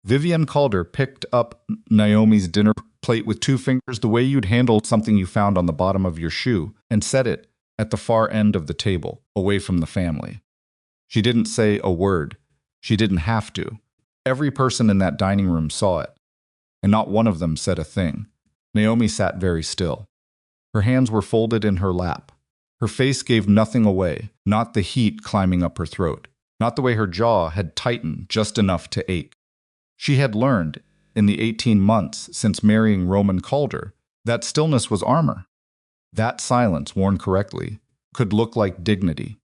Vivian Calder picked up Naomi's dinner plate with two fingers the way you'd handle something you found on the bottom of your shoe and set it at the far end of the table, away from the family. She didn't say a word. She didn't have to. Every person in that dining room saw it, and not one of them said a thing. Naomi sat very still. Her hands were folded in her lap. Her face gave nothing away, not the heat climbing up her throat, not the way her jaw had tightened just enough to ache. She had learned, in the 18 months since marrying Roman Calder, that stillness was armor. That silence, worn correctly, could look like dignity.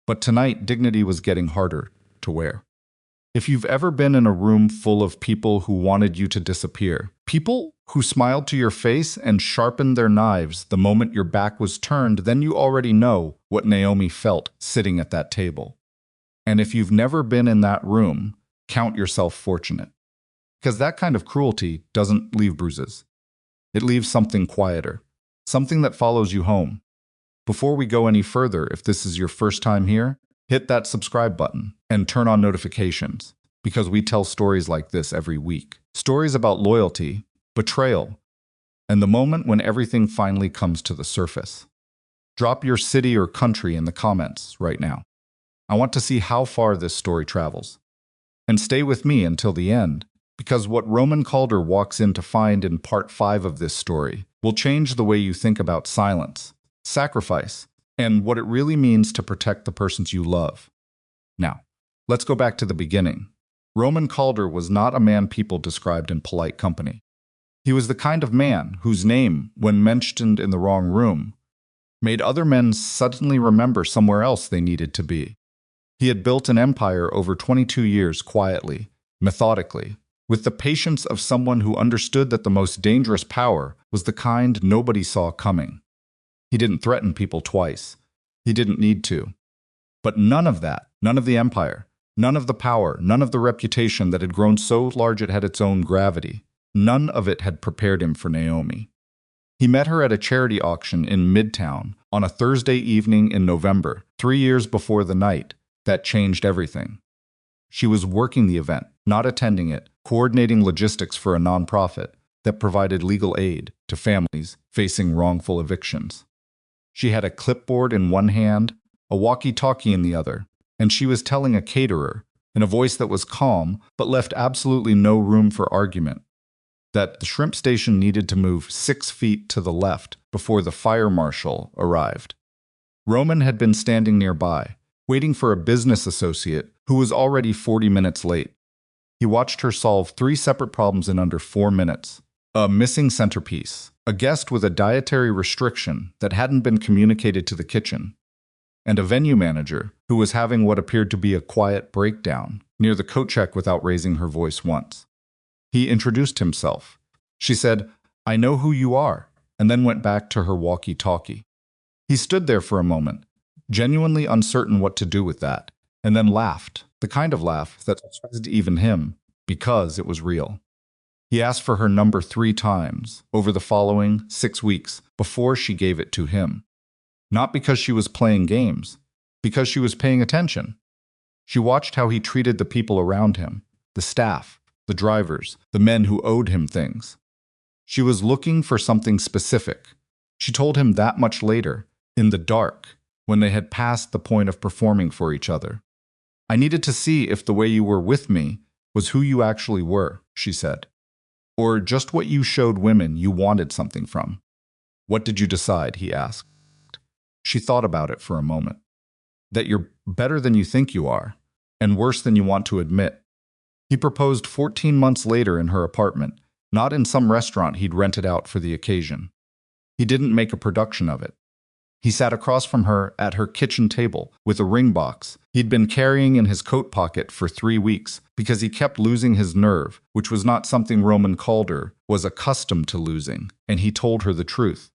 But tonight, dignity was getting harder to wear. If you've ever been in a room full of people who wanted you to disappear, people who smiled to your face and sharpened their knives the moment your back was turned, then you already know what Naomi felt sitting at that table. And if you've never been in that room, count yourself fortunate. Because that kind of cruelty doesn't leave bruises. It leaves something quieter, something that follows you home. Before we go any further, if this is your first time here, hit that subscribe button and turn on notifications, because we tell stories like this every week. Stories about loyalty, betrayal, and the moment when everything finally comes to the surface. Drop your city or country in the comments right now. I want to see how far this story travels. And stay with me until the end, because what Roman Calder walks in to find in part 5 of this story will change the way you think about silence, sacrifice, and what it really means to protect the persons you love. Now, let's go back to the beginning. Roman Calder was not a man people described in polite company. He was the kind of man whose name, when mentioned in the wrong room, made other men suddenly remember somewhere else they needed to be. He had built an empire over 22 years quietly, methodically, with the patience of someone who understood that the most dangerous power was the kind nobody saw coming. He didn't threaten people twice. He didn't need to. But none of that, none of the empire, none of the power, none of the reputation that had grown so large it had its own gravity, none of it had prepared him for Naomi. He met her at a charity auction in Midtown on a Thursday evening in November, 3 years before the night that changed everything. She was working the event, not attending it, coordinating logistics for a nonprofit that provided legal aid to families facing wrongful evictions. She had a clipboard in one hand, a walkie-talkie in the other, and she was telling a caterer, in a voice that was calm but left absolutely no room for argument, that the shrimp station needed to move 6 feet to the left before the fire marshal arrived. Roman had been standing nearby, waiting for a business associate who was already 40 minutes late. He watched her solve 3 separate problems in under 4 minutes. A missing centerpiece, a guest with a dietary restriction that hadn't been communicated to the kitchen, and a venue manager who was having what appeared to be a quiet breakdown near the coat check without raising her voice once. He introduced himself. She said, "I know who you are," and then went back to her walkie-talkie. He stood there for a moment, genuinely uncertain what to do with that, and then laughed, the kind of laugh that surprised even him, because it was real. He asked for her number 3 times over the following 6 weeks before she gave it to him. Not because she was playing games, because she was paying attention. She watched how he treated the people around him, the staff, the drivers, the men who owed him things. She was looking for something specific. She told him that much later, in the dark, when they had passed the point of performing for each other. "I needed to see if the way you were with me was who you actually were," she said. "Or just what you showed women you wanted something from." "What did you decide?" he asked. She thought about it for a moment. "That you're better than you think you are, and worse than you want to admit." He proposed 14 months later in her apartment, not in some restaurant he'd rented out for the occasion. He didn't make a production of it. He sat across from her at her kitchen table with a ring box he'd been carrying in his coat pocket for 3 weeks because he kept losing his nerve, which was not something Roman Calder was accustomed to losing, and he told her the truth.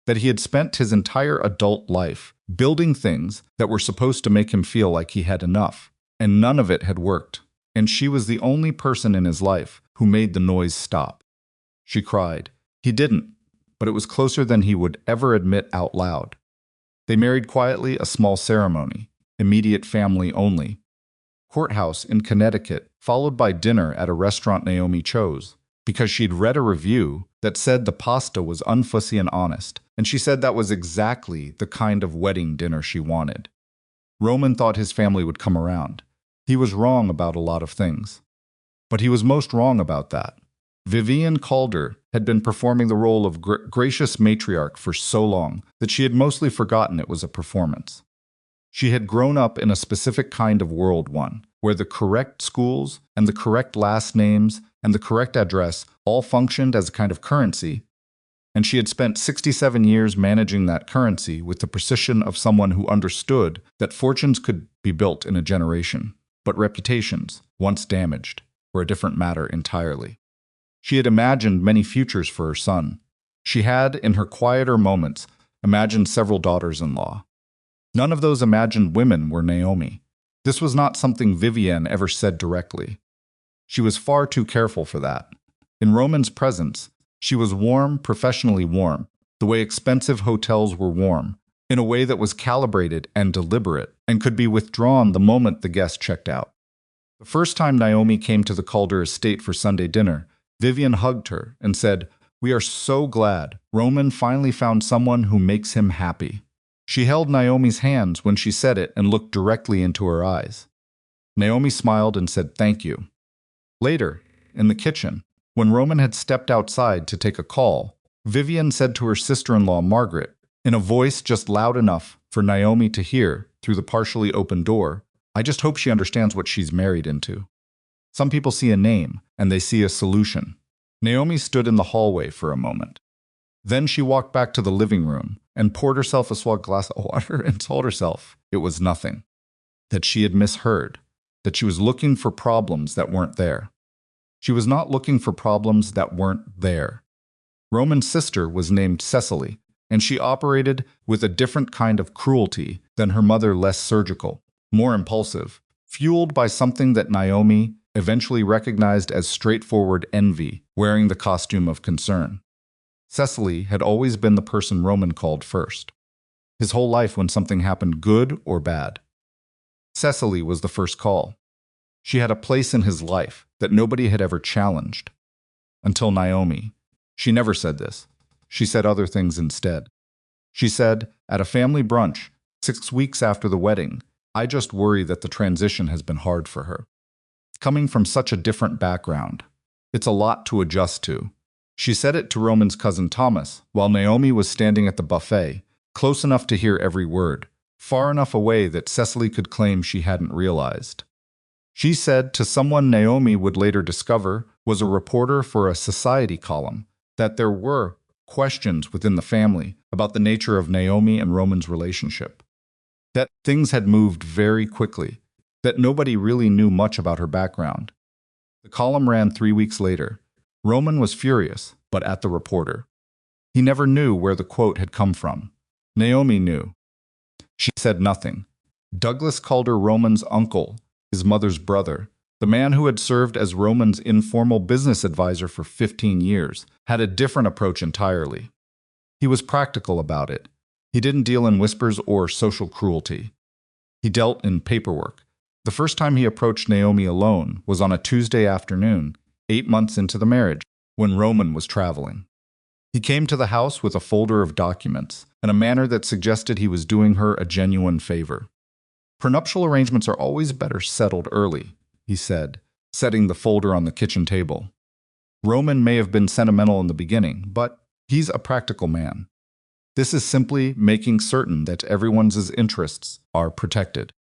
That he had spent his entire adult life building things that were supposed to make him feel like he had enough, and none of it had worked, and she was the only person in his life who made the noise stop. She cried. He didn't, but it was closer than he would ever admit out loud. They married quietly, a small ceremony, immediate family only. Courthouse in Connecticut, followed by dinner at a restaurant Naomi chose, because she'd read a review that said the pasta was unfussy and honest, and she said that was exactly the kind of wedding dinner she wanted. Roman thought his family would come around. He was wrong about a lot of things. But he was most wrong about that. Vivian Calder had been performing the role of gracious matriarch for so long that she had mostly forgotten it was a performance. She had grown up in a specific kind of world one, where the correct schools and the correct last names and the correct address all functioned as a kind of currency, and she had spent 67 years managing that currency with the precision of someone who understood that fortunes could be built in a generation, but reputations, once damaged, were a different matter entirely. She had imagined many futures for her son. She had, in her quieter moments, imagined several daughters-in-law. None of those imagined women were Naomi. This was not something Vivienne ever said directly. She was far too careful for that. In Roman's presence, she was warm, professionally warm, the way expensive hotels were warm, in a way that was calibrated and deliberate, and could be withdrawn the moment the guest checked out. The first time Naomi came to the Calder estate for Sunday dinner, Vivian hugged her and said, "We are so glad Roman finally found someone who makes him happy." She held Naomi's hands when she said it and looked directly into her eyes. Naomi smiled and said thank you. Later, in the kitchen, when Roman had stepped outside to take a call, Vivian said to her sister-in-law Margaret, in a voice just loud enough for Naomi to hear through the partially open door, "I just hope she understands what she's married into." Some people see a name, and they see a solution. Naomi stood in the hallway for a moment. Then she walked back to the living room and poured herself a swag glass of water and told herself it was nothing, that she had misheard, that she was looking for problems that weren't there. She was not looking for problems that weren't there. Roman's sister was named Cecily, and she operated with a different kind of cruelty than her mother, less surgical, more impulsive, fueled by something that Naomi eventually recognized as straightforward envy, wearing the costume of concern. Cecily had always been the person Roman called first. His whole life when something happened, good or bad. Cecily was the first call. She had a place in his life that nobody had ever challenged. Until Naomi. She never said this. She said other things instead. She said, at a family brunch, 6 weeks after the wedding, "I just worry that the transition has been hard for her." Coming from such a different background, it's a lot to adjust to. She said it to Roman's cousin Thomas, while Naomi was standing at the buffet, close enough to hear every word, far enough away that Cecily could claim she hadn't realized. She said to someone Naomi would later discover was a reporter for a society column that there were questions within the family about the nature of Naomi and Roman's relationship. That things had moved very quickly, that nobody really knew much about her background. The column ran 3 weeks later. Roman was furious, but at the reporter. He never knew where the quote had come from. Naomi knew. She said nothing. Douglas Calder, Roman's uncle, his mother's brother, the man who had served as Roman's informal business advisor for 15 years, had a different approach entirely. He was practical about it. He didn't deal in whispers or social cruelty. He dealt in paperwork. The first time he approached Naomi alone was on a Tuesday afternoon, 8 months into the marriage, when Roman was traveling. He came to the house with a folder of documents, in a manner that suggested he was doing her a genuine favor. "Prenuptial arrangements are always better settled early," he said, setting the folder on the kitchen table. Roman may have been sentimental in the beginning, but he's a practical man. This is simply making certain that everyone's interests are protected.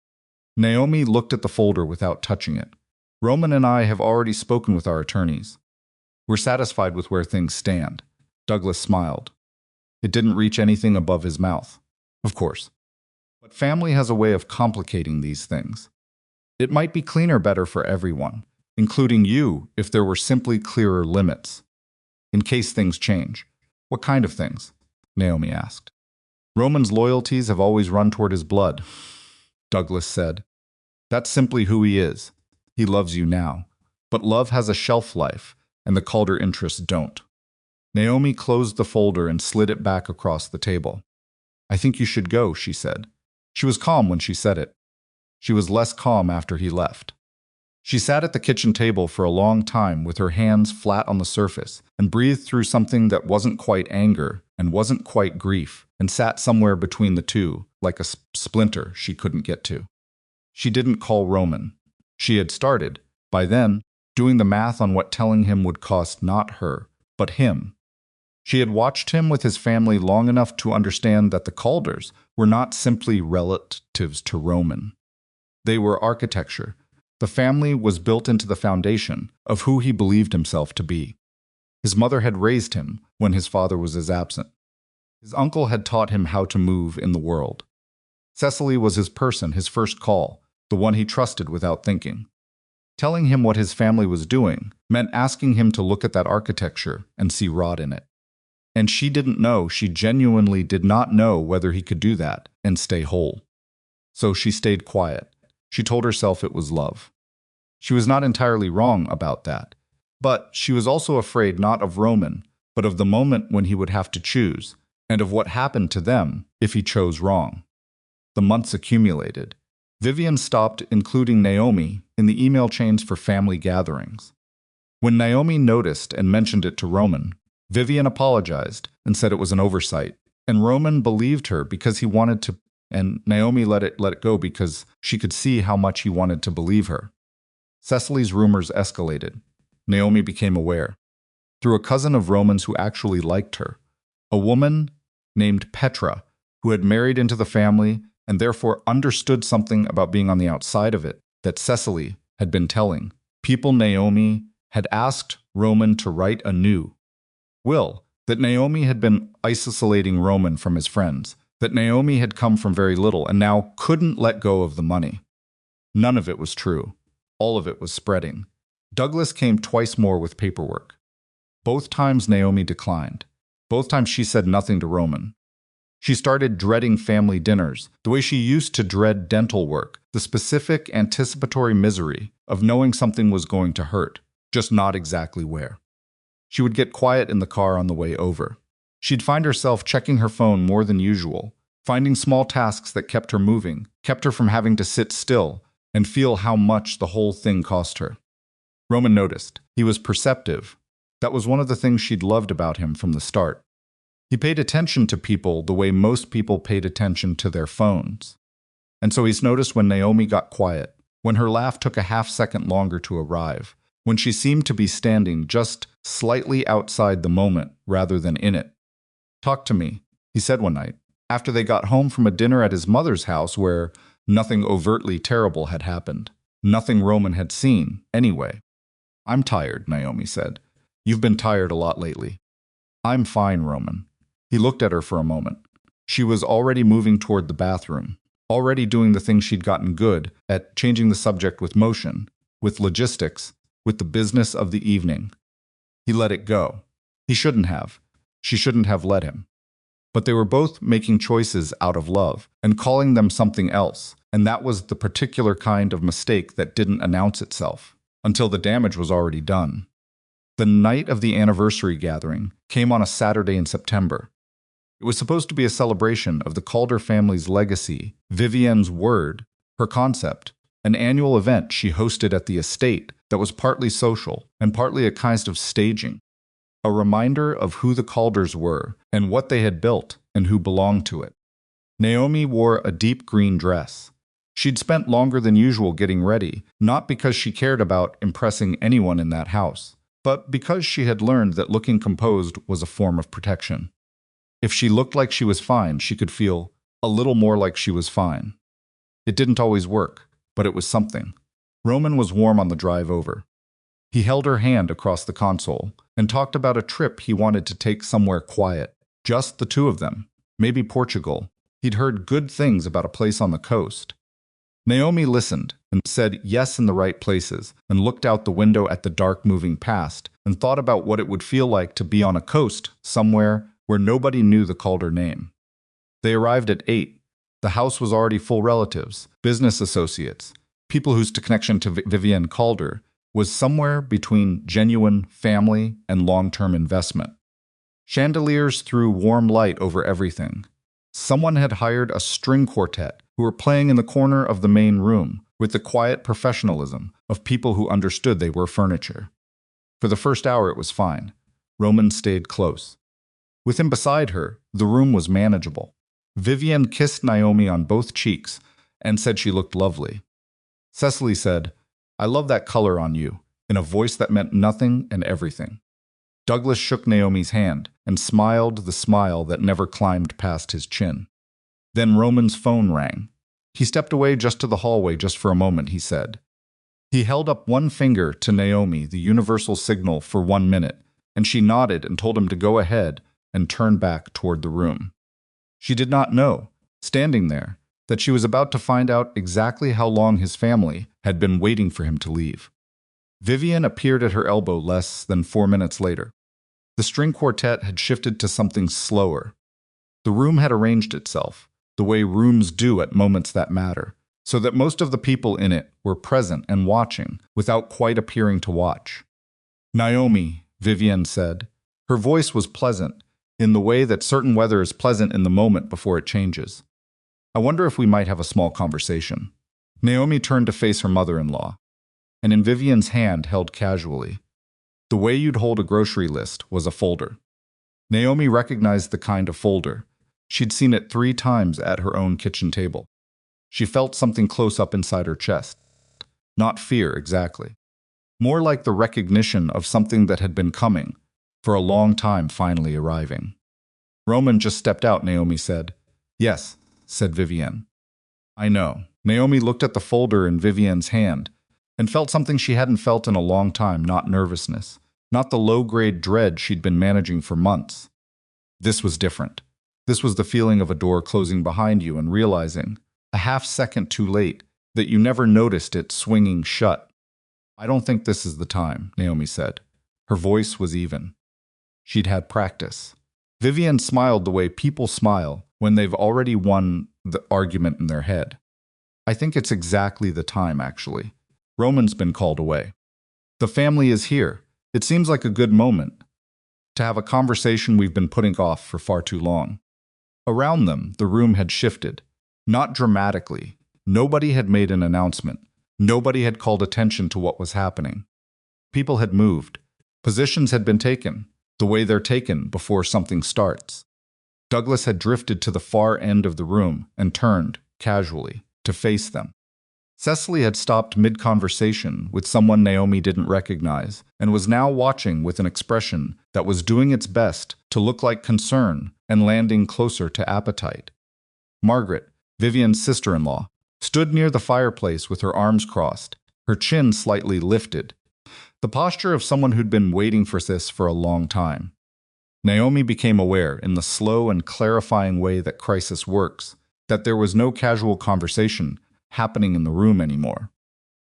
Naomi looked at the folder without touching it. "Roman and I have already spoken with our attorneys. We're satisfied with where things stand." Douglas smiled. It didn't reach anything above his mouth. Of course. But family has a way of complicating these things. It might be cleaner better for everyone, including you, if there were simply clearer limits. In case things change. "What kind of things?" Naomi asked. "Roman's loyalties have always run toward his blood," Douglas said. "That's simply who he is. He loves you now. But love has a shelf life, and the Calder interests don't." Naomi closed the folder and slid it back across the table. "I think you should go," she said. She was calm when she said it. She was less calm after he left. She sat at the kitchen table for a long time with her hands flat on the surface and breathed through something that wasn't quite anger and wasn't quite grief and sat somewhere between the two, like a splinter she couldn't get to. She didn't call Roman. She had started, by then, doing the math on what telling him would cost not her, but him. She had watched him with his family long enough to understand that the Calders were not simply relatives to Roman. They were architecture. The family was built into the foundation of who he believed himself to be. His mother had raised him when his father was absent. His uncle had taught him how to move in the world. Cecily was his person, his first call, the one he trusted without thinking. Telling him what his family was doing meant asking him to look at that architecture and see rot in it. And she didn't know, she genuinely did not know whether he could do that and stay whole. So she stayed quiet. She told herself it was love. She was not entirely wrong about that, but she was also afraid not of Roman, but of the moment when he would have to choose, and of what happened to them if he chose wrong. The months accumulated. Vivian stopped including Naomi in the email chains for family gatherings. When Naomi noticed and mentioned it to Roman, Vivian apologized and said it was an oversight, and Roman believed her because he wanted to, and Naomi let it go because she could see how much he wanted to believe her. Cecily's rumors escalated. Naomi became aware. Through a cousin of Roman's who actually liked her, a woman named Petra, who had married into the family and therefore understood something about being on the outside of it that Cecily had been telling. People Naomi had asked Roman to write a new will, that Naomi had been isolating Roman from his friends, that Naomi had come from very little and now couldn't let go of the money. None of it was true. All of it was spreading. Douglas came twice more with paperwork. Both times Naomi declined. Both times she said nothing to Roman. She started dreading family dinners, the way she used to dread dental work, the specific anticipatory misery of knowing something was going to hurt, just not exactly where. She would get quiet in the car on the way over. She'd find herself checking her phone more than usual, finding small tasks that kept her moving, kept her from having to sit still and feel how much the whole thing cost her. Roman noticed. He was perceptive. That was one of the things she'd loved about him from the start. He paid attention to people the way most people paid attention to their phones. And so he's noticed when Naomi got quiet, when her laugh took a half-second longer to arrive, when she seemed to be standing just slightly outside the moment rather than in it. "Talk to me," he said one night, after they got home from a dinner at his mother's house where nothing overtly terrible had happened. Nothing Roman had seen, anyway. "I'm tired," Naomi said. "You've been tired a lot lately." "I'm fine, Roman." He looked at her for a moment. She was already moving toward the bathroom, already doing the thing she'd gotten good at, changing the subject with motion, with logistics, with the business of the evening. He let it go. He shouldn't have. She shouldn't have let him. But they were both making choices out of love and calling them something else, and that was the particular kind of mistake that didn't announce itself until the damage was already done. The night of the anniversary gathering came on a Saturday in September. It was supposed to be a celebration of the Calder family's legacy, Vivian's word, her concept, an annual event she hosted at the estate that was partly social and partly a kind of staging, a reminder of who the Calders were and what they had built and who belonged to it. Naomi wore a deep green dress. She'd spent longer than usual getting ready, not because she cared about impressing anyone in that house, but because she had learned that looking composed was a form of protection. If she looked like she was fine, she could feel a little more like she was fine. It didn't always work, but it was something. Roman was warm on the drive over. He held her hand across the console and talked about a trip he wanted to take somewhere quiet, just the two of them, maybe Portugal. He'd heard good things about a place on the coast. Naomi listened and said yes in the right places and looked out the window at the dark moving past and thought about what it would feel like to be on a coast somewhere where nobody knew the Calder name. They arrived at 8. The house was already full relatives, business associates, people whose connection to Vivian Calder was somewhere between genuine family and long-term investment. Chandeliers threw warm light over everything. Someone had hired a string quartet who were playing in the corner of the main room, with the quiet professionalism of people who understood they were furniture. For the first hour it was fine. Roman stayed close. With him beside her, the room was manageable. Vivienne kissed Naomi on both cheeks and said she looked lovely. Cecily said, "I love that color on you," in a voice that meant nothing and everything. Douglas shook Naomi's hand and smiled the smile that never climbed past his chin. Then Roman's phone rang. He stepped away just to the hallway just for a moment, he said. He held up one finger to Naomi, the universal signal for 1 minute, and she nodded and told him to go ahead and turn back toward the room. She did not know, standing there, that she was about to find out exactly how long his family had been waiting for him to leave. Vivienne appeared at her elbow less than 4 minutes later. The string quartet had shifted to something slower. The room had arranged itself, the way rooms do at moments that matter, so that most of the people in it were present and watching without quite appearing to watch. "Naomi," Vivienne said. Her voice was pleasant, in the way that certain weather is pleasant in the moment before it changes. "I wonder if we might have a small conversation." Naomi turned to face her mother-in-law, and in Vivienne's hand held casually. The way you'd hold a grocery list was a folder. Naomi recognized the kind of folder. She'd seen it 3 times at her own kitchen table. She felt something close up inside her chest. Not fear, exactly. More like the recognition of something that had been coming, for a long time finally arriving. "Roman just stepped out," Naomi said. "Yes," said Vivienne. "I know." Naomi looked at the folder in Vivienne's hand and felt something she hadn't felt in a long time, not nervousness, not the low-grade dread she'd been managing for months. This was different. This was the feeling of a door closing behind you and realizing, a half-second too late, that you never noticed it swinging shut. "I don't think this is the time," Naomi said. Her voice was even. She'd had practice. Vivienne smiled the way people smile when they've already won the argument in their head. "I think it's exactly the time, actually. Roman's been called away. The family is here. It seems like a good moment to have a conversation we've been putting off for far too long." Around them, the room had shifted. Not dramatically. Nobody had made an announcement. Nobody had called attention to what was happening. People had moved. Positions had been taken, the way they're taken before something starts. Douglas had drifted to the far end of the room and turned, casually, to face them. Cecily had stopped mid-conversation with someone Naomi didn't recognize and was now watching with an expression that was doing its best to look like concern and landing closer to appetite. Margaret, Vivienne's sister-in-law, stood near the fireplace with her arms crossed, her chin slightly lifted, the posture of someone who'd been waiting for this for a long time. Naomi became aware, in the slow and clarifying way that crisis works, that there was no casual conversation happening in the room anymore.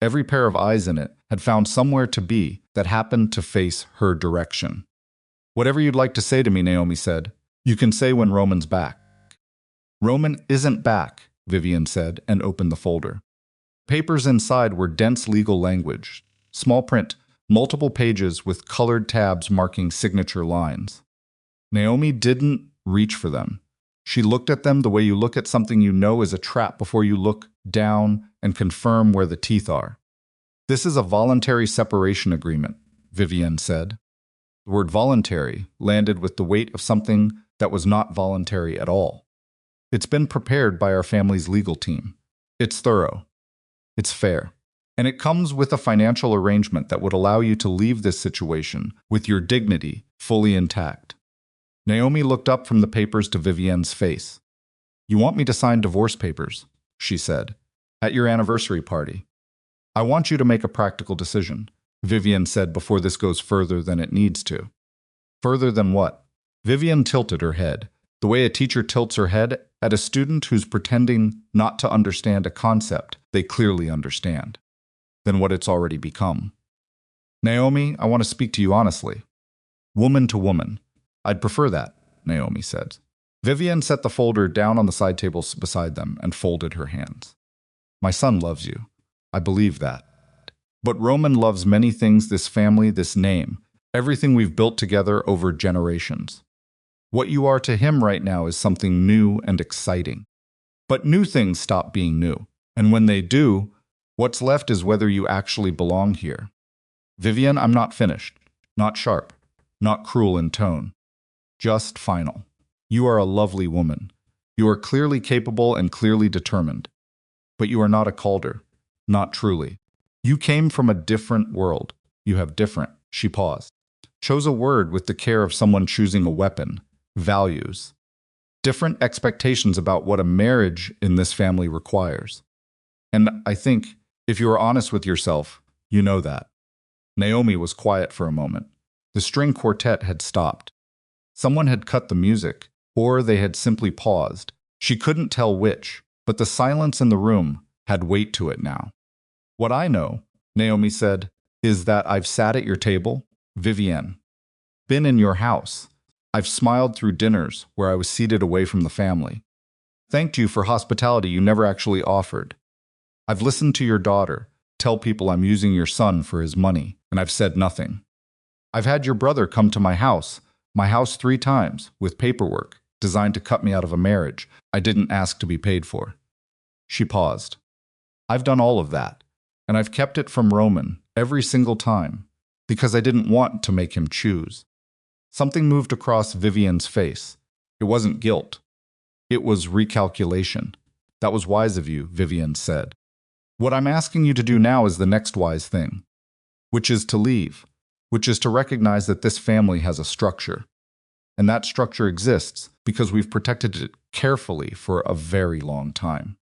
Every pair of eyes in it had found somewhere to be that happened to face her direction. "Whatever you'd like to say to me," Naomi said, "you can say when Roman's back." "Roman isn't back," Vivienne said, and opened the folder. Papers inside were dense legal language, small print, multiple pages with colored tabs marking signature lines. Naomi didn't reach for them. She looked at them the way you look at something you know is a trap before you look down and confirm where the teeth are. "This is a voluntary separation agreement," Vivienne said. The word voluntary landed with the weight of something that was not voluntary at all. "It's been prepared by our family's legal team. It's thorough. It's fair. And it comes with a financial arrangement that would allow you to leave this situation with your dignity fully intact." Naomi looked up from the papers to Vivienne's face. "You want me to sign divorce papers," she said, "at your anniversary party." "I want you to make a practical decision," Vivienne said before this goes further than it needs to. "Further than what?" Vivienne tilted her head, the way a teacher tilts her head at a student who's pretending not to understand a concept they clearly understand. "Than what it's already become." "Naomi, I want to speak to you honestly. Woman to woman. I'd prefer that," Naomi said. Vivienne set the folder down on the side table beside them and folded her hands. "My son loves you. I believe that. But Roman loves many things, this family, this name, everything we've built together over generations. What you are to him right now is something new and exciting. But new things stop being new, and when they do, What's left is whether you actually belong here. Vivian, I'm not finished. Not sharp. Not cruel in tone. Just final. You are a lovely woman. You are clearly capable and clearly determined. But you are not a Calder. Not truly. You came from a different world. You have different. She paused. Chose a word with the care of someone choosing a weapon. Values. Different expectations about what a marriage in this family requires. And I think, if you are honest with yourself, you know that. Naomi was quiet for a moment. The string quartet had stopped. Someone had cut the music, or they had simply paused. She couldn't tell which, but the silence in the room had weight to it now. What I know, Naomi said, is that I've sat at your table, Vivienne. Been in your house. I've smiled through dinners where I was seated away from the family. Thanked you for hospitality you never actually offered. I've listened to your daughter tell people I'm using your son for his money, and I've said nothing. I've had your brother come to my house 3 times, with paperwork designed to cut me out of a marriage I didn't ask to be paid for. She paused. I've done all of that, and I've kept it from Roman every single time, because I didn't want to make him choose. Something moved across Vivian's face. It wasn't guilt. It was recalculation. That was wise of you, Vivian said. What I'm asking you to do now is the next wise thing, which is to leave, which is to recognize that this family has a structure. And that structure exists because we've protected it carefully for a very long time.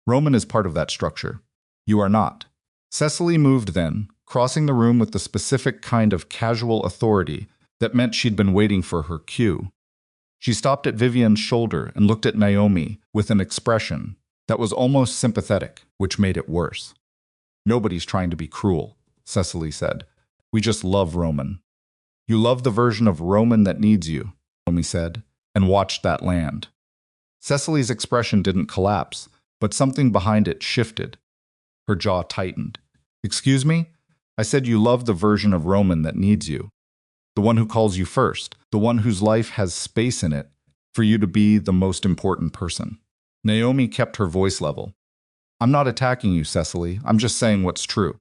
Roman is part of that structure. You are not. Cecily moved then, crossing the room with the specific kind of casual authority that meant she'd been waiting for her cue. She stopped at Vivian's shoulder and looked at Naomi with an expression that was almost sympathetic, which made it worse. Nobody's trying to be cruel, Cecily said. We just love Roman. You love the version of Roman that needs you, Naomi said, and watched that land. Cecily's expression didn't collapse, but something behind it shifted. Her jaw tightened. Excuse me? I said you love the version of Roman that needs you. The one who calls you first, the one whose life has space in it for you to be the most important person. Naomi kept her voice level. I'm not attacking you, Cecily. I'm just saying what's true.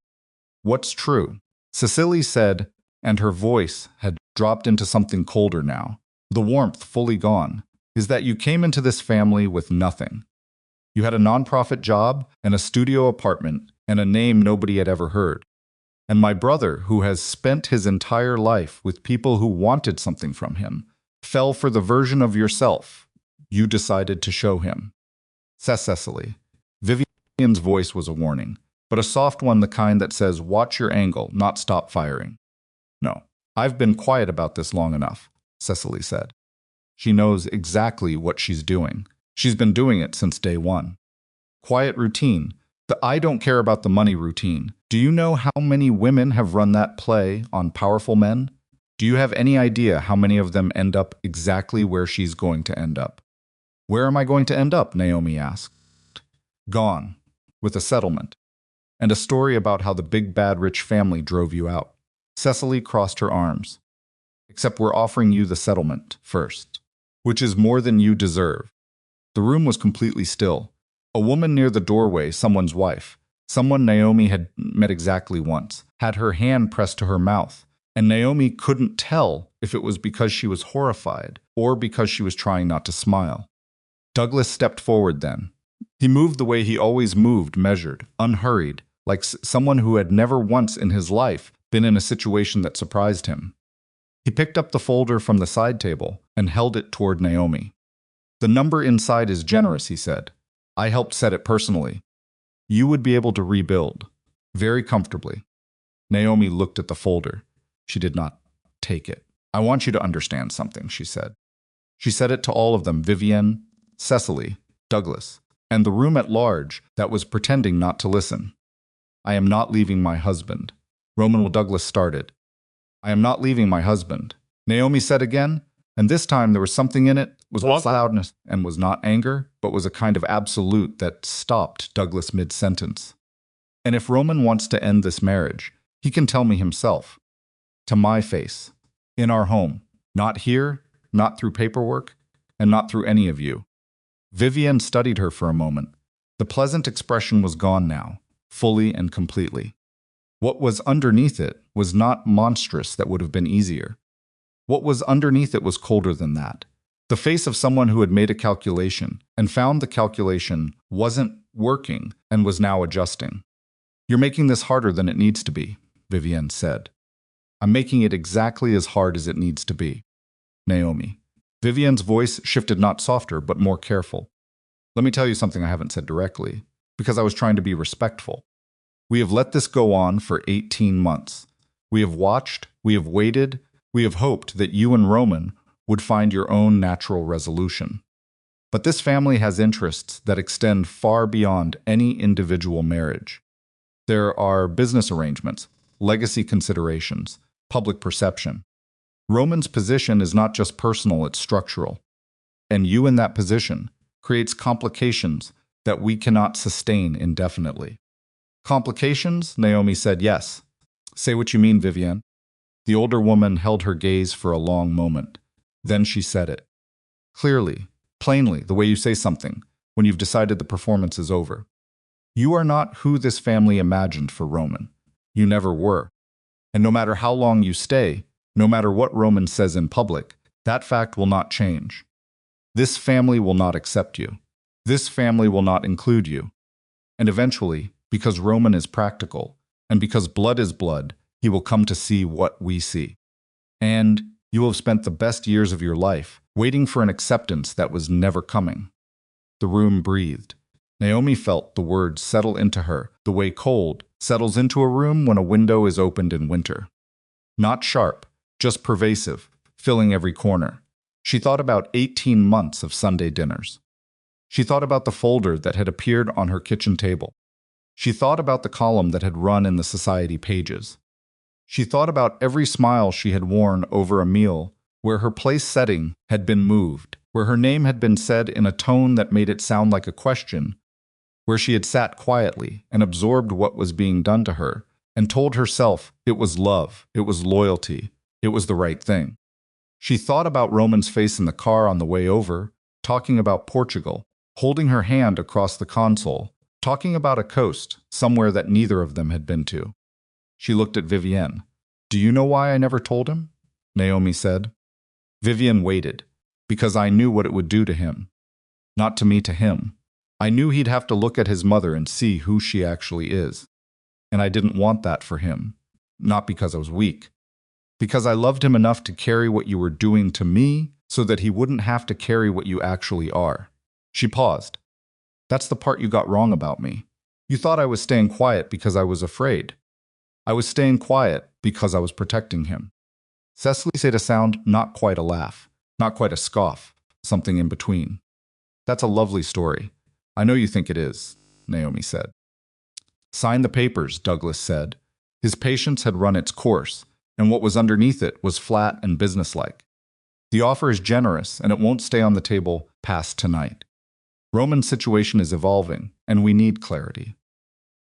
What's true? Cecily said, and her voice had dropped into something colder now, the warmth fully gone, is that you came into this family with nothing. You had a nonprofit job and a studio apartment and a name nobody had ever heard. And my brother, who has spent his entire life with people who wanted something from him, fell for the version of yourself you decided to show him. Says Cecily. Vivian's voice was a warning, but a soft one, the kind that says, watch your angle, not stop firing. No, I've been quiet about this long enough, Cecily said. She knows exactly what she's doing. She's been doing it since day one. Quiet routine. The I don't care about the money routine. Do you know how many women have run that play on powerful men? Do you have any idea how many of them end up exactly where she's going to end up? Where am I going to end up? Naomi asked. Gone, with a settlement, and a story about how the big bad rich family drove you out. Cecily crossed her arms. Except we're offering you the settlement first, which is more than you deserve. The room was completely still. A woman near the doorway, someone's wife, someone Naomi had met exactly once, had her hand pressed to her mouth, and Naomi couldn't tell if it was because she was horrified or because she was trying not to smile. Douglas stepped forward then. He moved the way he always moved, measured, unhurried, like someone who had never once in his life been in a situation that surprised him. He picked up the folder from the side table and held it toward Naomi. The number inside is generous, he said. I helped set it personally. You would be able to rebuild, very comfortably. Naomi looked at the folder. She did not take it. I want you to understand something, she said. She said it to all of them, Vivienne, Cecily, Douglas, and the room at large that was pretending not to listen. I am not leaving my husband. Roman Douglas started. I am not leaving my husband. Naomi said again, and this time there was something in it, was loudness, and was not anger, but was a kind of absolute that stopped Douglas mid-sentence. And if Roman wants to end this marriage, he can tell me himself. To my face. In our home. Not here, not through paperwork, and not through any of you. Vivienne studied her for a moment. The pleasant expression was gone now. fully and completely. What was underneath it was not monstrous that would have been easier. What was underneath it was colder than that. The face of someone who had made a calculation and found the calculation wasn't working and was now adjusting. "You're making this harder than it needs to be," Vivienne said. "I'm making it exactly as hard as it needs to be." Naomi. Vivienne's voice shifted, not softer, but more careful. "Let me tell you something I haven't said directly, because I was trying to be respectful. We have let this go on for 18 months. We have watched, we have waited, we have hoped that you and Roman would find your own natural resolution. But this family has interests that extend far beyond any individual marriage. There are business arrangements, legacy considerations, public perception. Roman's position is not just personal, it's structural. And you in that position creates complications that we cannot sustain indefinitely." "Complications?" Naomi said. "Yes. Say what you mean, Vivienne." The older woman held her gaze for a long moment. Then she said it. "Clearly, plainly, the way you say something, when you've decided the performance is over. You are not who this family imagined for Roman. You never were. And no matter how long you stay, no matter what Roman says in public, that fact will not change. This family will not accept you. This family will not include you. And eventually, because Roman is practical, and because blood is blood, he will come to see what we see. And you will have spent the best years of your life waiting for an acceptance that was never coming." The room breathed. Naomi felt the words settle into her the way cold settles into a room when a window is opened in winter. Not sharp, just pervasive, filling every corner. She thought about 18 months of Sunday dinners. She thought about the folder that had appeared on her kitchen table. She thought about the column that had run in the society pages. She thought about every smile she had worn over a meal where her place setting had been moved, where her name had been said in a tone that made it sound like a question, where she had sat quietly and absorbed what was being done to her and told herself it was love, it was loyalty, it was the right thing. She thought about Roman's face in the car on the way over, talking about Portugal, holding her hand across the console, talking about a coast somewhere that neither of them had been to. She looked at Vivienne. "Do you know why I never told him?" Naomi said. Vivienne waited, "Because I knew what it would do to him. Not to me, to him. I knew he'd have to look at his mother and see who she actually is. And I didn't want that for him. Not because I was weak. Because I loved him enough to carry what you were doing to me so that he wouldn't have to carry what you actually are." She paused. "That's the part you got wrong about me. You thought I was staying quiet because I was afraid. I was staying quiet because I was protecting him." Cecily said a sound, not quite a laugh, not quite a scoff, something in between. "That's a lovely story. I know you think it is," Naomi said. "Sign the papers," Douglas said. His patience had run its course, and what was underneath it was flat and businesslike. "The offer is generous, and it won't stay on the table past tonight. Roman's situation is evolving, and we need clarity."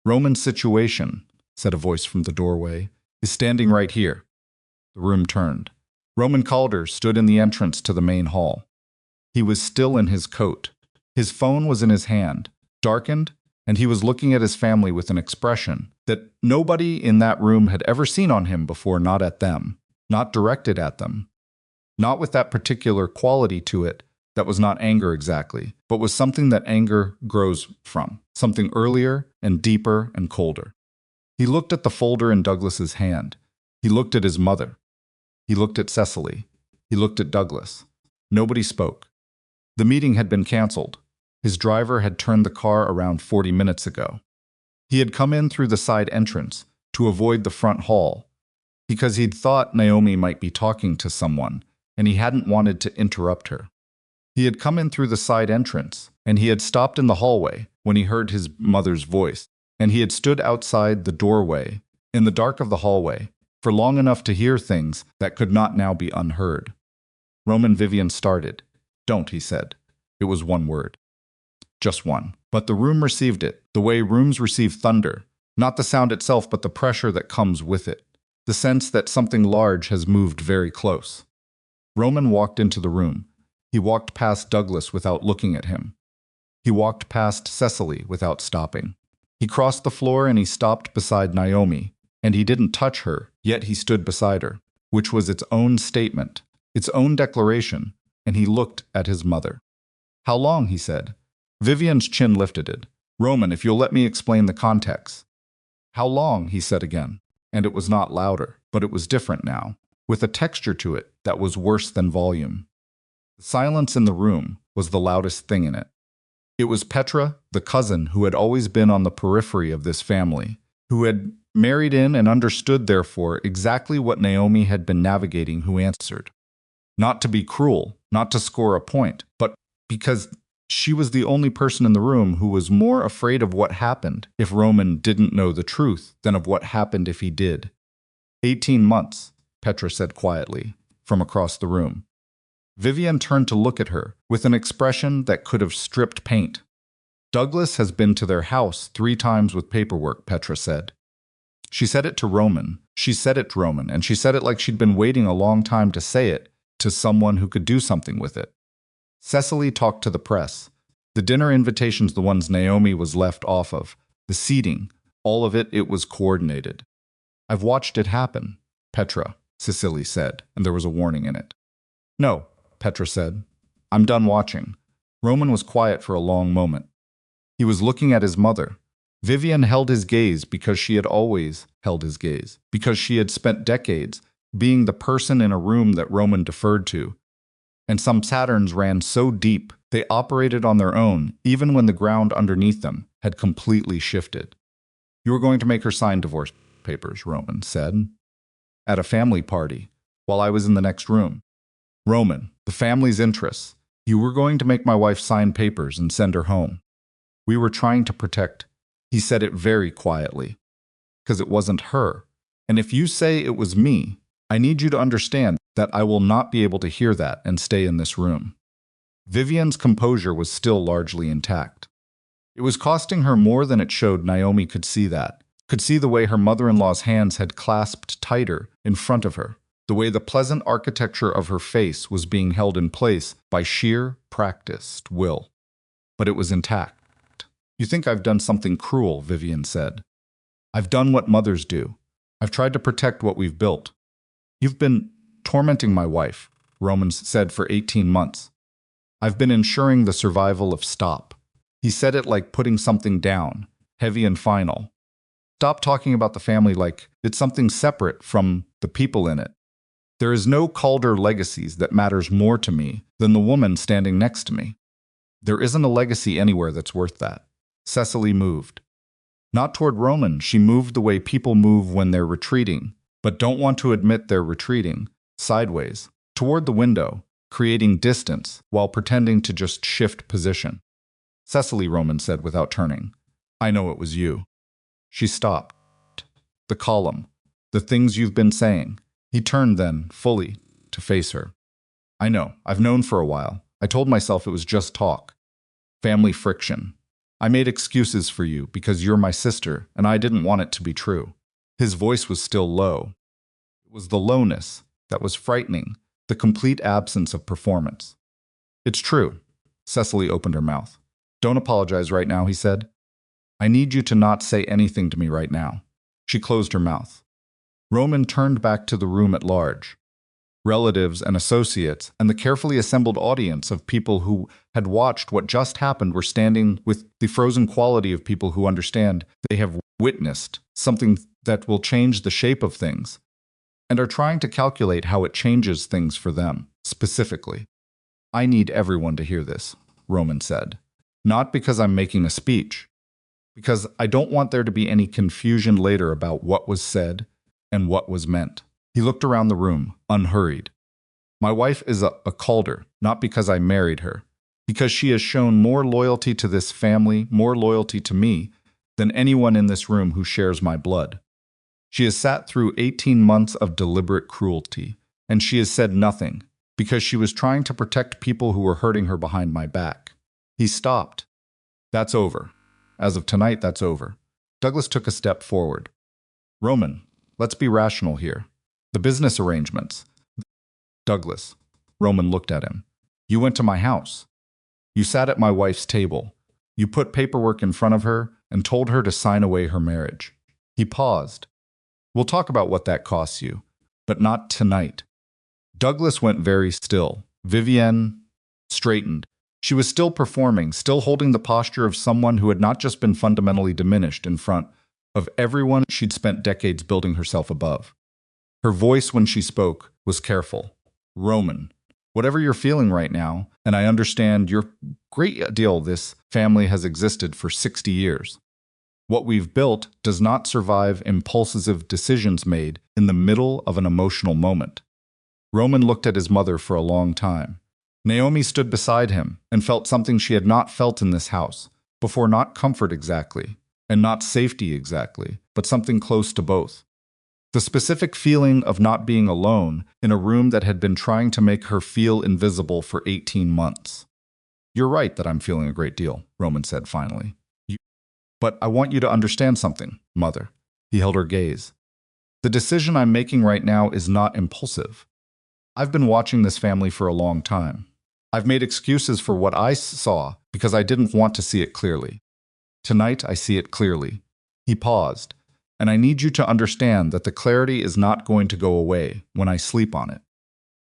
"Roman's situation," said a voice from the doorway, "is standing right here." The room turned. Roman Calder stood in the entrance to the main hall. He was still in his coat. His phone was in his hand, darkened, and he was looking at his family with an expression that nobody in that room had ever seen on him before, not at them, not directed at them, not with that particular quality to it that was not anger exactly, but was something that anger grows from, something earlier and deeper and colder. He looked at the folder in Douglas's hand. He looked at his mother. He looked at Cecily. He looked at Douglas. Nobody spoke. The meeting had been canceled. His driver had turned the car around 40 minutes ago. He had come in through the side entrance to avoid the front hall because he'd thought Naomi might be talking to someone, and he hadn't wanted to interrupt her. He had come in through the side entrance, and he had stopped in the hallway when he heard his mother's voice, and he had stood outside the doorway, in the dark of the hallway, for long enough to hear things that could not now be unheard. Roman Vivienne started. "Don't," he said. It was one word. Just one. But the room received it, the way rooms receive thunder, not the sound itself, but the pressure that comes with it, the sense that something large has moved very close. Roman walked into the room. He walked past Douglas without looking at him. He walked past Cecily without stopping. He crossed the floor and he stopped beside Naomi, and he didn't touch her, yet he stood beside her, which was its own statement, its own declaration, and he looked at his mother. How long, he said. Vivian's chin lifted. Roman, if you'll let me explain the context. How long, he said again, and it was not louder, but it was different now, with a texture to it that was worse than volume. The silence in the room was the loudest thing in it. It was Petra, the cousin who had always been on the periphery of this family, who had married in and understood, therefore, exactly what Naomi had been navigating, who answered. Not to be cruel, not to score a point, but because she was the only person in the room who was more afraid of what happened if Roman didn't know the truth than of what happened if he did. 18 months, Petra said quietly, from across the room. Vivian turned to look at her, with an expression that could have stripped paint. Douglas has been to their house 3 times with paperwork, Petra said. She said it to Roman. She said it to Roman, and she said it like she'd been waiting a long time to say it to someone who could do something with it. Cecily talked to the press. The dinner invitations, the ones Naomi was left off of, the seating, all of it was coordinated. I've watched it happen, Petra, Cecily said, and there was a warning in it. No, Petra said. I'm done watching. Roman was quiet for a long moment. He was looking at his mother. Vivian held his gaze because she had always held his gaze, because she had spent decades being the person in a room that Roman deferred to. And some Saturns ran so deep they operated on their own even when the ground underneath them had completely shifted. You were going to make her sign divorce papers, Roman said, at a family party, while I was in the next room. Roman, the family's interests. You were going to make my wife sign papers and send her home. We were trying to protect. He said it very quietly. Because it wasn't her. And if you say it was me, I need you to understand that I will not be able to hear that and stay in this room. Vivian's composure was still largely intact. It was costing her more than it showed. Naomi could see that, could see the way her mother-in-law's hands had clasped tighter in front of her, the way the pleasant architecture of her face was being held in place by sheer, practiced will. But it was intact. You think I've done something cruel, Vivian said. I've done what mothers do. I've tried to protect what we've built. You've been tormenting my wife, Roman said, for 18 months. I've been ensuring the survival of Stop. He said it like putting something down, heavy and final. Stop talking about the family like it's something separate from the people in it. There is no Calder legacies that matters more to me than the woman standing next to me. There isn't a legacy anywhere that's worth that. Cecily moved. Not toward Roman, she moved the way people move when they're retreating, but don't want to admit they're retreating, sideways, toward the window, creating distance while pretending to just shift position. Cecily, Roman said without turning. I know it was you. She stopped. The column. The things you've been saying. He turned then, fully, to face her. I know. I've known for a while. I told myself it was just talk. Family friction. I made excuses for you because you're my sister, and I didn't want it to be true. His voice was still low. It was the lowness that was frightening, the complete absence of performance. It's true. Cecily opened her mouth. Don't apologize right now, he said. I need you to not say anything to me right now. She closed her mouth. Roman turned back to the room at large. Relatives and associates and the carefully assembled audience of people who had watched what just happened were standing with the frozen quality of people who understand they have witnessed something that will change the shape of things and are trying to calculate how it changes things for them, specifically. I need everyone to hear this, Roman said. Not because I'm making a speech, because I don't want there to be any confusion later about what was said and what was meant. He looked around the room, unhurried. My wife is a Calder, not because I married her, because she has shown more loyalty to this family, more loyalty to me, than anyone in this room who shares my blood. She has sat through 18 months of deliberate cruelty, and she has said nothing, because she was trying to protect people who were hurting her behind my back. He stopped. That's over. As of tonight, that's over. Douglas took a step forward. Roman, let's be rational here. The business arrangements. Douglas. Roman looked at him. You went to my house. You sat at my wife's table. You put paperwork in front of her and told her to sign away her marriage. He paused. We'll talk about what that costs you, but not tonight. Douglas went very still. Vivienne straightened. She was still performing, still holding the posture of someone who had not just been fundamentally diminished in front of everyone she'd spent decades building herself above. Her voice, when she spoke, was careful. Roman, whatever you're feeling right now, and I understand your great deal, this family has existed for 60 years. What we've built does not survive impulsive decisions made in the middle of an emotional moment. Roman looked at his mother for a long time. Naomi stood beside him and felt something she had not felt in this house before, not comfort exactly, and not safety exactly, but something close to both. The specific feeling of not being alone in a room that had been trying to make her feel invisible for 18 months. You're right that I'm feeling a great deal, Roman said finally. But I want you to understand something, Mother. He held her gaze. The decision I'm making right now is not impulsive. I've been watching this family for a long time. I've made excuses for what I saw because I didn't want to see it clearly. Tonight I see it clearly. He paused, and I need you to understand that the clarity is not going to go away when I sleep on it.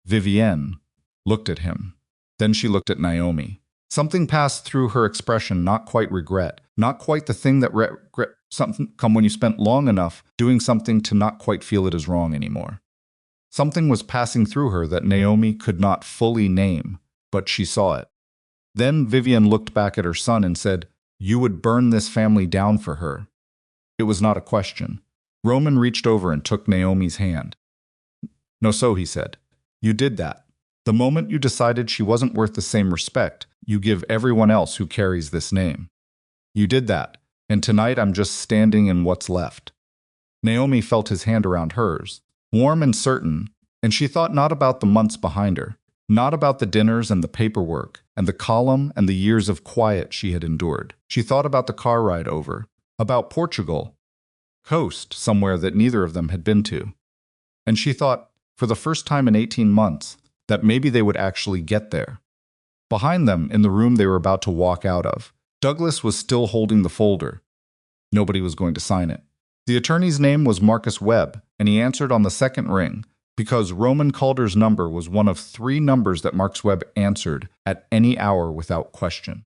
Vivienne looked at him. Then she looked at Naomi. Something passed through her expression, not quite regret, not quite the thing that regret something come when you spent long enough doing something to not quite feel it as wrong anymore. Something was passing through her that Naomi could not fully name, but she saw it. Then Vivienne looked back at her son and said, "You would burn this family down for her." It was not a question. Roman reached over and took Naomi's hand. "No, so," he said. "You did that. The moment you decided she wasn't worth the same respect you give everyone else who carries this name. You did that, and tonight I'm just standing in what's left." Naomi felt his hand around hers, warm and certain, and she thought not about the months behind her, not about the dinners and the paperwork, and the column and the years of quiet she had endured. She thought about the car ride over, about Portugal, coast somewhere that neither of them had been to. And she thought, for the first time in 18 months, that maybe they would actually get there. Behind them, in the room they were about to walk out of, Douglas was still holding the folder. Nobody was going to sign it. The attorney's name was Marcus Webb, and he answered on the second ring, because Roman Calder's number was one of 3 numbers that Marcus Webb answered at any hour without question.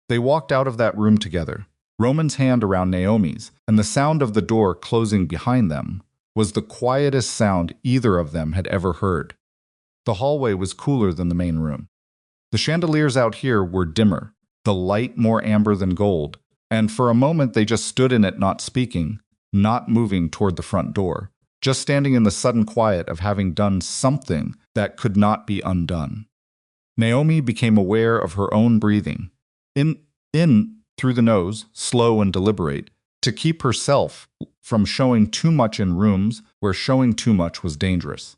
They walked out of that room together, Roman's hand around Naomi's, and the sound of the door closing behind them was the quietest sound either of them had ever heard. The hallway was cooler than the main room. The chandeliers out here were dimmer, the light more amber than gold, and for a moment they just stood in it, not speaking, not moving toward the front door, just standing in the sudden quiet of having done something that could not be undone. Naomi became aware of her own breathing, in through the nose, slow and deliberate, to keep herself from showing too much in rooms where showing too much was dangerous.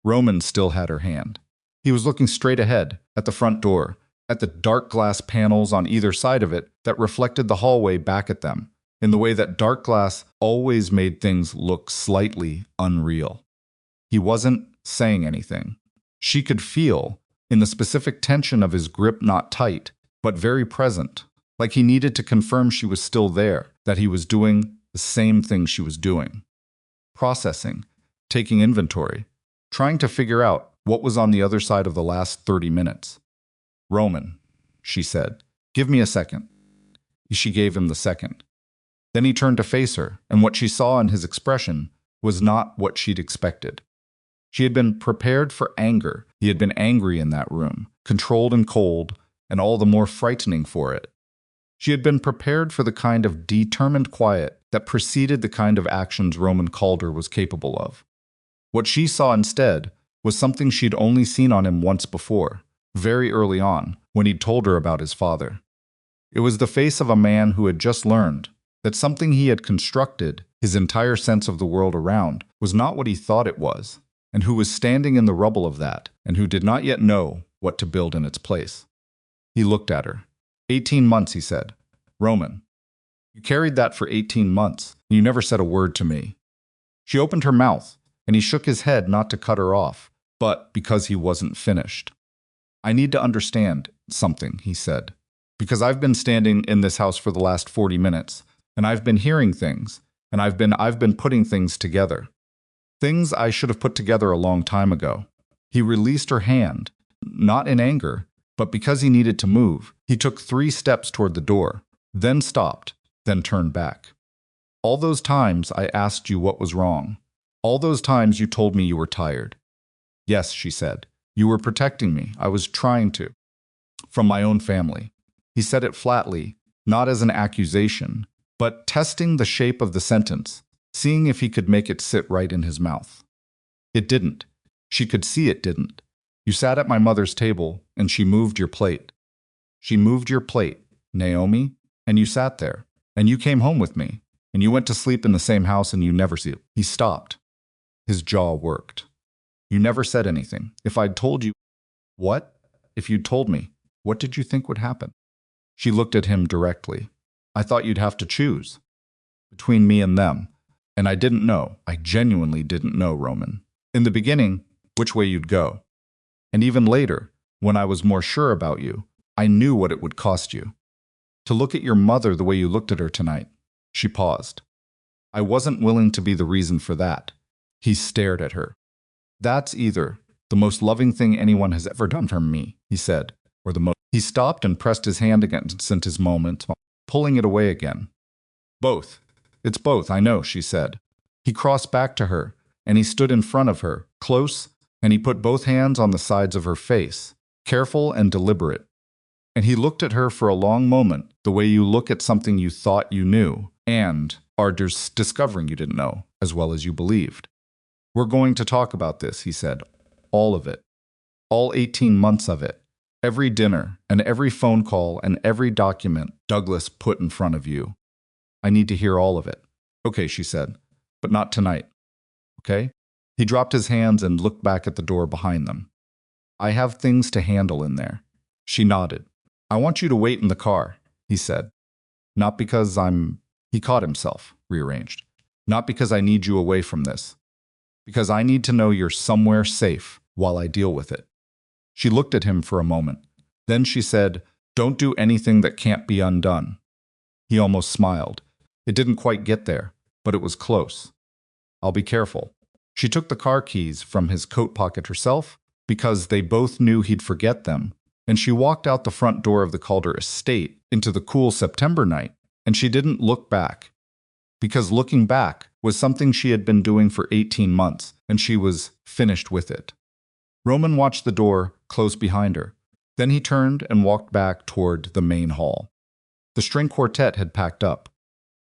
Roman still had her hand. He was looking straight ahead, at the front door, at the dark glass panels on either side of it that reflected the hallway back at them, in the way that dark glass always made things look slightly unreal. He wasn't saying anything. She could feel, in the specific tension of his grip, not tight, but very present, like he needed to confirm she was still there, that he was doing the same thing she was doing. Processing, taking inventory, trying to figure out what was on the other side of the last 30 minutes. "Roman," she said, "give me a second." She gave him the second. Then he turned to face her, and what she saw in his expression was not what she'd expected. She had been prepared for anger. He had been angry in that room, controlled and cold, and all the more frightening for it. She had been prepared for the kind of determined quiet that preceded the kind of actions Roman Calder was capable of. What she saw instead was something she'd only seen on him once before, very early on, when he'd told her about his father. It was the face of a man who had just learned that something he had constructed, his entire sense of the world around, was not what he thought it was, and who was standing in the rubble of that, and who did not yet know what to build in its place. He looked at her. 18 months, he said. "Roman, you carried that for 18 months, and you never said a word to me." She opened her mouth, and he shook his head not to cut her off, but because he wasn't finished. "I need to understand something," he said, "because I've been standing in this house for the last 40 minutes, And I've been hearing things, and I've been putting things together. Things I should have put together a long time ago. He released her hand, not in anger, but because he needed to move. He took 3 steps toward the door, then stopped, then turned back. All those times I asked you what was wrong. All those times you told me you were tired. Yes, she said. You were protecting me. I was trying to. From my own family. He said it flatly, not as an accusation, but testing the shape of the sentence, seeing if he could make it sit right in his mouth. It didn't. She could see it didn't. You sat at my mother's table, and she moved your plate. She moved your plate, Naomi, and you sat there, and you came home with me, and you went to sleep in the same house and you never see it. He stopped. His jaw worked. You never said anything. If I'd told you, what? If you'd told me, what did you think would happen? She looked at him directly. I thought you'd have to choose between me and them. And I didn't know. I genuinely didn't know, Roman. In the beginning, which way you'd go. And even later, when I was more sure about you, I knew what it would cost you. To look at your mother the way you looked at her tonight. She paused. I wasn't willing to be the reason for that. He stared at her. That's either the most loving thing anyone has ever done for me, he said, or the most. He stopped and pressed his hand against his moment, pulling it away again. Both. It's both, I know, she said. He crossed back to her, and he stood in front of her, close, and he put both hands on the sides of her face, careful and deliberate. And he looked at her for a long moment, the way you look at something you thought you knew, and are discovering you didn't know, as well as you believed. We're going to talk about this, he said. All of it. All 18 months of it. Every dinner, and every phone call, and every document Douglas put in front of you. I need to hear all of it. Okay, she said, but not tonight. Okay? He dropped his hands and looked back at the door behind them. I have things to handle in there. She nodded. I want you to wait in the car, he said. Not because He caught himself, rearranged. Not because I need you away from this. Because I need to know you're somewhere safe while I deal with it. She looked at him for a moment. Then she said, don't do anything that can't be undone. He almost smiled. It didn't quite get there, but it was close. I'll be careful. She took the car keys from his coat pocket herself, because they both knew he'd forget them, and she walked out the front door of the Calder estate into the cool September night, and she didn't look back. Because looking back was something she had been doing for 18 months, and she was finished with it. Roman watched the door close behind her. Then he turned and walked back toward the main hall. The string quartet had packed up.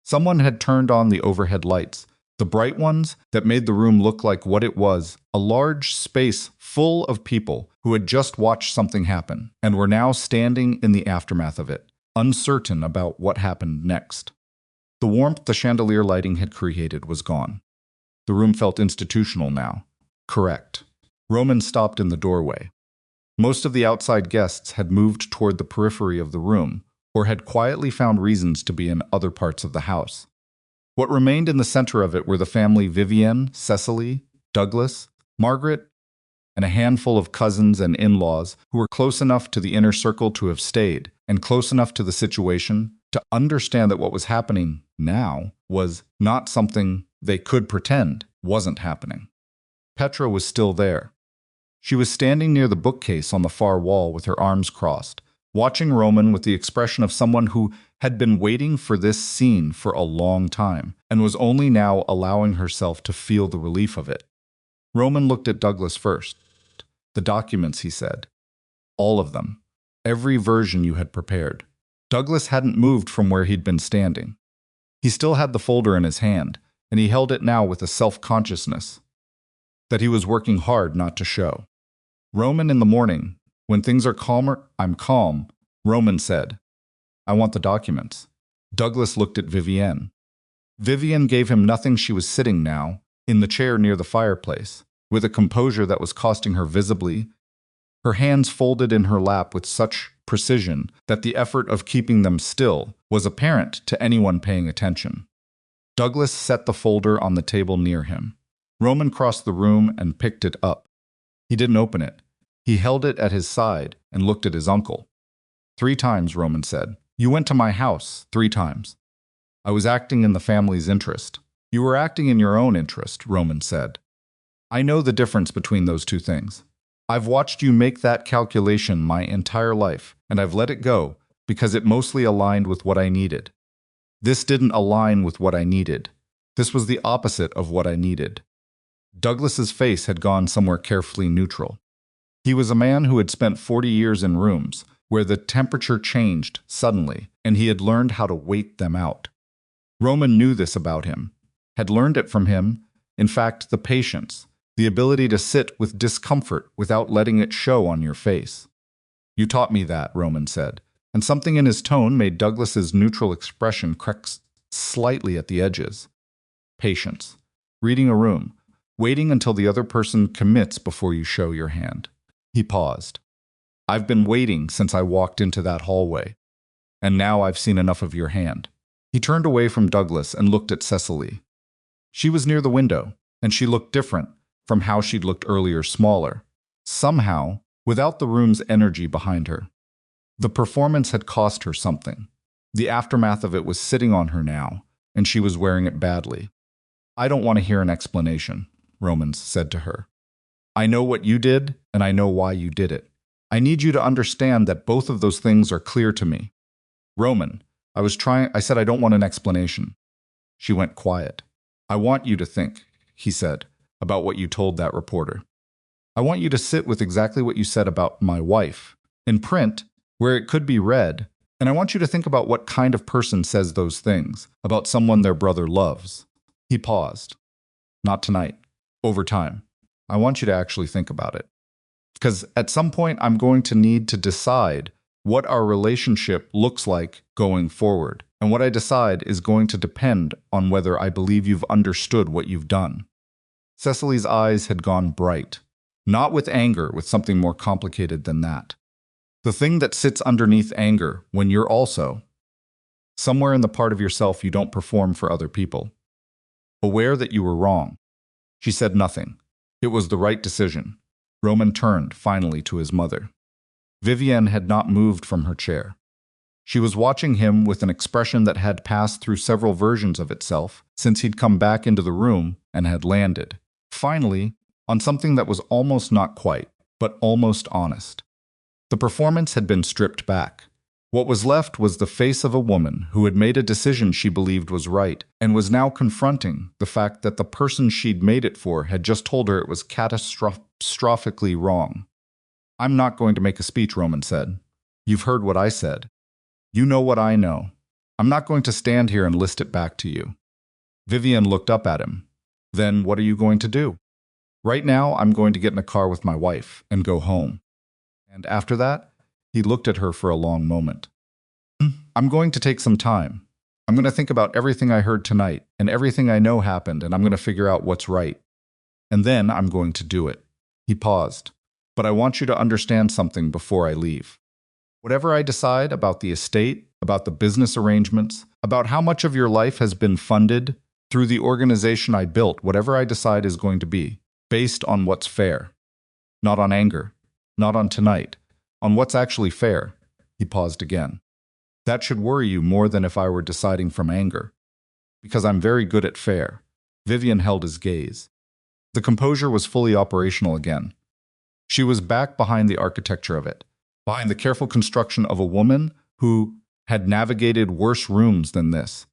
Someone had turned on the overhead lights, the bright ones that made the room look like what it was, a large space full of people who had just watched something happen and were now standing in the aftermath of it, uncertain about what happened next. The warmth the chandelier lighting had created was gone. The room felt institutional now. Correct. Roman stopped in the doorway. Most of the outside guests had moved toward the periphery of the room, or had quietly found reasons to be in other parts of the house. What remained in the center of it were the family Vivienne, Cecily, Douglas, Margaret, and a handful of cousins and in-laws who were close enough to the inner circle to have stayed, and close enough to the situation to understand that what was happening now was not something they could pretend wasn't happening. Petra was still there. She was standing near the bookcase on the far wall with her arms crossed, watching Roman with the expression of someone who had been waiting for this scene for a long time and was only now allowing herself to feel the relief of it. Roman looked at Douglas first. The documents, he said. All of them. Every version you had prepared. Douglas hadn't moved from where he'd been standing. He still had the folder in his hand, and he held it now with a self-consciousness that he was working hard not to show. Roman, in the morning, when things are calmer, I'm calm, Roman said, I want the documents. Douglas looked at Vivienne. Vivienne gave him nothing. She was sitting now, in the chair near the fireplace, with a composure that was costing her visibly, her hands folded in her lap with such precision that the effort of keeping them still was apparent to anyone paying attention. Douglas set the folder on the table near him. Roman crossed the room and picked it up. He didn't open it. He held it at his side and looked at his uncle. 3 times, Roman said. You went to my house 3 times. I was acting in the family's interest. You were acting in your own interest, Roman said. I know the difference between those two things. I've watched you make that calculation my entire life, and I've let it go because it mostly aligned with what I needed. This didn't align with what I needed. This was the opposite of what I needed. Douglas's face had gone somewhere carefully neutral. He was a man who had spent 40 years in rooms where the temperature changed suddenly, and he had learned how to wait them out. Roman knew this about him, had learned it from him, in fact, the patience, the ability to sit with discomfort without letting it show on your face. You taught me that, Roman said, and something in his tone made Douglas's neutral expression crack slightly at the edges. Patience. Reading a room. Waiting until the other person commits before you show your hand. He paused. I've been waiting since I walked into that hallway, and now I've seen enough of your hand. He turned away from Douglas and looked at Cecily. She was near the window, and she looked different from how she'd looked earlier, smaller. Somehow, without the room's energy behind her. The performance had cost her something. The aftermath of it was sitting on her now, and she was wearing it badly. I don't want to hear an explanation, Roman said to her. I know what you did, and I know why you did it. I need you to understand that both of those things are clear to me. Roman, I said I don't want an explanation. She went quiet. I want you to think, he said, about what you told that reporter. I want you to sit with exactly what you said about my wife, in print, where it could be read, and I want you to think about what kind of person says those things, about someone their brother loves. He paused. Not tonight. Over time. I want you to actually think about it. Because at some point I'm going to need to decide what our relationship looks like going forward. And what I decide is going to depend on whether I believe you've understood what you've done. Cecily's eyes had gone bright. Not with anger, with something more complicated than that. The thing that sits underneath anger when you're also somewhere in the part of yourself you don't perform for other people. Aware that you were wrong. She said nothing. It was the right decision. Roman turned finally to his mother. Vivienne had not moved from her chair. She was watching him with an expression that had passed through several versions of itself since he'd come back into the room and had landed, finally, on something that was almost not quite, but almost honest. The performance had been stripped back. What was left was the face of a woman who had made a decision she believed was right and was now confronting the fact that the person she'd made it for had just told her it was catastrophically wrong. I'm not going to make a speech, Roman said. You've heard what I said. You know what I know. I'm not going to stand here and list it back to you. Vivienne looked up at him. Then what are you going to do? Right now, I'm going to get in a car with my wife and go home. And after that, he looked at her for a long moment. I'm going to take some time. I'm going to think about everything I heard tonight and everything I know happened, and I'm going to figure out what's right. And then I'm going to do it. He paused. But I want you to understand something before I leave. Whatever I decide about the estate, about the business arrangements, about how much of your life has been funded through the organization I built, whatever I decide is going to be based on what's fair. Not on anger, not on tonight, on what's actually fair. He paused again. That should worry you more than if I were deciding from anger. Because I'm very good at fair. Vivienne held his gaze. The composure was fully operational again. She was back behind the architecture of it, behind the careful construction of a woman who had navigated worse rooms than this.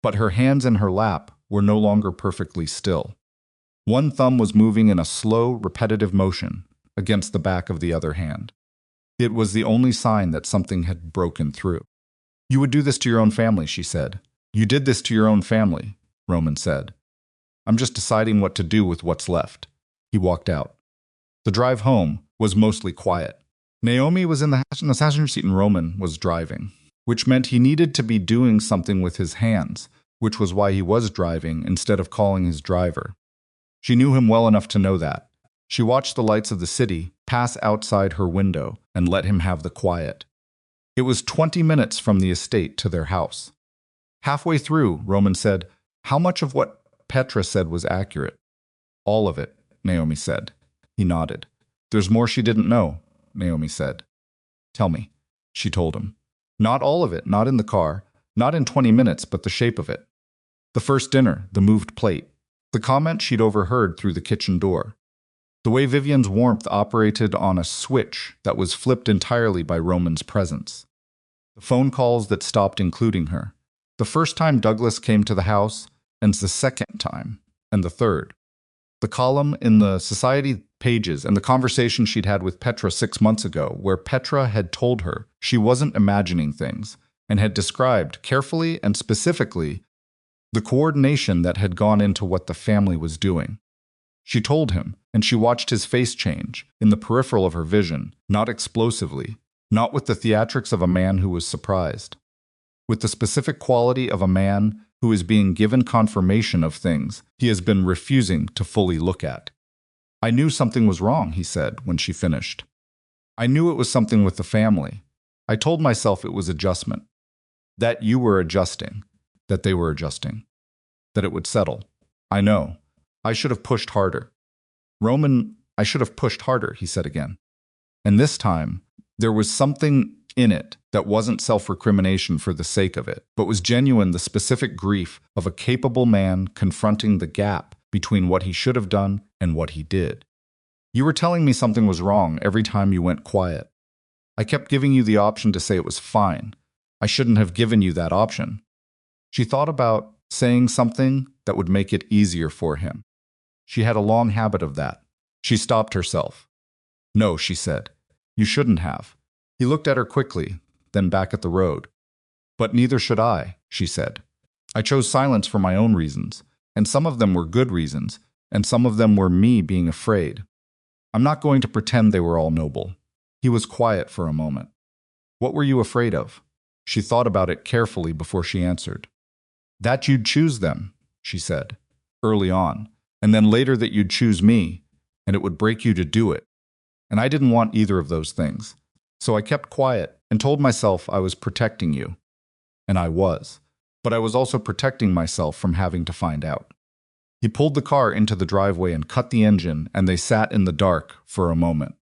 But her hands in her lap were no longer perfectly still. One thumb was moving in a slow, repetitive motion against the back of the other hand. It was the only sign that something had broken through. You would do this to your own family, she said. You did this to your own family, Roman said. I'm just deciding what to do with what's left. He walked out. The drive home was mostly quiet. Naomi was in the passenger seat and Roman was driving, which meant he needed to be doing something with his hands, which was why he was driving instead of calling his driver. She knew him well enough to know that. She watched the lights of the city pass outside her window and let him have the quiet. It was 20 minutes from the estate to their house. Halfway through, Roman said, how much of what Petra said was accurate? All of it, Naomi said. He nodded. There's more she didn't know, Naomi said. Tell me, she told him. Not all of it, not in the car, Not in 20 minutes, but the shape of it. The first dinner, the moved plate. The comment she'd overheard through the kitchen door. The way Vivian's warmth operated on a switch that was flipped entirely by Roman's presence. The phone calls that stopped including her. The first time Douglas came to the house, and the second time, and the third. The column in the Society pages and the conversation she'd had with Petra 6 months ago, where Petra had told her she wasn't imagining things and had described carefully and specifically the coordination that had gone into what the family was doing. She told him, and she watched his face change, in the peripheral of her vision, not explosively, not with the theatrics of a man who was surprised, with the specific quality of a man who is being given confirmation of things he has been refusing to fully look at. I knew something was wrong, he said when she finished. I knew it was something with the family. I told myself it was adjustment. That you were adjusting. That they were adjusting. That it would settle. I know. I should have pushed harder. Roman, I should have pushed harder, he said again. And this time, there was something in it that wasn't self-recrimination for the sake of it, but was genuine, the specific grief of a capable man confronting the gap between what he should have done and what he did. You were telling me something was wrong every time you went quiet. I kept giving you the option to say it was fine. I shouldn't have given you that option. She thought about saying something that would make it easier for him. She had a long habit of that. She stopped herself. No, she said. You shouldn't have. He looked at her quickly, then back at the road. But neither should I, she said. I chose silence for my own reasons, and some of them were good reasons, and some of them were me being afraid. I'm not going to pretend they were all noble. He was quiet for a moment. What were you afraid of? She thought about it carefully before she answered. That you'd choose them, she said, early on, and then later that you'd choose me, and it would break you to do it. And I didn't want either of those things. So I kept quiet and told myself I was protecting you. And I was. But I was also protecting myself from having to find out. He pulled the car into the driveway and cut the engine, and they sat in the dark for a moment.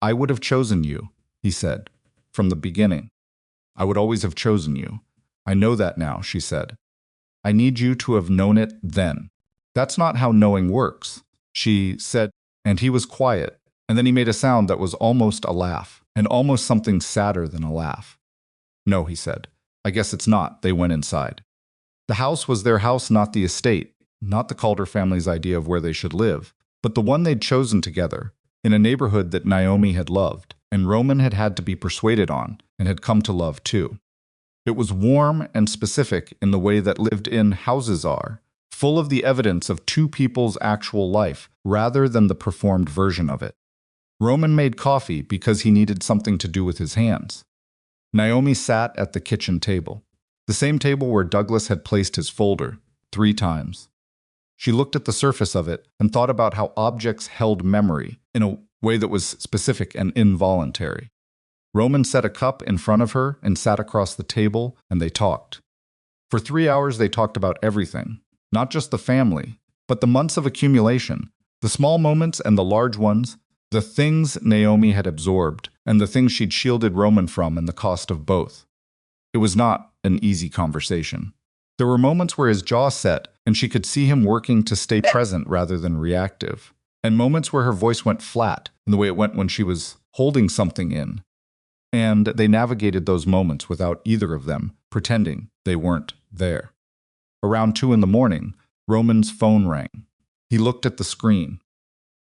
I would have chosen you, he said, from the beginning. I would always have chosen you. I know that now, she said. I need you to have known it then. That's not how knowing works, she said, and he was quiet, and then he made a sound that was almost a laugh, and almost something sadder than a laugh. No, he said. I guess it's not. They went inside. The house was their house, not the estate, not the Calder family's idea of where they should live, but the one they'd chosen together, in a neighborhood that Naomi had loved, and Roman had had to be persuaded on, and had come to love too. It was warm and specific in the way that lived-in houses are, full of the evidence of two people's actual life, rather than the performed version of it. Roman made coffee because he needed something to do with his hands. Naomi sat at the kitchen table, the same table where Douglas had placed his folder 3 times. She looked at the surface of it and thought about how objects held memory in a way that was specific and involuntary. Roman set a cup in front of her and sat across the table, and they talked. For 3 hours they talked about everything, not just the family, but the months of accumulation, the small moments and the large ones, the things Naomi had absorbed, and the things she'd shielded Roman from, and the cost of both. It was not an easy conversation. There were moments where his jaw set, and she could see him working to stay present rather than reactive, and moments where her voice went flat, in the way it went when she was holding something in. And they navigated those moments without either of them pretending they weren't there. Around 2 in the morning, Roman's phone rang. He looked at the screen.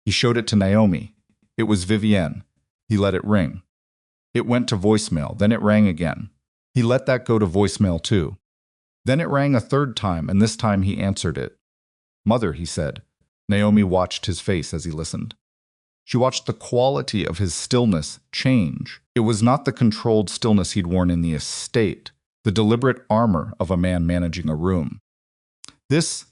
He showed it to Naomi. It was Vivienne. He let it ring. It went to voicemail, then it rang again. He let that go to voicemail too. Then it rang a 3rd time, and this time he answered it. Mother, he said. Naomi watched his face as he listened. She watched the quality of his stillness change. It was not the controlled stillness he'd worn in the estate, the deliberate armor of a man managing a room. This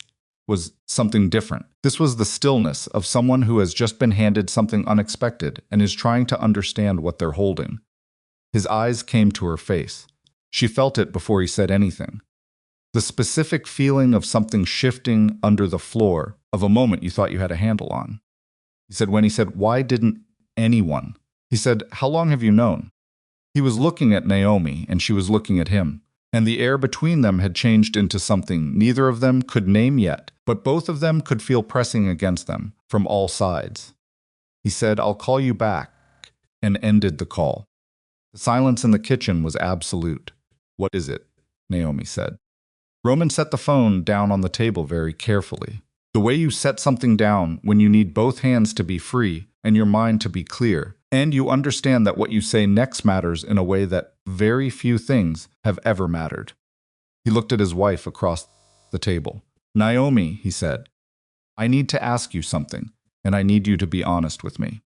was something different. This was the stillness of someone who has just been handed something unexpected and is trying to understand what they're holding. His eyes came to her face. She felt it before he said anything. The specific feeling of something shifting under the floor of a moment you thought you had a handle on. He said, when he said, why didn't anyone? He said, how long have you known? He was looking at Naomi, and she was looking at him, and the air between them had changed into something neither of them could name yet, but both of them could feel pressing against them from all sides. He said, "I'll call you back," and ended the call. The silence in the kitchen was absolute. "What is it?" Naomi said. Roman set the phone down on the table very carefully. The way you set something down when you need both hands to be free and your mind to be clear, and you understand that what you say next matters in a way that very few things have ever mattered. He looked at his wife across the table. "Naomi," he said, "I need to ask you something, and I need you to be honest with me."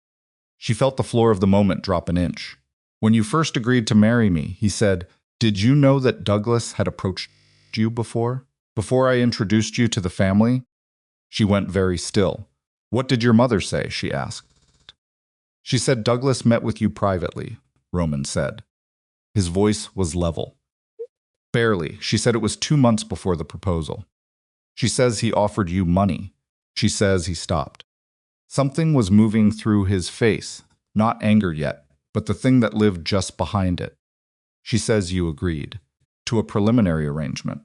She felt the floor of the moment drop an inch. "When you first agreed to marry me," he said, "did you know that Douglas had approached you before? Before I introduced you to the family?" She went very still. "What did your mother say?" she asked. "She said Douglas met with you privately," Roman said. His voice was level. "Barely. She said it was 2 months before the proposal. She says he offered you money. She says he stopped." Something was moving through his face, not anger yet, but the thing that lived just behind it. "She says you agreed to a preliminary arrangement.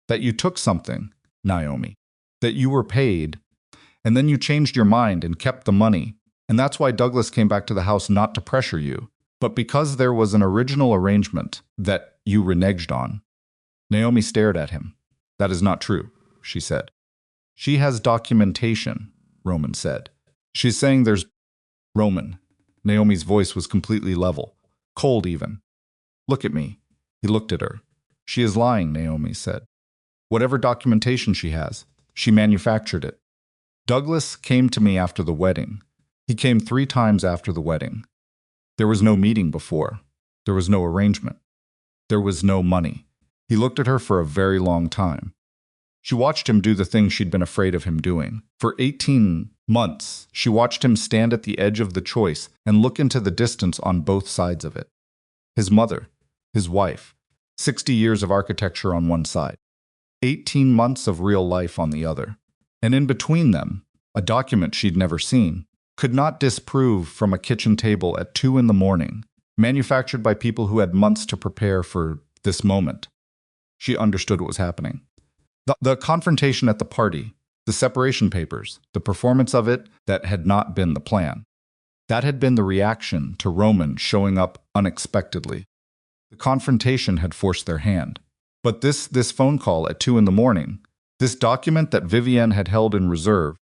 That you took something, Naomi. That you were paid, and then you changed your mind and kept the money. And that's why Douglas came back to the house, not to pressure you, but because there was an original arrangement that you reneged on." Naomi stared at him. "That is not true," she said. "She has documentation," Roman said. "She's saying there's—" "Roman." Naomi's voice was completely level, cold even. "Look at me." He looked at her. "She is lying," Naomi said. "Whatever documentation she has, she manufactured it. Douglas came to me after the wedding. He came 3 times after the wedding. There was no meeting before. There was no arrangement. There was no money." He looked at her for a very long time. She watched him do the thing she'd been afraid of him doing. For 18 months, she watched him stand at the edge of the choice and look into the distance on both sides of it. His mother, his wife, 60 years of architecture on one side, 18 months of real life on the other. And in between them, a document she'd never seen, could not disprove from a kitchen table at 2 in the morning, manufactured by people who had months to prepare for this moment. She understood what was happening. The confrontation at the party, the separation papers, the performance of it that had not been the plan. That had been the reaction to Roman showing up unexpectedly. The confrontation had forced their hand. But this phone call at 2 in the morning, this document that Vivienne had held in reserve,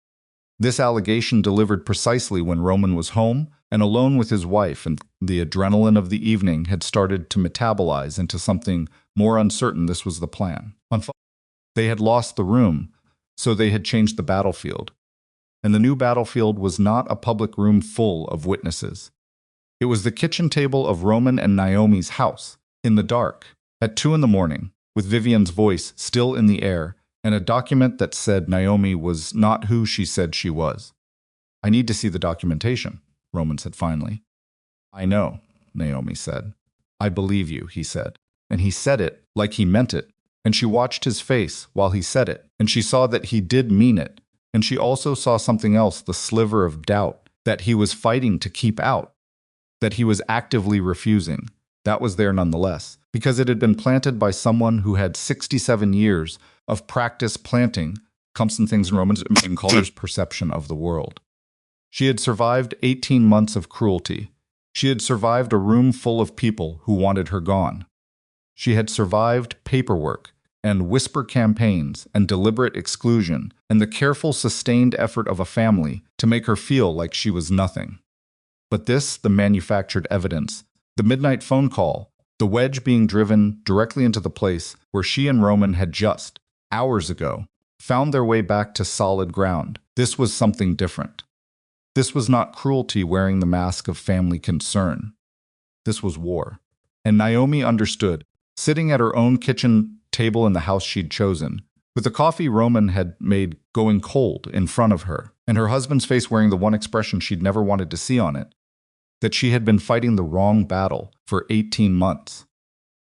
this allegation delivered precisely when Roman was home and alone with his wife, and the adrenaline of the evening had started to metabolize into something more uncertain. This was the plan. They had lost the room, so they had changed the battlefield. And the new battlefield was not a public room full of witnesses. It was the kitchen table of Roman and Naomi's house, in the dark, at 2 in the morning, with Vivienne's voice still in the air, and a document that said Naomi was not who she said she was. "I need to see the documentation," Roman said finally. "I know," Naomi said. "I believe you," he said. And he said it like he meant it. And she watched his face while he said it, and she saw that he did mean it. And she also saw something else, the sliver of doubt that he was fighting to keep out, that he was actively refusing. That was there nonetheless, because it had been planted by someone who had 67 years of practice planting constant things in Roman Calder's perception of the world. She had survived 18 months of cruelty. She had survived a room full of people who wanted her gone. She had survived paperwork and whisper campaigns and deliberate exclusion and the careful, sustained effort of a family to make her feel like she was nothing. But this, the manufactured evidence, the midnight phone call, the wedge being driven directly into the place where she and Roman had just, hours ago, found their way back to solid ground. This was something different. This was not cruelty wearing the mask of family concern. This was war. And Naomi understood, sitting at her own kitchen table in the house she'd chosen, with the coffee Roman had made going cold in front of her, and her husband's face wearing the one expression she'd never wanted to see on it, that she had been fighting the wrong battle for 18 months.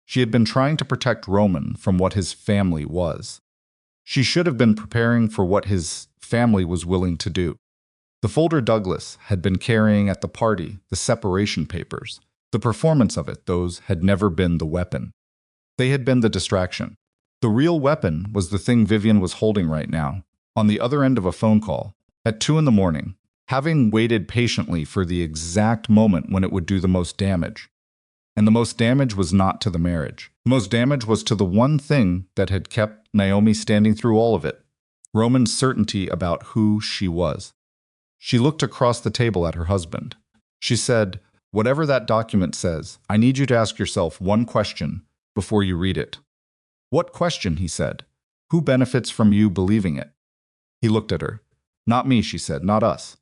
She had been trying to protect Roman from what his family was. She should have been preparing for what his family was willing to do. The folder Douglas had been carrying at the party, the separation papers, the performance of it, those had never been the weapon. They had been the distraction. The real weapon was the thing Vivian was holding right now, on the other end of a phone call, at 2 in the morning, having waited patiently for the exact moment when it would do the most damage. And the most damage was not to the marriage. The most damage was to the one thing that had kept Naomi standing through all of it, Roman's certainty about who she was. She looked across the table at her husband. She said, "Whatever that document says, I need you to ask yourself one question before you read it." "What question?" he said. "Who benefits from you believing it?" He looked at her. "Not me," she said, "not us.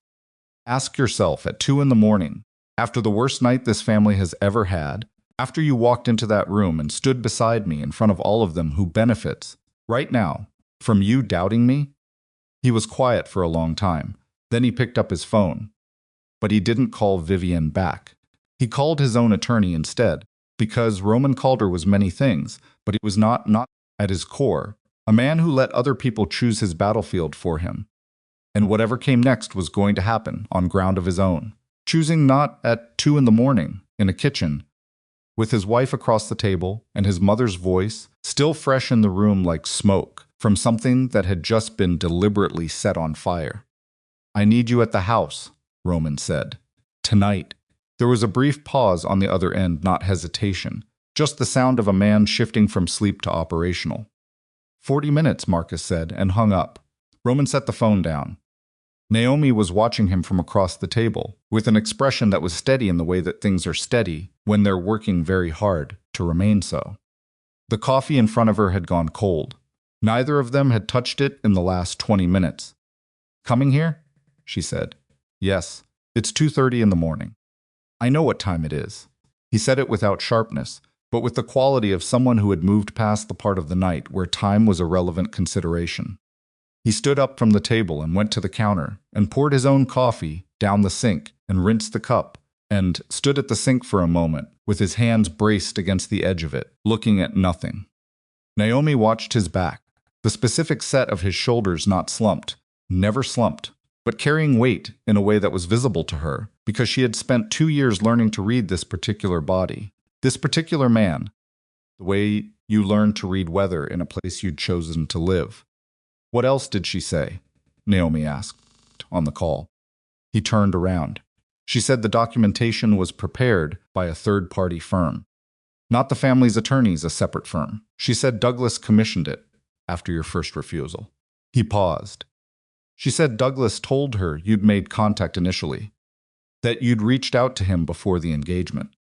Ask yourself at 2 in the morning, after the worst night this family has ever had, after you walked into that room and stood beside me in front of all of them, who benefits, right now, from you doubting me?" He was quiet for a long time. Then he picked up his phone. But he didn't call Vivian back. He called his own attorney instead, because Roman Calder was many things, but he was not at his core, a man who let other people choose his battlefield for him. And whatever came next was going to happen on ground of his own, choosing not at 2 in the morning, in a kitchen, with his wife across the table and his mother's voice still fresh in the room like smoke from something that had just been deliberately set on fire. "I need you at the house," Roman said. "Tonight." There was a brief pause on the other end, not hesitation, just the sound of a man shifting from sleep to operational. 40 minutes, Marcus said, and hung up. Roman set the phone down. Naomi was watching him from across the table, with an expression that was steady in the way that things are steady when they're working very hard to remain so. The coffee in front of her had gone cold. Neither of them had touched it in the last 20 minutes. "Coming here?" she said. "Yes, it's 2:30 in the morning." "I know what time it is." He said it without sharpness, but with the quality of someone who had moved past the part of the night where time was a relevant consideration. He stood up from the table and went to the counter and poured his own coffee down the sink and rinsed the cup, and stood at the sink for a moment with his hands braced against the edge of it, looking at nothing. Naomi watched his back, the specific set of his shoulders not slumped, never slumped, but carrying weight in a way that was visible to her because she had spent 2 years learning to read this particular body, this particular man, the way you learn to read weather in a place you'd chosen to live. "What else did she say?" Naomi asked on the call. He turned around. "She said the documentation was prepared by a third-party firm. Not the family's attorneys, a separate firm. She said Douglas commissioned it after your first refusal." He paused. "She said Douglas told her you'd made contact initially, that you'd reached out to him before the engagement,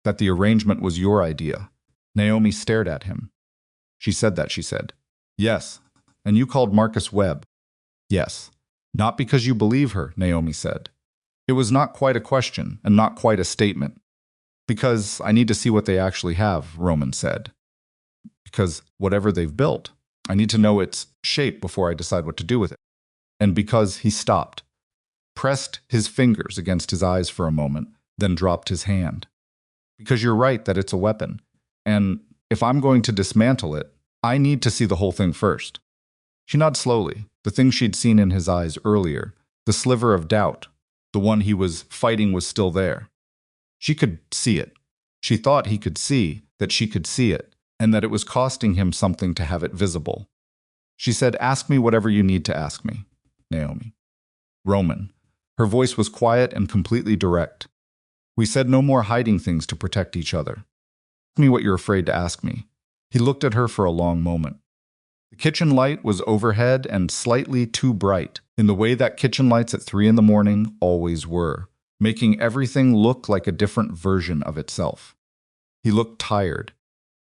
that the arrangement was your idea." Naomi stared at him. "She said that," she said. "Yes. And you called Marcus Webb." "Yes." "Not because you believe her," Naomi said. It was not quite a question and not quite a statement. "Because I need to see what they actually have," Roman said. "Because whatever they've built, I need to know its shape before I decide what to do with it." And because he stopped, pressed his fingers against his eyes for a moment, then dropped his hand. "Because you're right that it's a weapon, and if I'm going to dismantle it, I need to see the whole thing first." She nodded slowly. The thing she'd seen in his eyes earlier, the sliver of doubt, the one he was fighting, was still there. She could see it. She thought he could see that she could see it, and that it was costing him something to have it visible. She said, "Ask me whatever you need to ask me, Naomi." "Roman." Her voice was quiet and completely direct. "We said no more hiding things to protect each other. Ask me what you're afraid to ask me." He looked at her for a long moment. The kitchen light was overhead and slightly too bright, in the way that kitchen lights at 3 in the morning always were, making everything look like a different version of itself. He looked tired.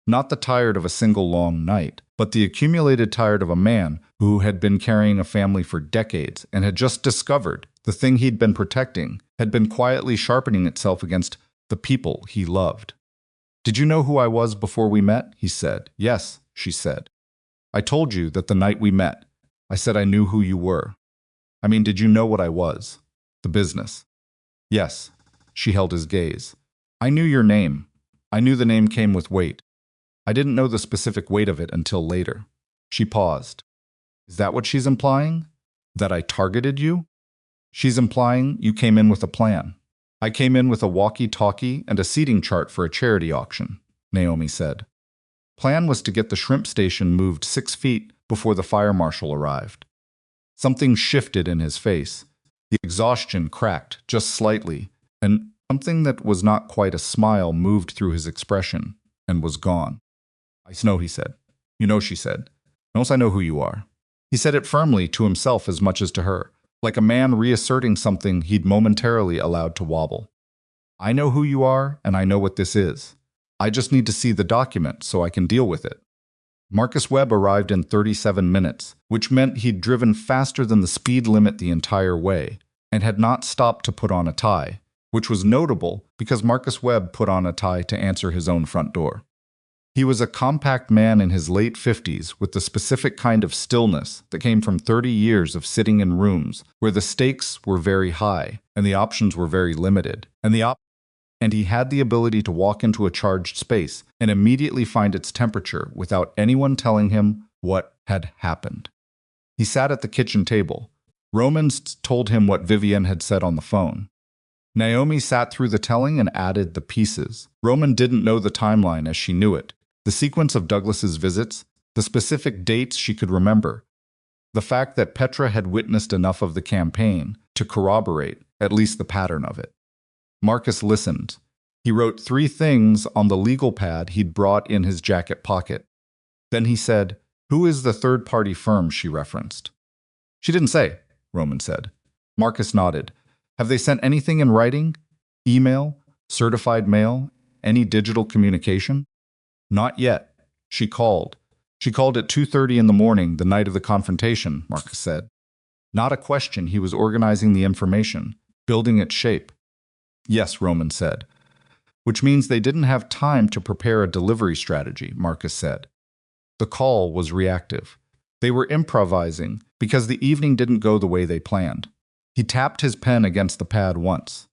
Not the tired of a single long night, but the accumulated tired of a man who had been carrying a family for decades and had just discovered the thing he'd been protecting had been quietly sharpening itself against the people he loved. "Did you know who I was before we met?" he said. "Yes," she said. "I told you that the night we met. I said I knew who you were." "I mean, did you know what I was? The business?" "Yes." She held his gaze. "I knew your name. I knew the name came with weight. I didn't know the specific weight of it until later." She paused. "Is that what she's implying? That I targeted you?" "She's implying you came in with a plan." "I came in with a walkie-talkie and a seating chart for a charity auction," Naomi said. Plan was to get the shrimp station moved 6 feet before the fire marshal arrived. Something shifted in his face. The exhaustion cracked just slightly, and something that was not quite a smile moved through his expression and was gone. "I know," he said. "You know," she said. "Knows I know who you are." He said it firmly to himself as much as to her, like a man reasserting something he'd momentarily allowed to wobble. "I know who you are, and I know what this is. I just need to see the document so I can deal with it." Marcus Webb arrived in 37 minutes, which meant he'd driven faster than the speed limit the entire way, and had not stopped to put on a tie, which was notable because Marcus Webb put on a tie to answer his own front door. He was a compact man in his late 50s with the specific kind of stillness that came from 30 years of sitting in rooms where the stakes were very high and the options were very limited, and he had the ability to walk into a charged space and immediately find its temperature without anyone telling him what had happened. He sat at the kitchen table. Roman told him what Vivian had said on the phone. Naomi sat through the telling and added the pieces. Roman didn't know the timeline as she knew it, the sequence of Douglas's visits, the specific dates she could remember, the fact that Petra had witnessed enough of the campaign to corroborate at least the pattern of it. Marcus listened. He wrote 3 things on the legal pad he'd brought in his jacket pocket. Then he said, "Who is the third-party firm she referenced?" "She didn't say," Roman said. Marcus nodded. "Have they sent anything in writing? Email? Certified mail? Any digital communication?" "Not yet. She called. She called at 2:30 in the morning, the night of the confrontation," Marcus said. Not a question, he was organizing the information, building its shape. "Yes," Roman said. "Which means they didn't have time to prepare a delivery strategy," Marcus said. The call was reactive. They were improvising because the evening didn't go the way they planned. He tapped his pen against the pad once.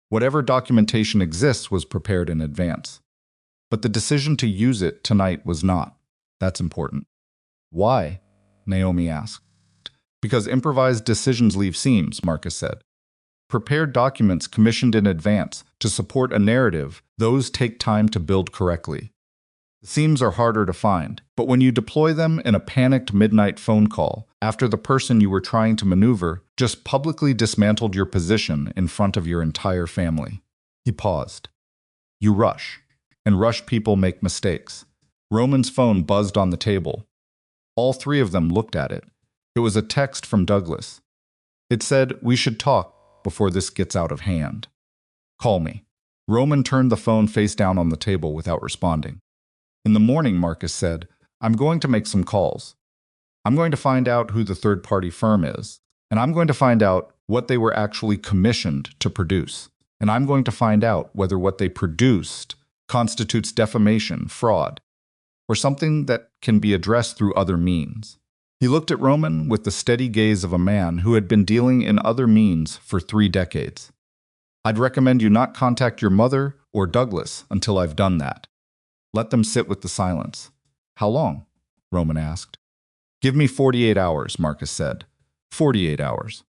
Whatever documentation exists was prepared in advance. But the decision to use it tonight was not. That's important. "Why?" Naomi asked. "Because improvised decisions leave seams," Marcus said. "Prepared documents commissioned in advance to support a narrative, those take time to build correctly. The seams are harder to find, but when you deploy them in a panicked midnight phone call after the person you were trying to maneuver just publicly dismantled your position in front of your entire family." He paused. "You rush, and rush people make mistakes." Roman's phone buzzed on the table. All 3 of them looked at it. It was a text from Douglas. It said, "We should talk before this gets out of hand. Call me." Roman turned the phone face down on the table without responding. "In the morning," Marcus said, "I'm going to make some calls. I'm going to find out who the third-party firm is, and I'm going to find out what they were actually commissioned to produce, and I'm going to find out whether what they produced constitutes defamation, fraud, or something that can be addressed through other means." He looked at Roman with the steady gaze of a man who had been dealing in other means for 3 decades. "I'd recommend you not contact your mother or Douglas until I've done that. Let them sit with the silence." "How long?" Roman asked. "Give me 48 hours, Marcus said. 48 hours.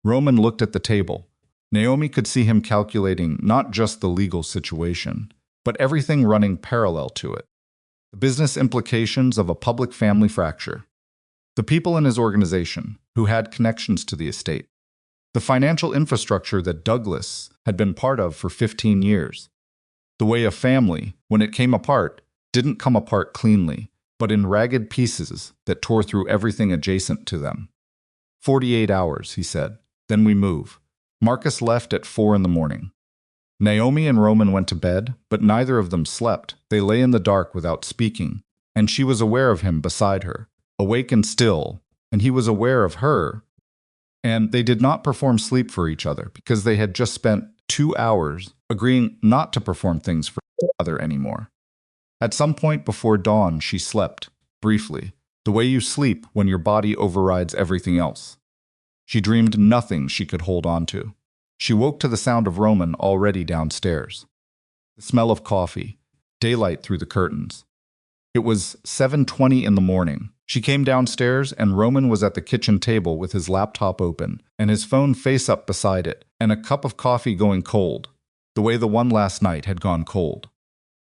Roman looked at the table. Naomi could see him calculating not just the legal situation, but everything running parallel to it. The business implications of a public family fracture. The people in his organization who had connections to the estate. The financial infrastructure that Douglas had been part of for 15 years. The way a family, when it came apart, didn't come apart cleanly, but in ragged pieces that tore through everything adjacent to them. 48 hours, he said. Then we move. Marcus left at 4 in the morning. Naomi and Roman went to bed, but neither of them slept. They lay in the dark without speaking, and she was aware of him beside her, awake and still, and he was aware of her. And they did not perform sleep for each other because they had just spent 2 hours agreeing not to perform things for each other anymore. At some point before dawn, she slept, briefly, the way you sleep when your body overrides everything else. She dreamed nothing she could hold on to. She woke to the sound of Roman already downstairs. The smell of coffee, daylight through the curtains. It was 7:20 in the morning. She came downstairs and Roman was at the kitchen table with his laptop open and his phone face up beside it and a cup of coffee going cold, the way the one last night had gone cold.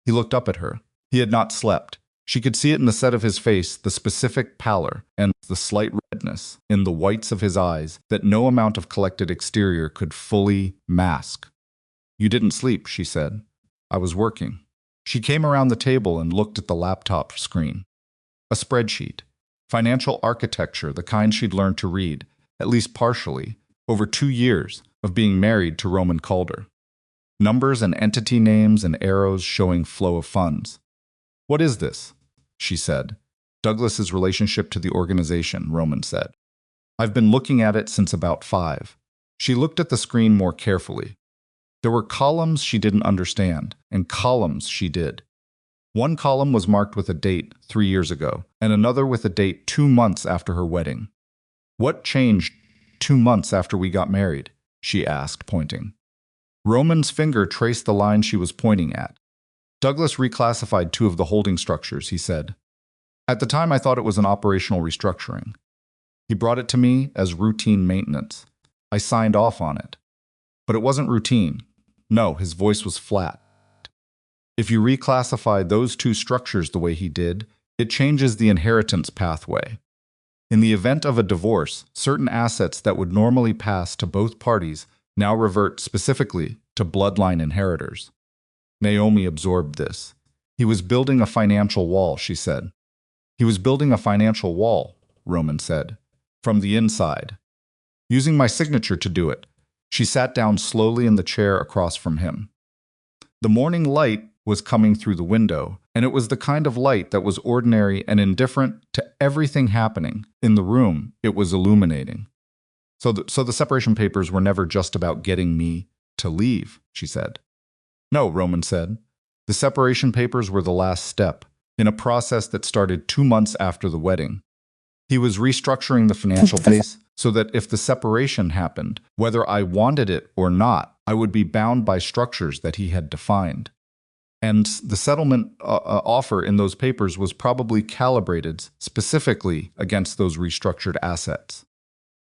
He looked up at her. He had not slept. She could see it in the set of his face, the specific pallor and the slight redness in the whites of his eyes that no amount of collected exterior could fully mask. "You didn't sleep," she said. "I was working." She came around the table and looked at the laptop screen. A spreadsheet. Financial architecture, the kind she'd learned to read, at least partially, over 2 years of being married to Roman Calder. Numbers and entity names and arrows showing flow of funds. "What is this?" she said. "Douglas's relationship to the organization," Roman said. "I've been looking at it since about 5. She looked at the screen more carefully. There were columns she didn't understand, and columns she did. One column was marked with a date 3 years ago, and another with a date 2 months after her wedding. "What changed 2 months after we got married?" she asked, pointing. Roman's finger traced the line she was pointing at. "Douglas reclassified 2 of the holding structures," he said. "At the time I thought it was an operational restructuring. He brought it to me as routine maintenance. I signed off on it. But it wasn't routine. No," his voice was flat. "If you reclassify those 2 structures the way he did, it changes the inheritance pathway. In the event of a divorce, certain assets that would normally pass to both parties now revert specifically to bloodline inheritors." Naomi absorbed this. "He was building a financial wall," she said. "He was building a financial wall," Roman said. "From the inside. Using my signature to do it." She sat down slowly in the chair across from him. The morning light was coming through the window, and it was the kind of light that was ordinary and indifferent to everything happening in the room it was illuminating. So the separation papers were never just about getting me to leave," she said. "No," Roman said. "The separation papers were the last step, in a process that started 2 months after the wedding. He was restructuring the financial base so that if the separation happened, whether I wanted it or not, I would be bound by structures that he had defined. And the settlement offer in those papers was probably calibrated specifically against those restructured assets.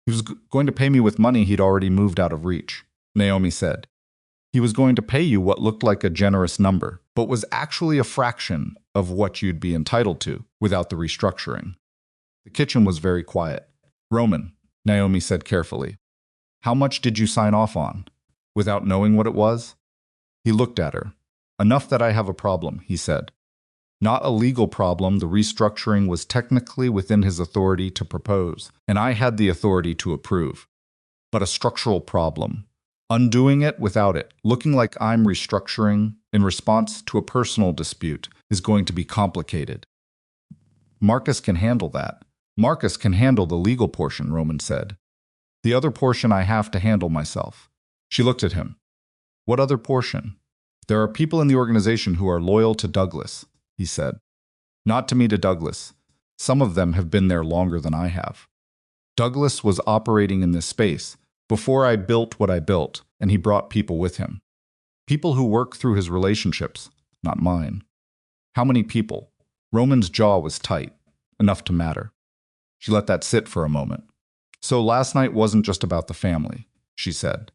He was going to pay me with money he'd already moved out of reach," Naomi said. "He was going to pay you what looked like a generous number, but was actually a fraction of what you'd be entitled to without the restructuring." The kitchen was very quiet. "Roman," Naomi said carefully, "how much did you sign off on, without knowing what it was?" He looked at her. "Enough that I have a problem," he said. "Not a legal problem. The restructuring was technically within his authority to propose, and I had the authority to approve. But a structural problem. Undoing it without it, looking like I'm restructuring in response to a personal dispute, is going to be complicated." "Marcus can handle that. Marcus can handle the legal portion," Roman said. "The other portion I have to handle myself." She looked at him. "What other portion?" "There are people in the organization who are loyal to Douglas," he said. "Not to me, to Douglas. Some of them have been there longer than I have. Douglas was operating in this space before I built what I built, and he brought people with him. People who work through his relationships, not mine." "How many people?" Roman's jaw was tight, enough to matter. She let that sit for a moment. "So last night wasn't just about the family," she said.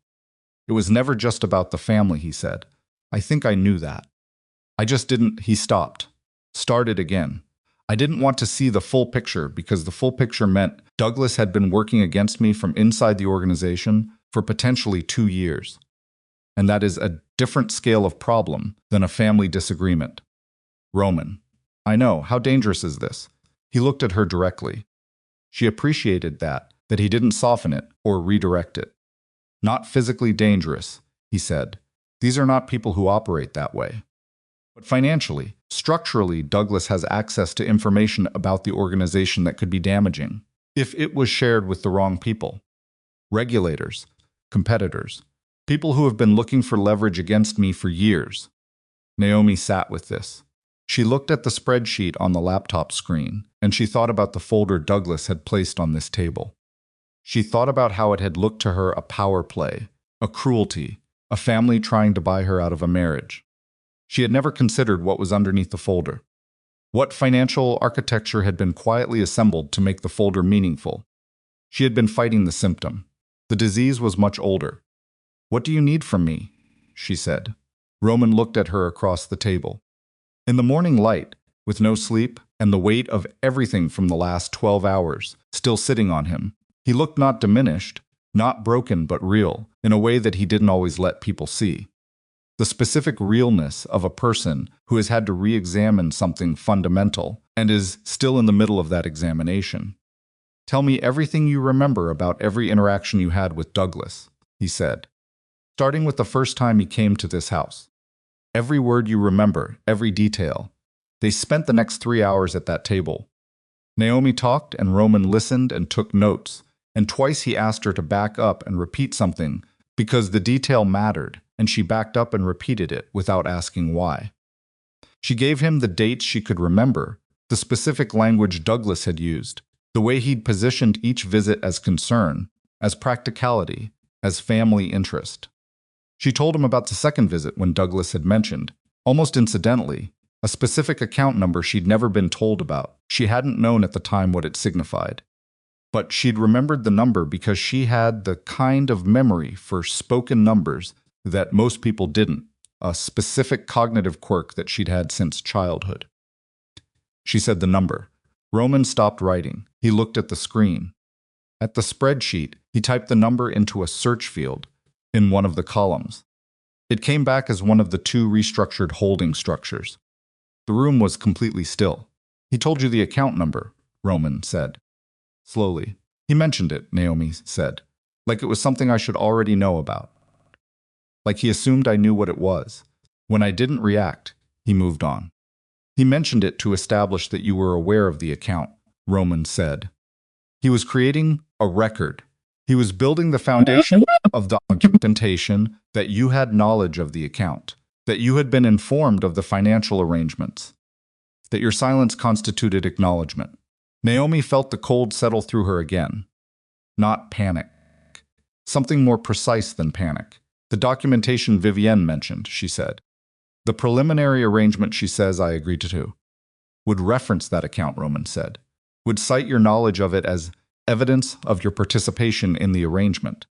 "It was never just about the family," he said. "I think I knew that. I just didn't." He stopped. Started again. "I didn't want to see the full picture because the full picture meant Douglas had been working against me from inside the organization for potentially 2 years. And that is a different scale of problem than a family disagreement." "Roman, I know. How dangerous is this?" He looked at her directly. She appreciated that he didn't soften it or redirect it. "Not physically dangerous," he said. "These are not people who operate that way. But financially, structurally, Douglas has access to information about the organization that could be damaging if it was shared with the wrong people. Regulators, competitors, people who have been looking for leverage against me for years." Naomi sat with this. She looked at the spreadsheet on the laptop screen, and she thought about the folder Douglas had placed on this table. She thought about how it had looked to her a power play, a cruelty, a family trying to buy her out of a marriage. She had never considered what was underneath the folder. What financial architecture had been quietly assembled to make the folder meaningful? She had been fighting the symptom. The disease was much older. "What do you need from me?" she said. Roman looked at her across the table. In the morning light, with no sleep and the weight of everything from the last 12 hours still sitting on him. He looked not diminished, not broken but real, in a way that he didn't always let people see. The specific realness of a person who has had to re-examine something fundamental and is still in the middle of that examination. "Tell me everything you remember about every interaction you had with Douglas," he said, starting with the first time he came to this house. "Every word you remember, every detail." They spent the next 3 hours at that table. Naomi talked and Roman listened and took notes, and twice he asked her to back up and repeat something because the detail mattered, and she backed up and repeated it without asking why. She gave him the dates she could remember, the specific language Douglas had used, the way he'd positioned each visit as concern, as practicality, as family interest. She told him about the second visit when Douglas had mentioned, almost incidentally, a specific account number she'd never been told about. She hadn't known at the time what it signified. But she'd remembered the number because she had the kind of memory for spoken numbers that most people didn't, a specific cognitive quirk that she'd had since childhood. She said the number. Roman stopped writing. He looked at the screen. At the spreadsheet, he typed the number into a search field in one of the columns. It came back as one of the 2 restructured holding structures. The room was completely still. "He told you the account number," Roman said. Slowly. "He mentioned it," Naomi said, "like it was something I should already know about. Like he assumed I knew what it was. When I didn't react, he moved on." "He mentioned it to establish that you were aware of the account," Roman said. "He was creating a record. He was building the foundation of documentation that you had knowledge of the account, that you had been informed of the financial arrangements, that your silence constituted acknowledgement." Naomi felt the cold settle through her again. Not panic. Something more precise than panic. "The documentation Vivienne mentioned," she said. "The preliminary arrangement she says I agreed to would reference that account," Roman said. "Would cite your knowledge of it as evidence of your participation in the arrangement,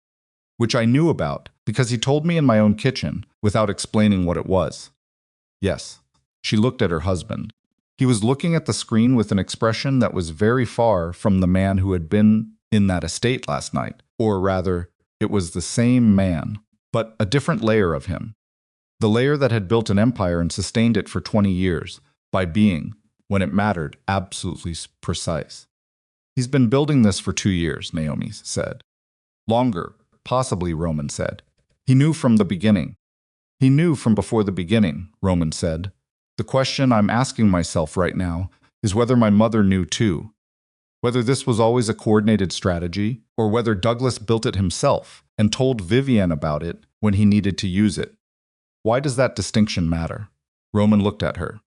which I knew about because he told me in my own kitchen without explaining what it was." "Yes." She looked at her husband. He was looking at the screen with an expression that was very far from the man who had been in that estate last night, or rather, it was the same man, but a different layer of him. The layer that had built an empire and sustained it for 20 years, by being, when it mattered, absolutely precise. "He's been building this for 2 years, Naomi said. "Longer, possibly," Roman said. "He knew from the beginning." "He knew from before the beginning," Roman said. "The question I'm asking myself right now is whether my mother knew too. Whether this was always a coordinated strategy, or whether Douglas built it himself and told Vivienne about it when he needed to use it. Why does that distinction matter?" Roman looked at her.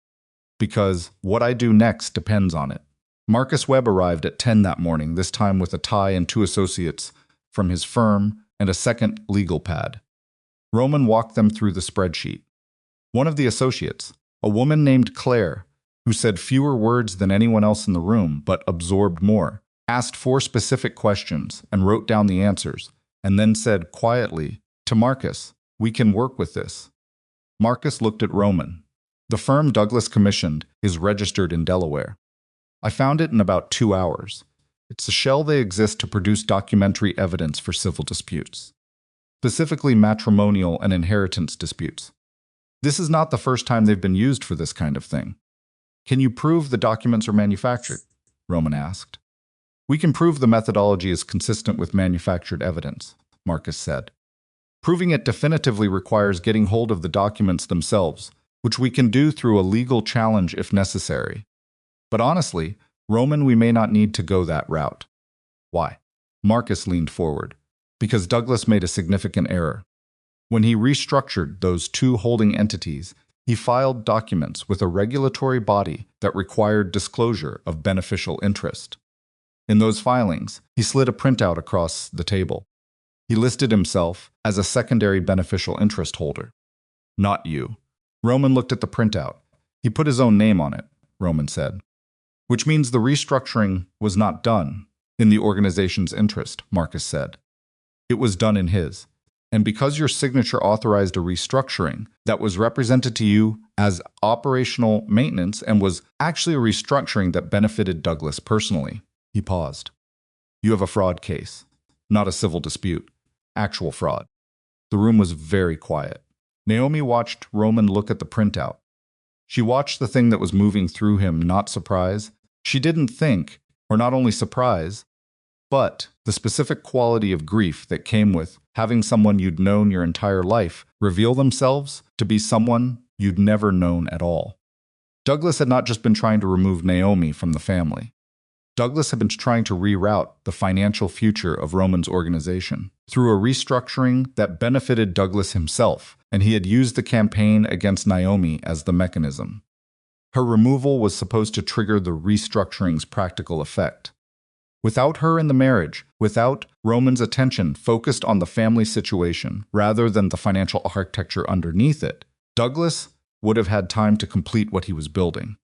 "Because what I do next depends on it." Marcus Webb arrived at 10 that morning, this time with a tie and 2 associates from his firm and a second legal pad. Roman walked them through the spreadsheet. One of the associates, a woman named Claire, who said fewer words than anyone else in the room but absorbed more, asked 4 specific questions and wrote down the answers, and then said quietly to Marcus, "We can work with this." Marcus looked at Roman. "The firm Douglas commissioned is registered in Delaware. I found it in about 2 hours. It's a shell they exist to produce documentary evidence for civil disputes, specifically matrimonial and inheritance disputes. This is not the first time they've been used for this kind of thing." "Can you prove the documents are manufactured?" Roman asked. "We can prove the methodology is consistent with manufactured evidence," Marcus said. "Proving it definitively requires getting hold of the documents themselves, which we can do through a legal challenge if necessary. But honestly, Roman, we may not need to go that route." "Why?" Marcus leaned forward. "Because Douglas made a significant error. When he restructured those 2 holding entities, he filed documents with a regulatory body that required disclosure of beneficial interest. In those filings, he slid a printout across the table. He listed himself as a secondary beneficial interest holder. Not you." Roman looked at the printout. "He put his own name on it," Roman said. "Which means the restructuring was not done in the organization's interest," Marcus said. "It was done in his. And because your signature authorized a restructuring that was represented to you as operational maintenance and was actually a restructuring that benefited Douglas personally. He paused. You have a fraud case, not a civil dispute. Actual fraud. The room was very quiet. Naomi watched Roman look at the printout. She watched the thing that was moving through him, not surprise. She didn't think, or not only surprise, but the specific quality of grief that came with having someone you'd known your entire life reveal themselves to be someone you'd never known at all. Douglas had not just been trying to remove Naomi from the family. Douglas had been trying to reroute the financial future of Roman's organization through a restructuring that benefited Douglas himself, and he had used the campaign against Naomi as the mechanism. Her removal was supposed to trigger the restructuring's practical effect. Without her in the marriage, without Roman's attention focused on the family situation rather than the financial architecture underneath it, Douglas would have had time to complete what he was building.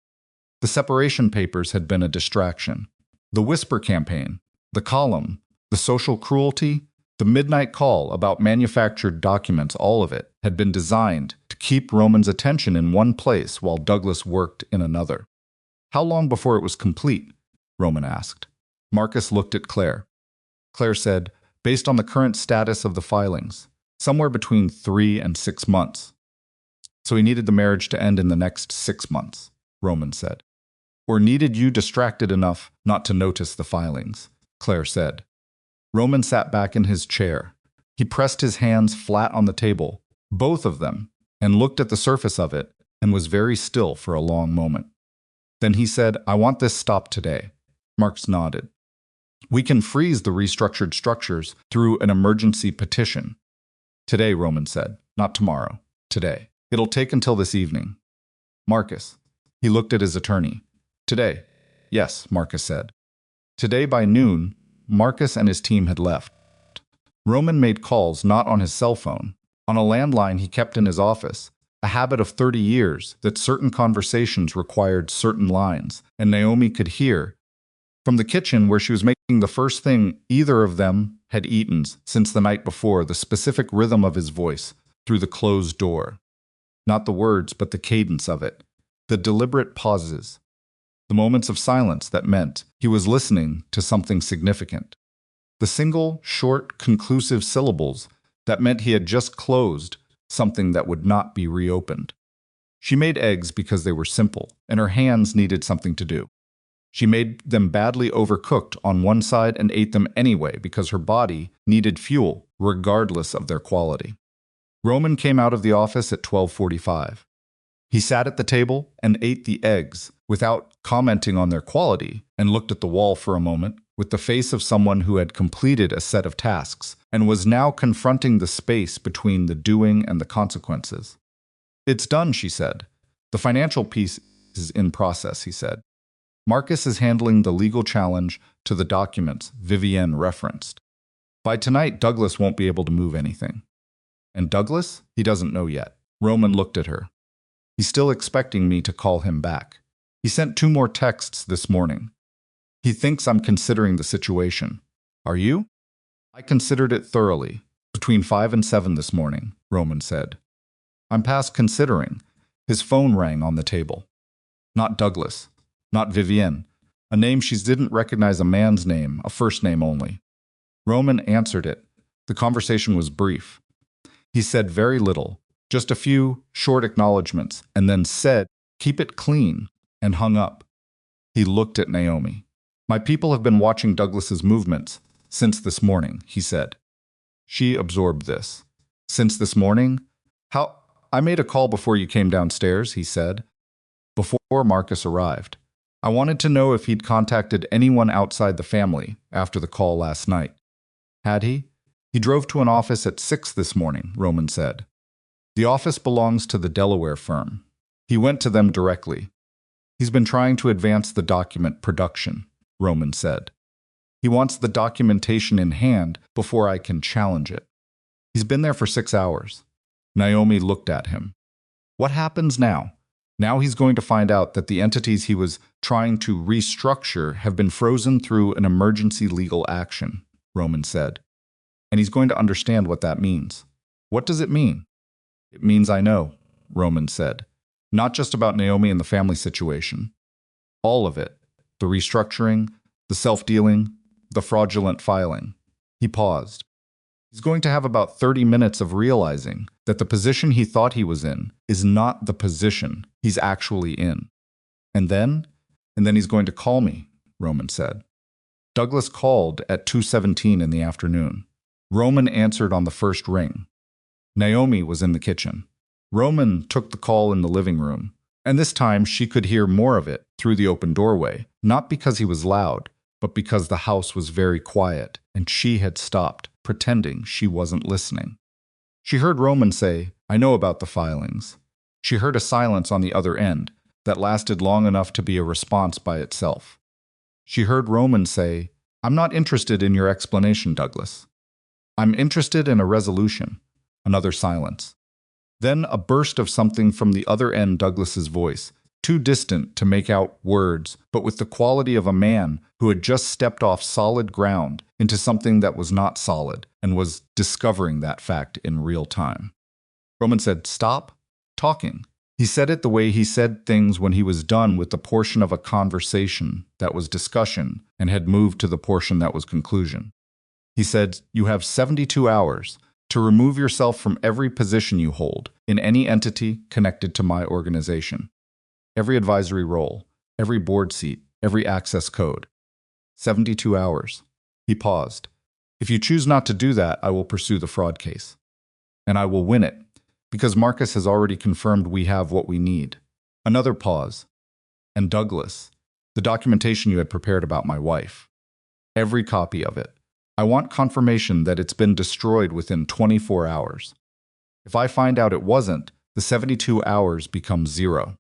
The separation papers had been a distraction. The whisper campaign, the column, the social cruelty, the midnight call about manufactured documents, all of it had been designed to keep Roman's attention in one place while Douglas worked in another. How long before it was complete? Roman asked. Marcus looked at Claire. Claire said, based on the current status of the filings, somewhere between 3 and 6 months. So he needed the marriage to end in the next 6 months, Roman said. Or needed you distracted enough not to notice the filings, Claire said. Roman sat back in his chair. He pressed his hands flat on the table, both of them, and looked at the surface of it and was very still for a long moment. Then he said, I want this stopped today. Marcus nodded. We can freeze the restructured structures through an emergency petition. Today, Roman said, not tomorrow. Today. It'll take until this evening. Marcus. He looked at his attorney. Today. Yes, Marcus said. Today by noon, Marcus and his team had left. Roman made calls not on his cell phone, on a landline he kept in his office, a habit of 30 years that certain conversations required certain lines, and Naomi could hear from the kitchen where she was making the first thing either of them had eaten since the night before, the specific rhythm of his voice through the closed door. Not the words, but the cadence of it, the deliberate pauses, the moments of silence that meant he was listening to something significant, the single, short, conclusive syllables that meant he had just closed something that would not be reopened. She made eggs because they were simple, and her hands needed something to do. She made them badly overcooked on one side and ate them anyway because her body needed fuel, regardless of their quality. Roman came out of the office at 12:45. He sat at the table and ate the eggs without commenting on their quality and looked at the wall for a moment with the face of someone who had completed a set of tasks and was now confronting the space between the doing and the consequences. It's done, she said. The financial piece is in process, he said. Marcus is handling the legal challenge to the documents Vivienne referenced. By tonight, Douglas won't be able to move anything. And Douglas? He doesn't know yet. Roman looked at her. He's still expecting me to call him back. He sent 2 more texts this morning. He thinks I'm considering the situation. Are you? I considered it thoroughly. Between 5 and 7 this morning, Roman said. I'm past considering. His phone rang on the table. Not Douglas. Not Vivienne. A name she didn't recognize, a man's name, a first name only. Roman answered it. The conversation was brief. He said very little, just a few short acknowledgments, and then said, keep it clean, and hung up. He looked at Naomi. My people have been watching Douglas's movements since this morning, he said. She absorbed this. Since this morning? How? I made a call before you came downstairs, he said, before Marcus arrived. I wanted to know if he'd contacted anyone outside the family after the call last night. Had he? He drove to an office at 6 this morning, Roman said. The office belongs to the Delaware firm. He went to them directly. He's been trying to advance the document production, Roman said. He wants the documentation in hand before I can challenge it. He's been there for 6 hours. Naomi looked at him. What happens now? Now he's going to find out that the entities he was trying to restructure have been frozen through an emergency legal action, Roman said. And he's going to understand what that means. What does it mean? It means I know, Roman said. Not just about Naomi and the family situation. All of it. The restructuring, the self-dealing, the fraudulent filing. He paused. He's going to have about 30 minutes of realizing that the position he thought he was in is not the position he's actually in. And then he's going to call me, Roman said. Douglas called at 2:17 in the afternoon. Roman answered on the first ring. Naomi was in the kitchen. Roman took the call in the living room, and this time she could hear more of it through the open doorway, not because he was loud, but because the house was very quiet and she had stopped, pretending she wasn't listening. She heard Roman say, "I know about the filings." She heard a silence on the other end that lasted long enough to be a response by itself. She heard Roman say, "I'm not interested in your explanation, Douglas. I'm interested in a resolution." Another silence. Then a burst of something from the other end, Douglas's voice, too distant to make out words, but with the quality of a man who had just stepped off solid ground into something that was not solid and was discovering that fact in real time. Roman said, "Stop talking." He said it the way he said things when he was done with the portion of a conversation that was discussion and had moved to the portion that was conclusion. He said, "You have 72 hours to remove yourself from every position you hold in any entity connected to my organization. Every advisory role, every board seat, every access code. 72 hours. He paused. "If you choose not to do that, I will pursue the fraud case. And I will win it, because Marcus has already confirmed we have what we need." Another pause. "And Douglas, the documentation you had prepared about my wife. Every copy of it. I want confirmation that it's been destroyed within 24 hours. If I find out it wasn't, the 72 hours becomes 0.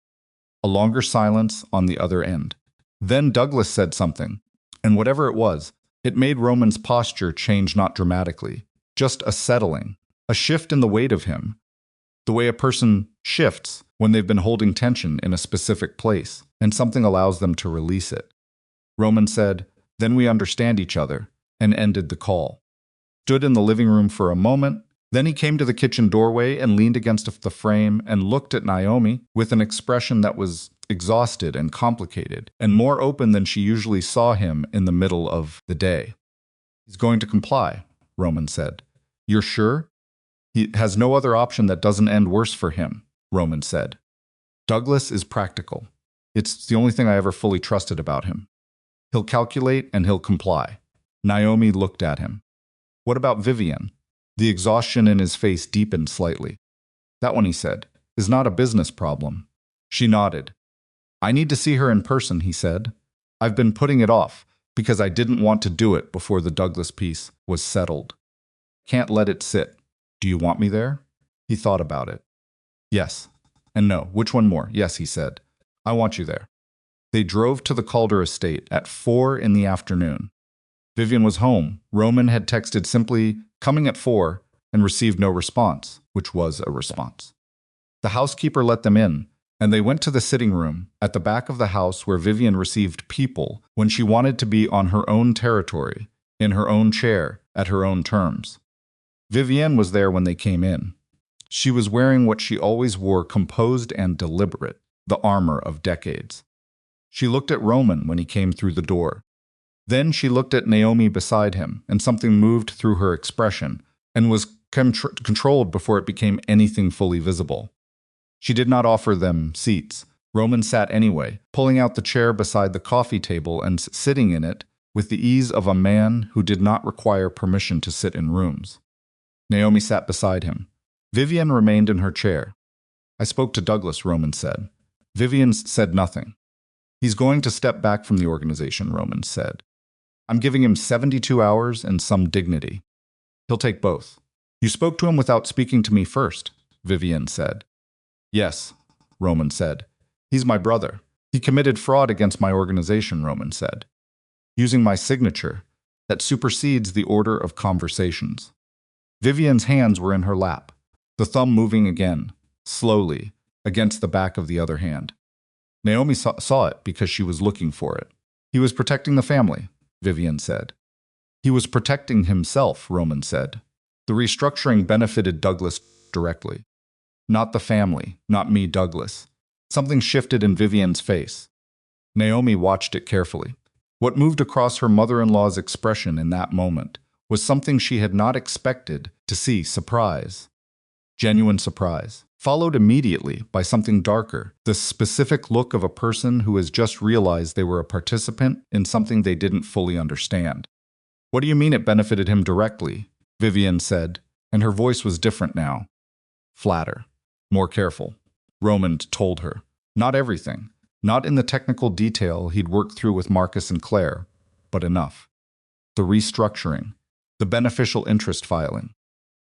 A longer silence on the other end. Then Douglas said something, and whatever it was, it made Roman's posture change not dramatically, just a settling, a shift in the weight of him, the way a person shifts when they've been holding tension in a specific place, and something allows them to release it. Roman said, "Then we understand each other," and ended the call. Stood in the living room for a moment, then he came to the kitchen doorway and leaned against the frame and looked at Naomi with an expression that was exhausted and complicated, and more open than she usually saw him in the middle of the day. "He's going to comply," Roman said. "You're sure?" "He has no other option that doesn't end worse for him," Roman said. "Douglas is practical. It's the only thing I ever fully trusted about him. He'll calculate and he'll comply." Naomi looked at him. "What about Vivian?" The exhaustion in his face deepened slightly. "That one," he said, "is not a business problem." She nodded. "I need to see her in person," he said. "I've been putting it off because I didn't want to do it before the Douglas piece was settled. Can't let it sit. Do you want me there?" He thought about it. "Yes. And no. Which one more?" "Yes," he said. "I want you there." They drove to the Calder estate at 4 in the afternoon. Vivian was home. Roman had texted simply, "Coming at 4, and received no response, which was a response. The housekeeper let them in, and they went to the sitting room at the back of the house where Vivian received people when she wanted to be on her own territory, in her own chair, at her own terms. Vivian was there when they came in. She was wearing what she always wore, composed and deliberate, the armor of decades. She looked at Roman when he came through the door. Then she looked at Naomi beside him, and something moved through her expression, and was controlled before it became anything fully visible. She did not offer them seats. Roman sat anyway, pulling out the chair beside the coffee table and sitting in it with the ease of a man who did not require permission to sit in rooms. Naomi sat beside him. Vivian remained in her chair. "I spoke to Douglas," Roman said. Vivian said nothing. "He's going to step back from the organization," Roman said. "I'm giving him 72 hours and some dignity. He'll take both." "You spoke to him without speaking to me first," Vivian said. "Yes," Roman said. "He's my brother. He committed fraud against my organization," Roman said. "Using my signature that supersedes the order of conversations." Vivian's hands were in her lap, the thumb moving again, slowly, against the back of the other hand. Naomi saw it because she was looking for it. "He was protecting the family," Vivian said. "He was protecting himself," Roman said. The restructuring benefited Douglas directly. Not the family, not me, Douglas. Something shifted in Vivian's face. Naomi watched it carefully. What moved across her mother-in-law's expression in that moment was something she had not expected to see: surprise. Genuine surprise, followed immediately by something darker, the specific look of a person who has just realized they were a participant in something they didn't fully understand. "What do you mean it benefited him directly?" Vivian said, and her voice was different now. Flatter, more careful. Roman told her. Not everything. Not in the technical detail he'd worked through with Marcus and Claire, but enough. The restructuring, the beneficial interest filing,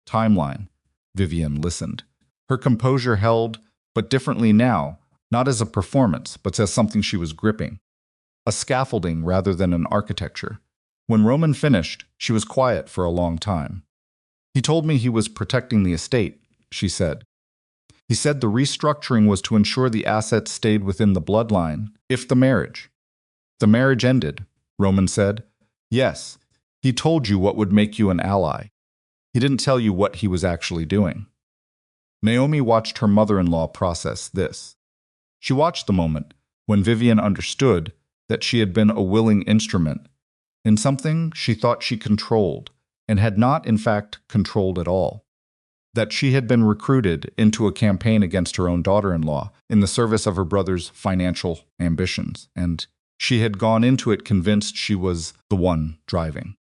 timeline. Vivian listened. Her composure held, but differently now, not as a performance, but as something she was gripping. A scaffolding rather than an architecture. When Roman finished, she was quiet for a long time. "He told me he was protecting the estate," she said. "He said the restructuring was to ensure the assets stayed within the bloodline, if the marriage." "The marriage ended," Roman said. "Yes, he told you what would make you an ally. He didn't tell you what he was actually doing." Naomi watched her mother-in-law process this. She watched the moment when Vivian understood that she had been a willing instrument in something she thought she controlled and had not, in fact, controlled at all. That she had been recruited into a campaign against her own daughter-in-law in the service of her brother's financial ambitions, and she had gone into it convinced she was the one driving.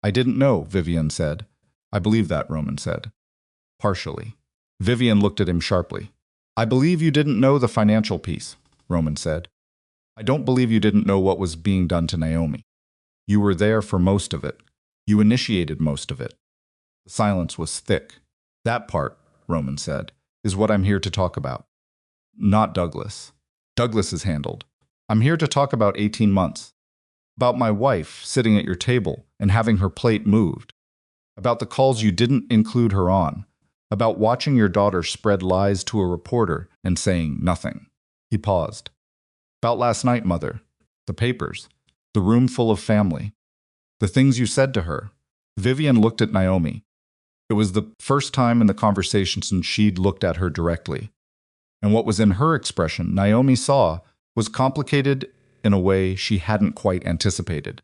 "I didn't know," Vivian said. "I believe that," Roman said. "Partially." Vivian looked at him sharply. "I believe you didn't know the financial piece," Roman said. "I don't believe you didn't know what was being done to Naomi. You were there for most of it. You initiated most of it." The silence was thick. "That part," Roman said, "is what I'm here to talk about." "Not Douglas. Douglas is handled. I'm here to talk about 18 months. About my wife sitting at your table and having her plate moved. About the calls you didn't include her on. About watching your daughter spread lies to a reporter and saying nothing." He paused. "About last night, Mother. The papers. The room full of family. The things you said to her." Vivian looked at Naomi. It was the first time in the conversation since she'd looked at her directly. And what was in her expression, Naomi saw, was complicated in a way she hadn't quite anticipated.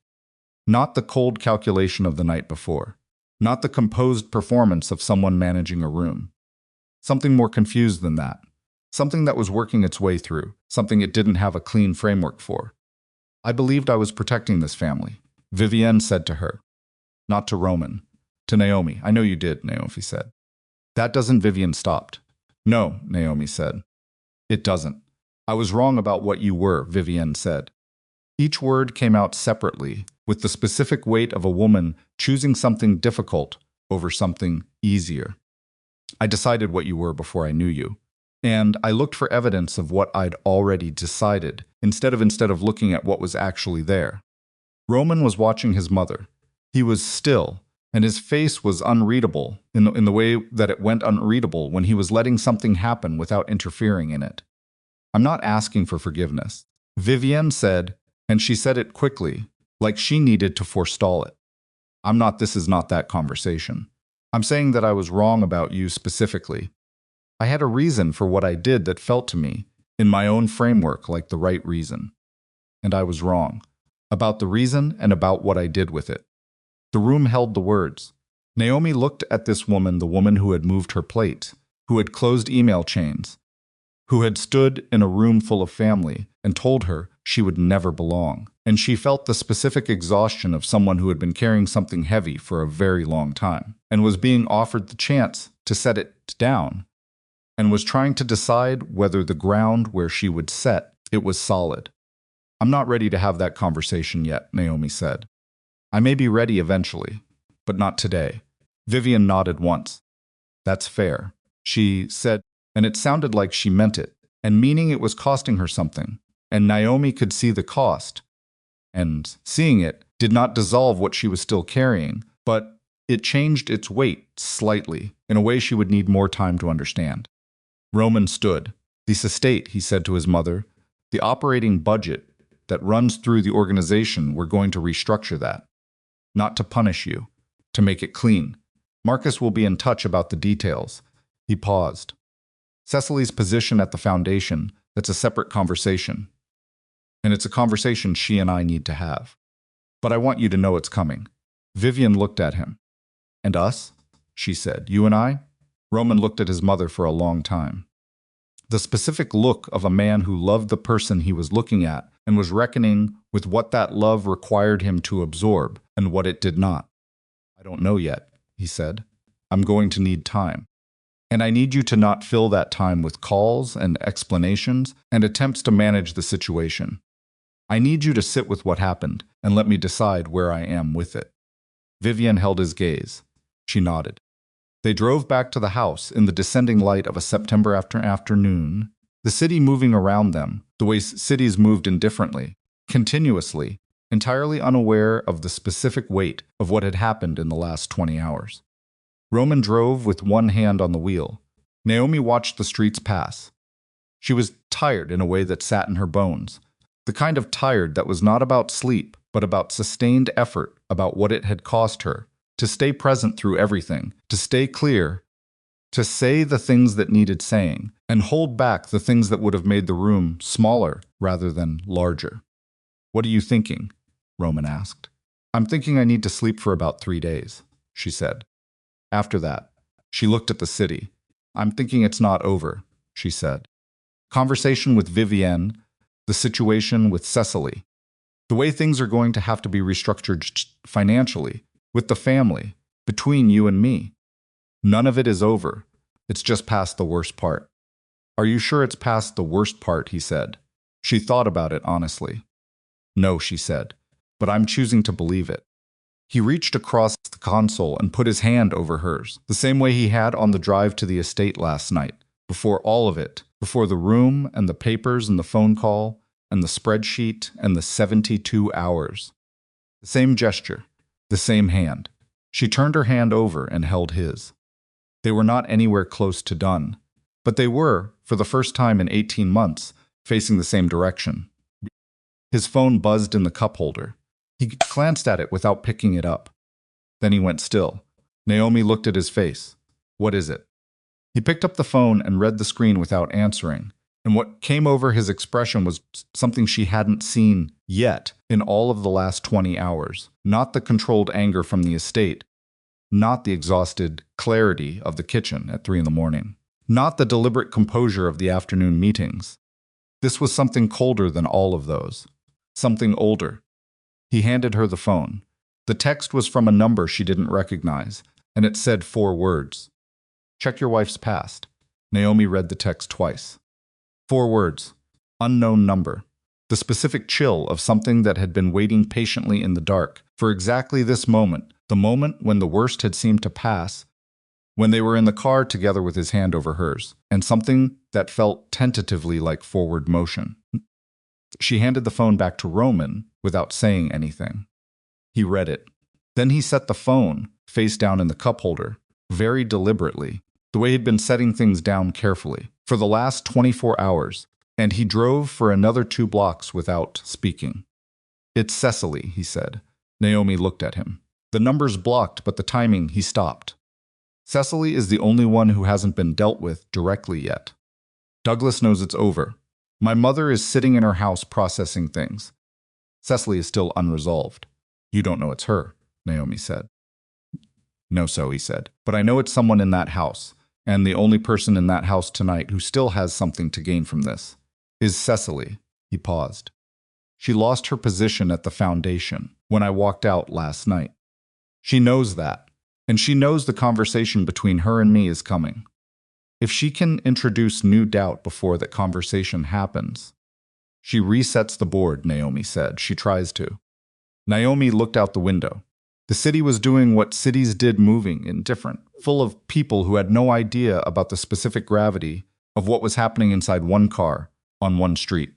Not the cold calculation of the night before. Not the composed performance of someone managing a room. Something more confused than that. Something that was working its way through. Something it didn't have a clean framework for. "I believed I was protecting this family," Vivienne said to her. Not to Roman. To Naomi. "I know you did," Naomi said. "That doesn't," Vivian stopped. "No," Naomi said. "It doesn't. I was wrong about what you were," Vivienne said. Each word came out separately, with the specific weight of a woman choosing something difficult over something easier. "I decided what you were before I knew you. And I looked for evidence of what I'd already decided, instead of looking at what was actually there." Roman was watching his mother. He was still, and his face was unreadable in the way that it went unreadable when he was letting something happen without interfering in it. "I'm not asking for forgiveness," Vivienne said, and she said it quickly, like she needed to forestall it. This is not that conversation. I'm saying that I was wrong about you specifically. I had a reason for what I did that felt to me, in my own framework, like the right reason. And I was wrong. About the reason and about what I did with it." The room held the words. Naomi looked at this woman, the woman who had moved her plate, who had closed email chains, who had stood in a room full of family and told her she would never belong. And she felt the specific exhaustion of someone who had been carrying something heavy for a very long time and was being offered the chance to set it down and was trying to decide whether the ground where she would set it was solid. "I'm not ready to have that conversation yet," Naomi said. "I may be ready eventually, but not today." Vivian nodded once. "That's fair," she said, and it sounded like she meant it, and meaning it was costing her something, and Naomi could see the cost. And seeing it did not dissolve what she was still carrying, but it changed its weight slightly, in a way she would need more time to understand. Roman stood. "This estate," he said to his mother, "the operating budget that runs through the organization, we're going to restructure that. Not to punish you, to make it clean. Marcus will be in touch about the details. He paused. Cecily's position at the foundation, that's a separate conversation. And it's a conversation she and I need to have. But I want you to know it's coming. Vivian looked at him. And us? She said. You and I? Roman looked at his mother for a long time. The specific look of a man who loved the person he was looking at and was reckoning with what that love required him to absorb and what it did not. I don't know yet, he said. I'm going to need time. And I need you to not fill that time with calls and explanations and attempts to manage the situation. I need you to sit with what happened and let me decide where I am with it. Vivian held his gaze. She nodded. They drove back to the house in the descending light of a September afternoon, the city moving around them, the way cities moved indifferently, continuously, entirely unaware of the specific weight of what had happened in the last 20 hours. Roman drove with one hand on the wheel. Naomi watched the streets pass. She was tired in a way that sat in her bones, the kind of tired that was not about sleep, but about sustained effort about what it had cost her, to stay present through everything, to stay clear, to say the things that needed saying, and hold back the things that would have made the room smaller rather than larger. What are you thinking? Roman asked. I'm thinking I need to sleep for about 3 days, she said. After that, she looked at the city. I'm thinking it's not over, she said. Conversation with Vivienne, the situation with Cecily, the way things are going to have to be restructured financially, with the family, between you and me. None of it is over. It's just past the worst part. Are you sure it's past the worst part, he said. She thought about it honestly. No, she said, but I'm choosing to believe it. He reached across the console and put his hand over hers, the same way he had on the drive to the estate last night, before all of it, before the room and the papers and the phone call and the spreadsheet and the 72 hours. The same gesture. The same hand. She turned her hand over and held his. They were not anywhere close to done, but they were, for the first time in 18 months, facing the same direction. His phone buzzed in the cup holder. He glanced at it without picking it up. Then he went still. Naomi looked at his face. What is it? He picked up the phone and read the screen without answering, and what came over his expression was something she hadn't seen yet in all of the last 20 hours. Not the controlled anger from the estate, not the exhausted clarity of the kitchen at 3 a.m, not the deliberate composure of the afternoon meetings. This was something colder than all of those, something older. He handed her the phone. The text was from a number she didn't recognize, and it said 4 words. Check your wife's past. Naomi read the text twice. 4 words. Unknown number. The specific chill of something that had been waiting patiently in the dark for exactly this moment, the moment when the worst had seemed to pass, when they were in the car together with his hand over hers, and something that felt tentatively like forward motion. She handed the phone back to Roman without saying anything. He read it. Then he set the phone face down in the cup holder, very deliberately, the way he'd been setting things down carefully, for the last 24 hours, and he drove for another 2 blocks without speaking. It's Cecily, he said. Naomi looked at him. The number's blocked, but the timing, he stopped. Cecily is the only one who hasn't been dealt with directly yet. Douglas knows it's over. My mother is sitting in her house processing things. Cecily is still unresolved. You don't know it's her, Naomi said. No, so he said. But I know it's someone in that house, and the only person in that house tonight who still has something to gain from this is Cecily. He paused. She lost her position at the foundation when I walked out last night. She knows that, and she knows the conversation between her and me is coming. If she can introduce new doubt before that conversation happens. She resets the board, Naomi said. She tries to. Naomi looked out the window. The city was doing what cities did, moving, indifferent, full of people who had no idea about the specific gravity of what was happening inside one car, on one street.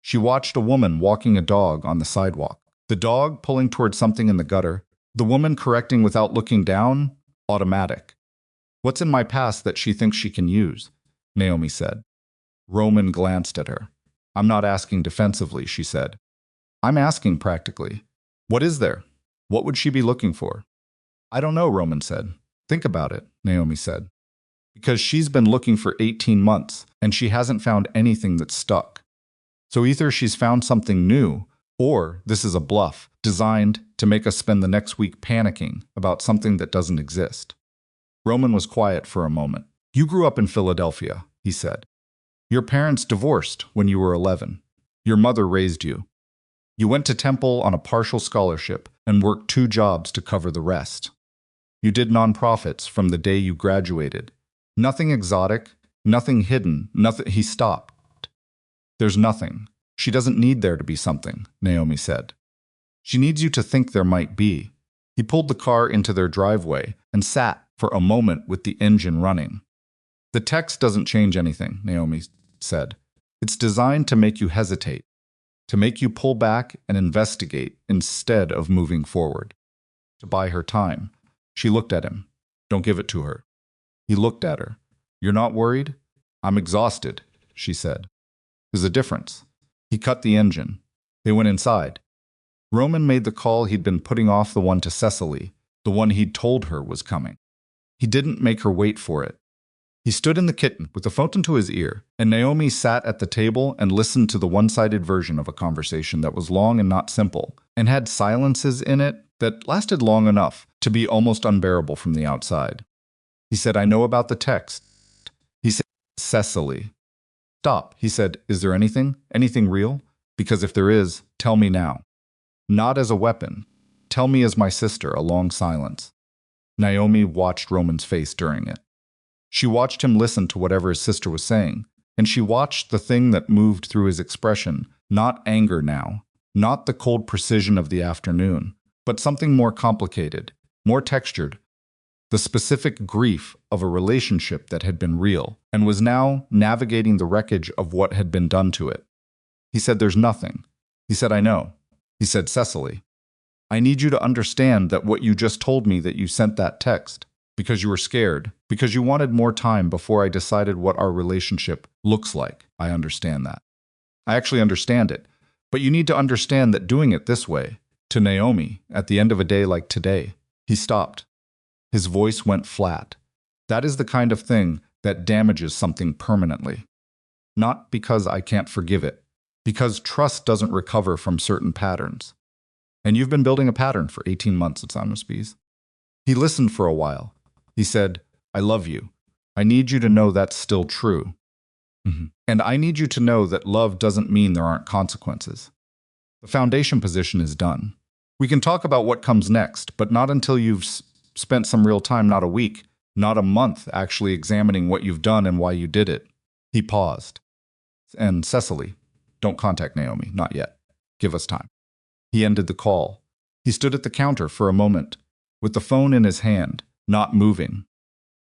She watched a woman walking a dog on the sidewalk. The dog pulling towards something in the gutter. The woman correcting without looking down. Automatic. What's in my past that she thinks she can use? Naomi said. Roman glanced at her. I'm not asking defensively, she said. I'm asking practically. What is there? What would she be looking for? I don't know, Roman said. Think about it, Naomi said. Because she's been looking for 18 months and she hasn't found anything that's stuck. So either she's found something new, or this is a bluff designed to make us spend the next week panicking about something that doesn't exist. Roman was quiet for a moment. You grew up in Philadelphia, he said. Your parents divorced when you were 11. Your mother raised you. You went to Temple on a partial scholarship and worked 2 jobs to cover the rest. You did nonprofits from the day you graduated. Nothing exotic, nothing hidden, nothing. He stopped. There's nothing. She doesn't need there to be something, Naomi said. She needs you to think there might be. He pulled the car into their driveway and sat for a moment with the engine running. The text doesn't change anything, Naomi said. It's designed to make you hesitate, to make you pull back and investigate instead of moving forward. To buy her time. She looked at him. Don't give it to her. He looked at her. You're not worried? I'm exhausted, she said. There's a difference. He cut the engine. They went inside. Roman made the call he'd been putting off, the one to Cecily, the one he'd told her was coming. He didn't make her wait for it. He stood in the kitchen with the phone to his ear, and Naomi sat at the table and listened to the one-sided version of a conversation that was long and not simple, and had silences in it that lasted long enough to be almost unbearable from the outside. He said, I know about the text. He said, Cecily. Stop, he said, is there anything real? Because if there is, tell me now. Not as a weapon. Tell me as my sister, a long silence. Naomi watched Roman's face during it. She watched him listen to whatever his sister was saying, and she watched the thing that moved through his expression, not anger now, not the cold precision of the afternoon, but something more complicated, more textured, the specific grief of a relationship that had been real and was now navigating the wreckage of what had been done to it. He said, there's nothing. He said, I know. He said, Cecily, I need you to understand that what you just told me, that you sent that text because you were scared, because you wanted more time before I decided what our relationship looks like. I understand that. I actually understand it. But you need to understand that doing it this way, to Naomi, at the end of a day like today. He stopped. His voice went flat. That is the kind of thing that damages something permanently. Not because I can't forgive it, because trust doesn't recover from certain patterns. And you've been building a pattern for 18 months, it's honest bees. He listened for a while. He said, I love you. I need you to know that's still true. And I need you to know that love doesn't mean there aren't consequences. The foundation position is done. We can talk about what comes next, but not until you've spent some real time, not a week, not a month, actually examining what you've done and why you did it. He paused. And Cecily, don't contact Naomi, not yet. Give us time. He ended the call. He stood at the counter for a moment, with the phone in his hand, not moving.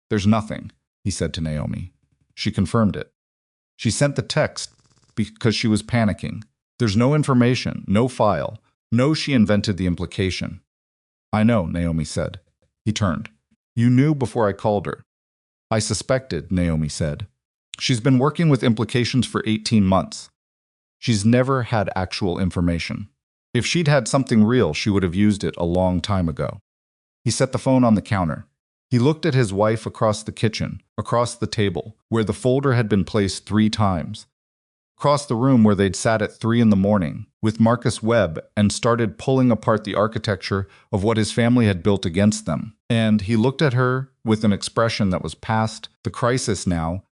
There's nothing, he said to Naomi. She confirmed it. She sent the text because she was panicking. There's no information, no file. No, she invented the implication. I know, Naomi said. He turned. You knew before I called her. I suspected, Naomi said. She's been working with implications for 18 months. She's never had actual information. If she'd had something real, she would have used it a long time ago. He set the phone on the counter. He looked at his wife across the kitchen, across the table, where the folder had been placed 3 times, across the room where they'd sat at 3 a.m. with Marcus Webb and started pulling apart the architecture of what his family had built against them. And he looked at her with an expression that was past the crisis now,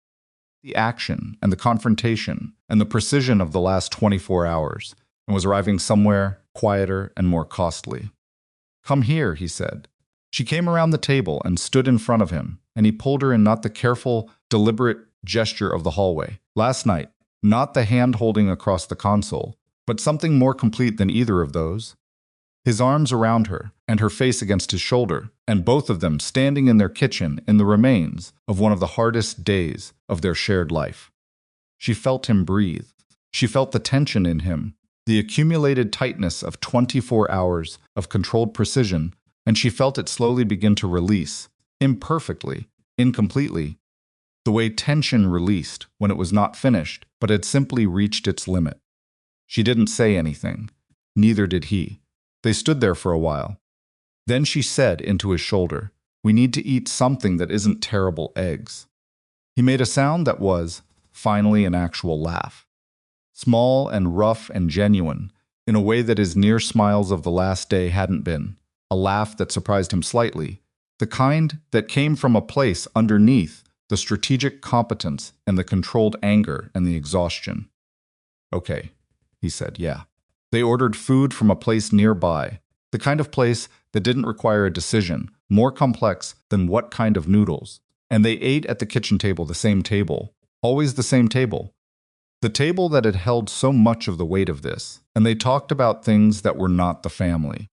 the action and the confrontation and the precision of the last 24 hours, and was arriving somewhere quieter and more costly. Come here, he said. She came around the table and stood in front of him, and he pulled her in, not the careful, deliberate gesture of the hallway. Last night, not the hand holding across the console, but something more complete than either of those. His arms around her, and her face against his shoulder, and both of them standing in their kitchen in the remains of one of the hardest days of their shared life. She felt him breathe. She felt the tension in him, the accumulated tightness of 24 hours of controlled precision, and she felt it slowly begin to release, imperfectly, incompletely, the way tension released when it was not finished, but had simply reached its limit. She didn't say anything. Neither did he. They stood there for a while. Then she said into his shoulder, We need to eat something that isn't terrible eggs. He made a sound that was, finally, an actual laugh. Small and rough and genuine, in a way that his near smiles of the last day hadn't been. A laugh that surprised him slightly. The kind that came from a place underneath the strategic competence and the controlled anger and the exhaustion. Okay, he said, yeah. They ordered food from a place nearby, the kind of place that didn't require a decision, more complex than what kind of noodles. And they ate at the kitchen table, the same table, always the same table. The table that had held so much of the weight of this, and they talked about things that were not the family.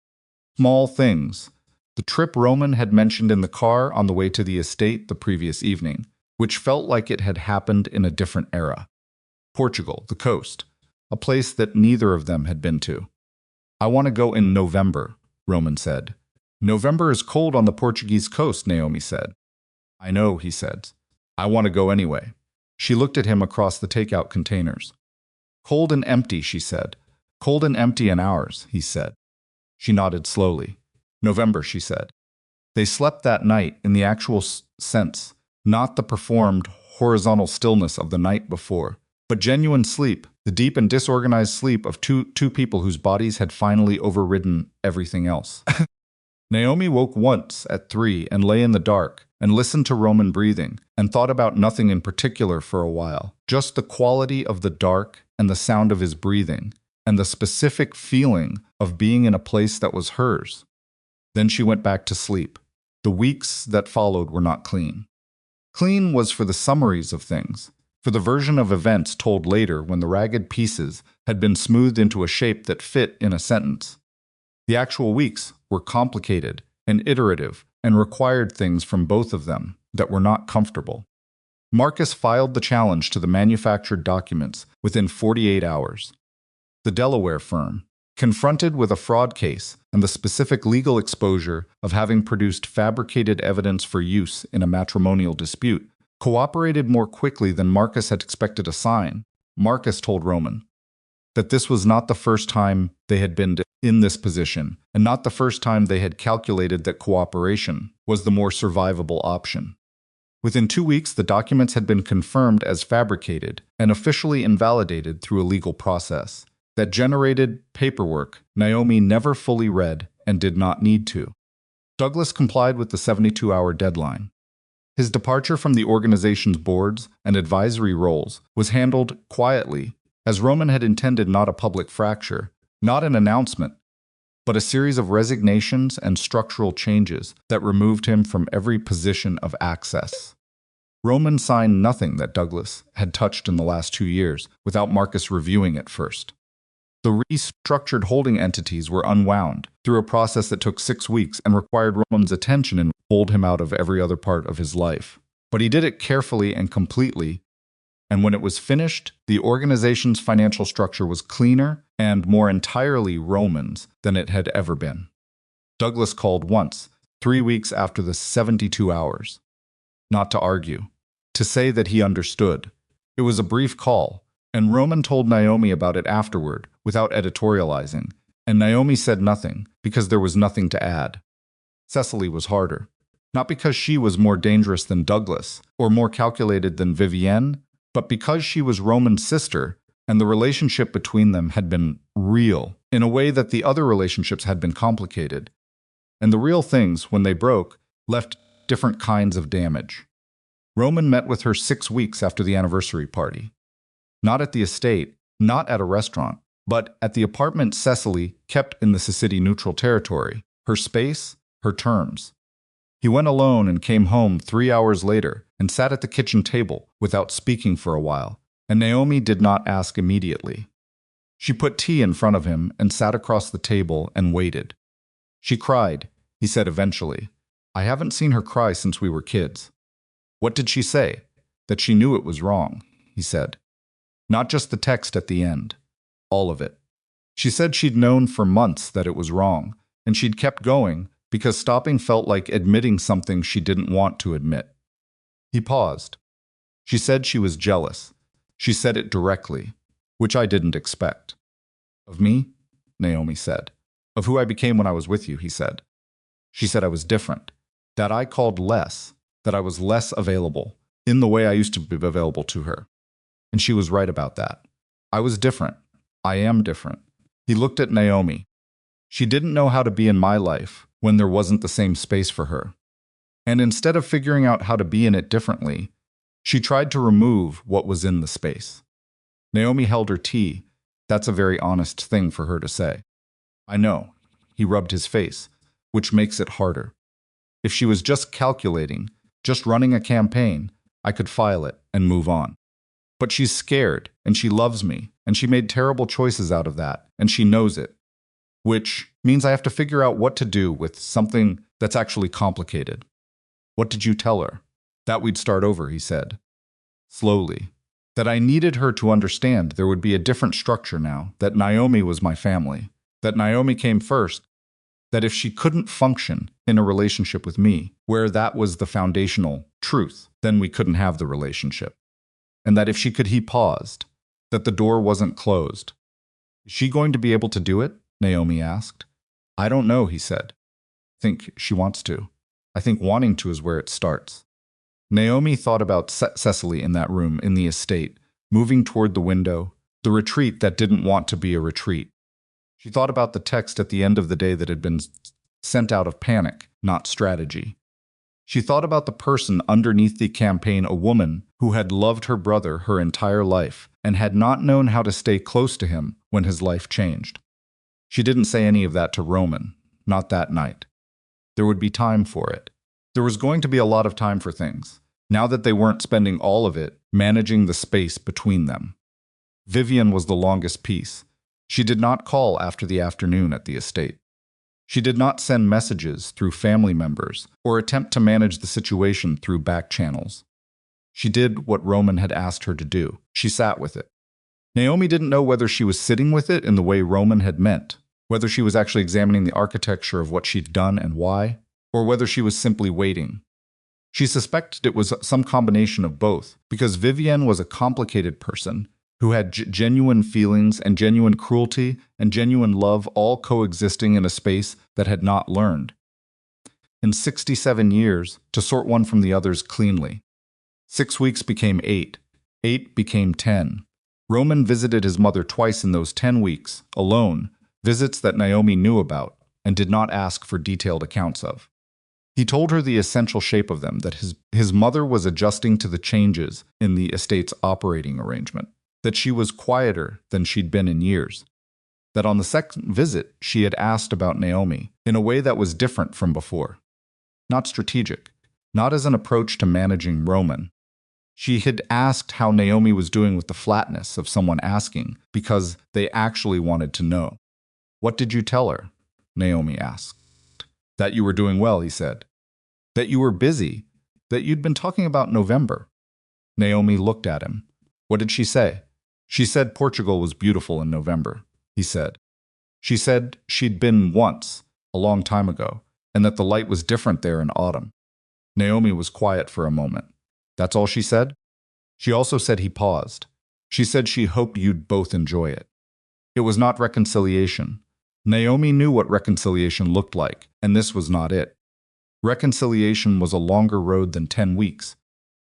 Small things. The trip Roman had mentioned in the car on the way to the estate the previous evening, which felt like it had happened in a different era. Portugal, the coast, a place that neither of them had been to. I want to go in November, Roman said. November is cold on the Portuguese coast, Naomi said. I know, he said. I want to go anyway. She looked at him across the takeout containers. Cold and empty, she said. Cold and empty and ours, he said. She nodded slowly. November, she said. They slept that night in the actual sense, not the performed, horizontal stillness of the night before, but genuine sleep, the deep and disorganized sleep of two people whose bodies had finally overridden everything else. Naomi woke once at 3 and lay in the dark and listened to Roman breathing and thought about nothing in particular for a while, just the quality of the dark and the sound of his breathing and the specific feeling of being in a place that was hers. Then she went back to sleep. The weeks that followed were not clean. Clean was for the summaries of things, for the version of events told later when the ragged pieces had been smoothed into a shape that fit in a sentence. The actual weeks were complicated and iterative and required things from both of them that were not comfortable. Marcus filed the challenge to the manufactured documents within 48 hours. The Delaware firm, confronted with a fraud case and the specific legal exposure of having produced fabricated evidence for use in a matrimonial dispute, cooperated more quickly than Marcus had expected a sign. Marcus told Roman that this was not the first time they had been in this position, and not the first time they had calculated that cooperation was the more survivable option. Within 2 weeks, the documents had been confirmed as fabricated and officially invalidated through a legal process that generated paperwork Naomi never fully read and did not need to. Douglas complied with the 72-hour deadline. His departure from the organization's boards and advisory roles was handled quietly, as Roman had intended, not a public fracture, not an announcement, but a series of resignations and structural changes that removed him from every position of access. Roman signed nothing that Douglas had touched in the last 2 years without Marcus reviewing it first. The restructured holding entities were unwound through a process that took 6 weeks and required Roman's attention and pulled him out of every other part of his life. But he did it carefully and completely, and when it was finished, the organization's financial structure was cleaner and more entirely Roman's than it had ever been. Douglas called once, 3 weeks after the 72 hours. Not to argue, to say that he understood. It was a brief call, and Roman told Naomi about it afterward, without editorializing, and Naomi said nothing, because there was nothing to add. Cecily was harder. Not because she was more dangerous than Douglas, or more calculated than Vivienne, but because she was Roman's sister, and the relationship between them had been real, in a way that the other relationships had been complicated. And the real things, when they broke, left different kinds of damage. Roman met with her 6 weeks after the anniversary party. Not at the estate, not at a restaurant, but at the apartment Cecily kept in the City-neutral territory, her space, her terms. He went alone and came home 3 hours later and sat at the kitchen table without speaking for a while, and Naomi did not ask immediately. She put tea in front of him and sat across the table and waited. She cried, he said eventually. I haven't seen her cry since we were kids. What did she say? That she knew it was wrong, he said. Not just the text at the end. All of it. She said she'd known for months that it was wrong, and she'd kept going because stopping felt like admitting something she didn't want to admit. He paused. She said she was jealous. She said it directly, which I didn't expect. Of me? Naomi said. Of who I became when I was with you, he said. She said I was different. that I called less, that I was less available in the way I used to be available to her. And she was right about that. I was different. I am different. He looked at Naomi. She didn't know how to be in my life when there wasn't the same space for her. And instead of figuring out how to be in it differently, she tried to remove what was in the space. Naomi held her tea. That's a very honest thing for her to say. I know. He rubbed his face, which makes it harder. If she was just calculating, just running a campaign, I could file it and move on. But she's scared, and she loves me, and she made terrible choices out of that, and she knows it. Which means I have to figure out what to do with something that's actually complicated. What did you tell her? That we'd start over, he said. Slowly. That I needed her to understand there would be a different structure now, that Naomi was my family, that Naomi came first, that if she couldn't function in a relationship with me, where that was the foundational truth, then we couldn't have the relationship. And that if she could, he paused, that the door wasn't closed. Is she going to be able to do it? Naomi asked. I don't know, he said. I think she wants to. I think wanting to is where it starts. Naomi thought about Cecily in that room in the estate, moving toward the window, the retreat that didn't want to be a retreat. She thought about the text at the end of the day that had been sent out of panic, not strategy. She thought about the person underneath the campaign, a woman who had loved her brother her entire life and had not known how to stay close to him when his life changed. She didn't say any of that to Roman, not that night. There would be time for it. There was going to be a lot of time for things, now that they weren't spending all of it managing the space between them. Vivian was the longest piece. She did not call after the afternoon at the estate. She did not send messages through family members or attempt to manage the situation through back channels. She did what Roman had asked her to do. She sat with it. Naomi didn't know whether she was sitting with it in the way Roman had meant, whether she was actually examining the architecture of what she'd done and why, or whether she was simply waiting. She suspected it was some combination of both, because Vivienne was a complicated person who had genuine feelings and genuine cruelty and genuine love all coexisting in a space that had not learned, in 67 years, to sort one from the others cleanly. 6 weeks became 8. 8 became 10. Roman visited his mother twice in those 10 weeks, alone, visits that Naomi knew about and did not ask for detailed accounts of. He told her the essential shape of them, that his mother was adjusting to the changes in the estate's operating arrangement, that she was quieter than she'd been in years, that on the second visit she had asked about Naomi in a way that was different from before. Not strategic, not as an approach to managing Roman. She had asked how Naomi was doing with the flatness of someone asking because they actually wanted to know. What did you tell her? Naomi asked. That you were doing well, he said. That you were busy, that you'd been talking about November. Naomi looked at him. What did she say? She said Portugal was beautiful in November, he said. She said she'd been once, a long time ago, and that the light was different there in autumn. Naomi was quiet for a moment. That's all she said? She also said he paused. She said she hoped you'd both enjoy it. It was not reconciliation. Naomi knew what reconciliation looked like, and this was not it. Reconciliation was a longer road than 10 weeks,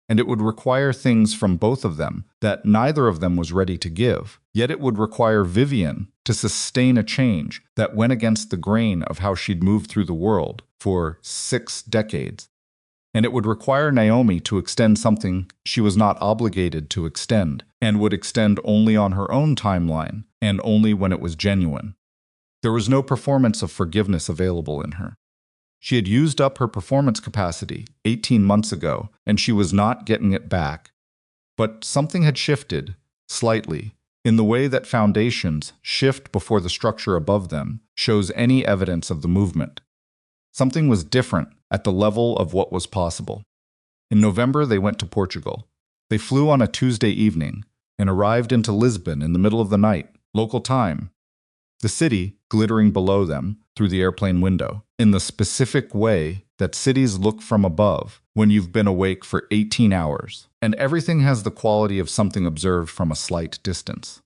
and it would require things from both of them that neither of them was ready to give, yet it would require Vivian to sustain a change that went against the grain of how she'd moved through the world for 6 decades. And it would require Naomi to extend something she was not obligated to extend, and would extend only on her own timeline, and only when it was genuine. There was no performance of forgiveness available in her. She had used up her performance capacity 18 months ago, and she was not getting it back. But something had shifted, slightly, in the way that foundations shift before the structure above them shows any evidence of the movement. Something was different at the level of what was possible. In November, they went to Portugal. They flew on a Tuesday evening and arrived into Lisbon in the middle of the night, local time. The city glittering below them through the airplane window, in the specific way that cities look from above when you've been awake for 18 hours, and everything has the quality of something observed from a slight distance.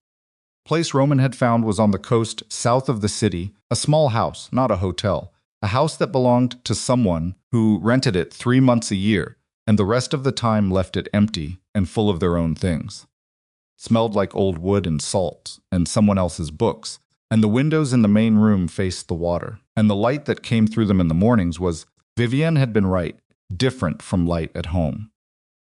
Place Roman had found was on the coast south of the city, a small house, not a hotel, A house that belonged to someone who rented it 3 months a year, and the rest of the time left it empty and full of their own things. It smelled like old wood and salt, and someone else's books, and the windows in the main room faced the water, and the light that came through them in the mornings was, Vivienne had been right, different from light at home.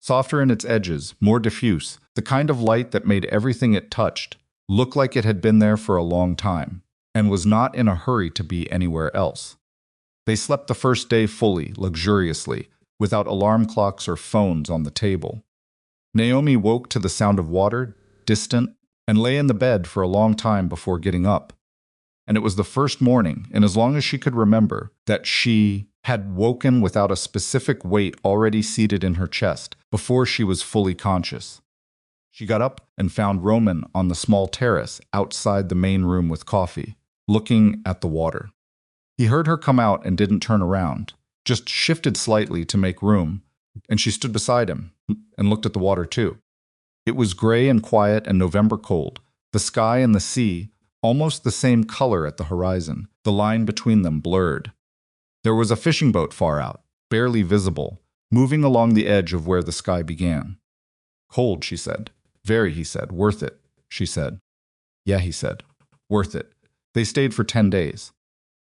Softer in its edges, more diffuse, the kind of light that made everything it touched look like it had been there for a long time, and was not in a hurry to be anywhere else. They slept the first day fully, luxuriously, without alarm clocks or phones on the table. Naomi woke to the sound of water, distant, and lay in the bed for a long time before getting up. And it was the first morning, and as long as she could remember, that she had woken without a specific weight already seated in her chest before she was fully conscious. She got up and found Roman on the small terrace outside the main room with coffee, looking at the water. He heard her come out and didn't turn around, just shifted slightly to make room, and she stood beside him and looked at the water too. It was gray and quiet and November cold, the sky and the sea almost the same color at the horizon, the line between them blurred. There was a fishing boat far out, barely visible, moving along the edge of where the sky began. Cold, she said. Very, he said. Worth it, she said. Yeah, he said. Worth it. They stayed for 10 days.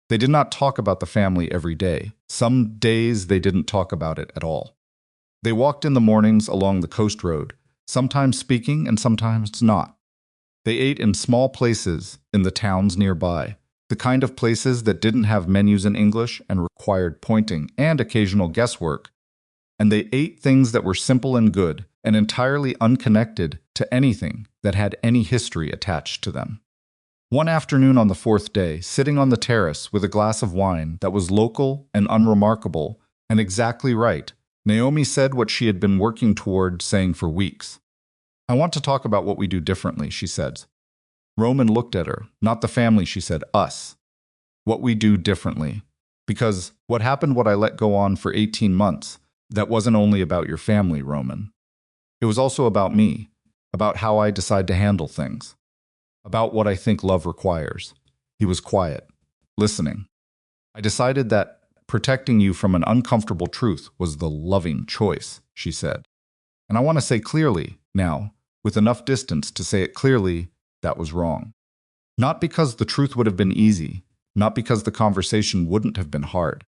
They did not talk about the family every day. Some days they didn't talk about it at all. They walked in the mornings along the coast road, sometimes speaking and sometimes not. They ate in small places in the towns nearby, the kind of places that didn't have menus in English and required pointing and occasional guesswork. And they ate things that were simple and good and entirely unconnected to anything that had any history attached to them. One afternoon on the fourth day, sitting on the terrace with a glass of wine that was local and unremarkable and exactly right, Naomi said what she had been working toward saying for weeks. I want to talk about what we do differently, she said. Roman looked at her. Not the family, she said, us. What we do differently. Because what happened, what I let go on for 18 months, that wasn't only about your family, Roman. It was also about me, about how I decide to handle things, about what I think love requires. He was quiet, listening. I decided that protecting you from an uncomfortable truth was the loving choice, she said. And I want to say clearly, now, with enough distance to say it clearly, that was wrong. Not because the truth would have been easy, not because the conversation wouldn't have been hard,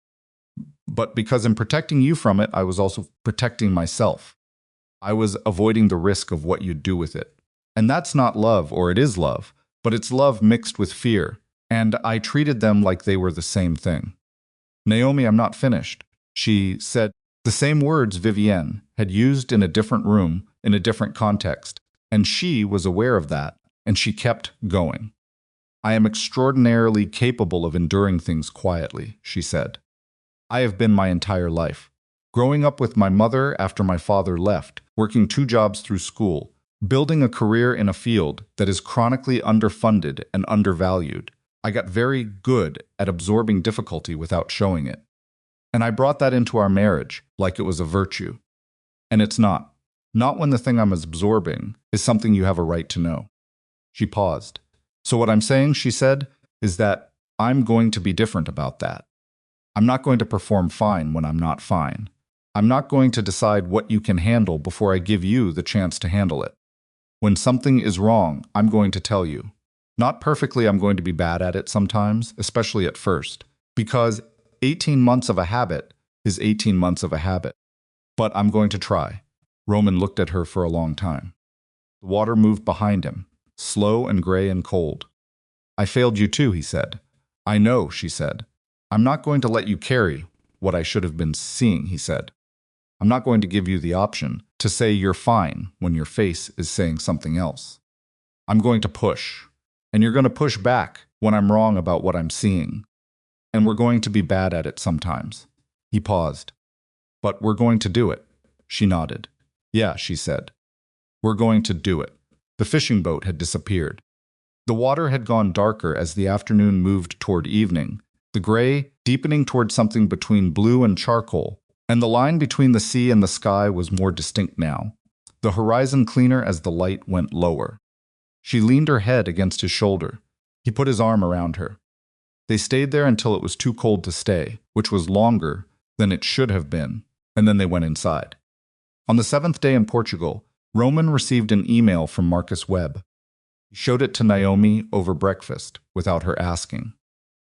but because in protecting you from it, I was also protecting myself. I was avoiding the risk of what you'd do with it. And that's not love, or it is love, but it's love mixed with fear, and I treated them like they were the same thing. Naomi, I'm not finished. She said the same words Vivienne had used in a different room, in a different context, and she was aware of that, and she kept going. I am extraordinarily capable of enduring things quietly, she said. I have been my entire life. Growing up with my mother after my father left, working 2 jobs through school, building a career in a field that is chronically underfunded and undervalued, I got very good at absorbing difficulty without showing it. And I brought that into our marriage like it was a virtue. And it's not. Not when the thing I'm absorbing is something you have a right to know. She paused. So what I'm saying, she said, is that I'm going to be different about that. I'm not going to perform fine when I'm not fine. I'm not going to decide what you can handle before I give you the chance to handle it. When something is wrong, I'm going to tell you. Not perfectly, I'm going to be bad at it sometimes, especially at first, because 18 months of a habit is 18 months of a habit. But I'm going to try. Roman looked at her for a long time. The water moved behind him, slow and gray and cold. I failed you too, he said. I know, she said. I'm not going to let you carry what I should have been seeing, he said. I'm not going to give you the option to say you're fine when your face is saying something else. I'm going to push, and you're going to push back when I'm wrong about what I'm seeing. And we're going to be bad at it sometimes. He paused. But we're going to do it. She nodded. Yeah, she said. We're going to do it. The fishing boat had disappeared. The water had gone darker as the afternoon moved toward evening, the gray deepening toward something between blue and charcoal, and the line between the sea and the sky was more distinct now, the horizon cleaner as the light went lower. She leaned her head against his shoulder. He put his arm around her. They stayed there until it was too cold to stay, which was longer than it should have been, and then they went inside. On the seventh day in Portugal, Roman received an email from Marcus Webb. He showed it to Naomi over breakfast without her asking.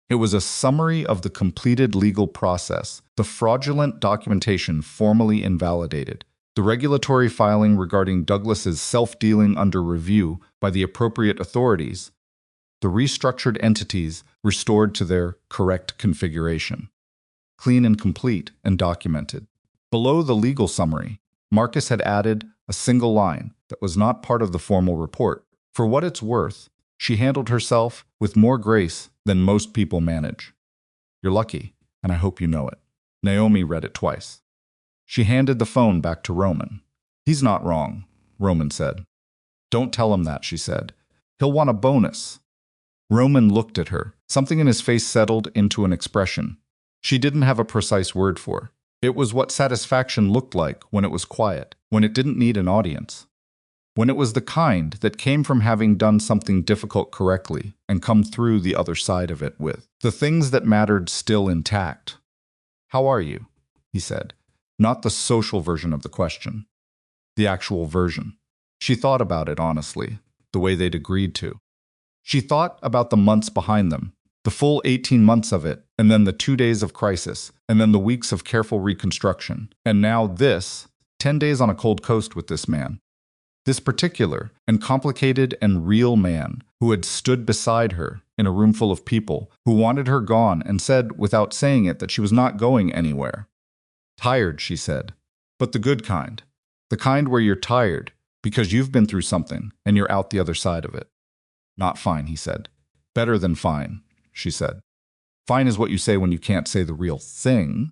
It was a summary of the completed legal process, the fraudulent documentation formally invalidated, the regulatory filing regarding Douglas's self-dealing under review by the appropriate authorities, the restructured entities restored to their correct configuration. Clean and complete and documented. Below the legal summary, Marcus had added a single line that was not part of the formal report. For what it's worth, she handled herself with more grace than most people manage. You're lucky, and I hope you know it. Naomi read it twice. She handed the phone back to Roman. He's not wrong, Roman said. Don't tell him that, she said. He'll want a bonus. Roman looked at her. Something in his face settled into an expression. She didn't have a precise word for. It was what satisfaction looked like when it was quiet, when it didn't need an audience. When it was the kind that came from having done something difficult correctly and come through the other side of it with the things that mattered still intact. How are you? He said. Not the social version of the question. The actual version. She thought about it honestly, the way they'd agreed to. She thought about the months behind them, the full 18 months of it, and then the 2 days of crisis, and then the weeks of careful reconstruction. And now this, 10 days on a cold coast with this man. This particular and complicated and real man who had stood beside her in a room full of people, who wanted her gone and said without saying it that she was not going anywhere. Tired, she said, but the good kind. The kind where you're tired because you've been through something and you're out the other side of it. Not fine, he said. Better than fine, she said. Fine is what you say when you can't say the real thing.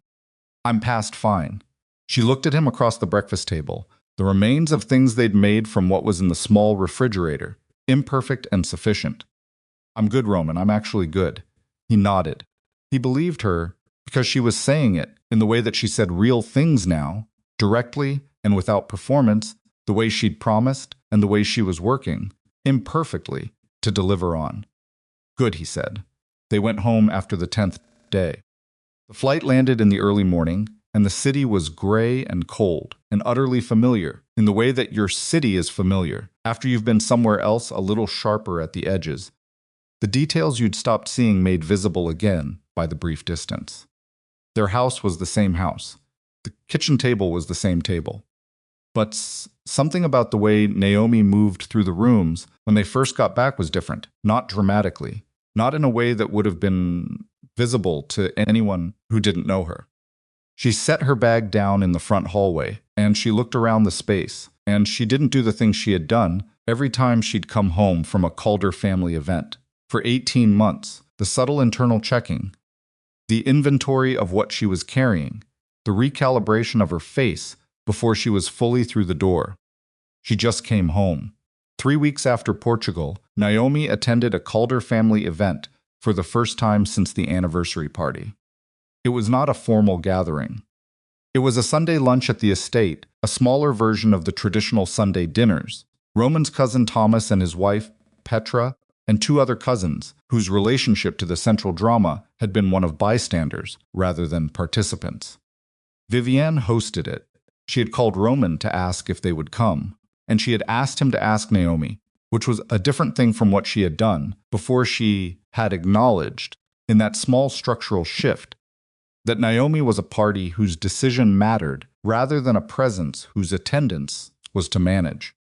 I'm past fine. She looked at him across the breakfast table, the remains of things they'd made from what was in the small refrigerator, imperfect and sufficient. I'm good, Roman, I'm actually good. He nodded. He believed her because she was saying it in the way that she said real things now, directly and without performance, the way she'd promised and the way she was working, imperfectly, to deliver on. Good, he said. They went home after the 10th day. The flight landed in the early morning, and the city was gray and cold and utterly familiar in the way that your city is familiar after you've been somewhere else a little sharper at the edges. The details you'd stopped seeing made visible again by the brief distance. Their house was the same house. The kitchen table was the same table. But something about the way Naomi moved through the rooms when they first got back was different, not dramatically, not in a way that would have been visible to anyone who didn't know her. She set her bag down in the front hallway, and she looked around the space, and she didn't do the things she had done every time she'd come home from a Calder family event. For 18 months, the subtle internal checking, the inventory of what she was carrying, the recalibration of her face before she was fully through the door. She just came home. 3 weeks after Portugal, Naomi attended a Calder family event for the first time since the anniversary party. It was not a formal gathering. It was a Sunday lunch at the estate, a smaller version of the traditional Sunday dinners. Roman's cousin Thomas and his wife, Petra, and 2 other cousins, whose relationship to the central drama had been one of bystanders rather than participants. Vivienne hosted it. She had called Roman to ask if they would come, and she had asked him to ask Naomi, which was a different thing from what she had done before she had acknowledged, in that small structural shift, that Naomi was a party whose decision mattered rather than a presence whose attendance was to manage.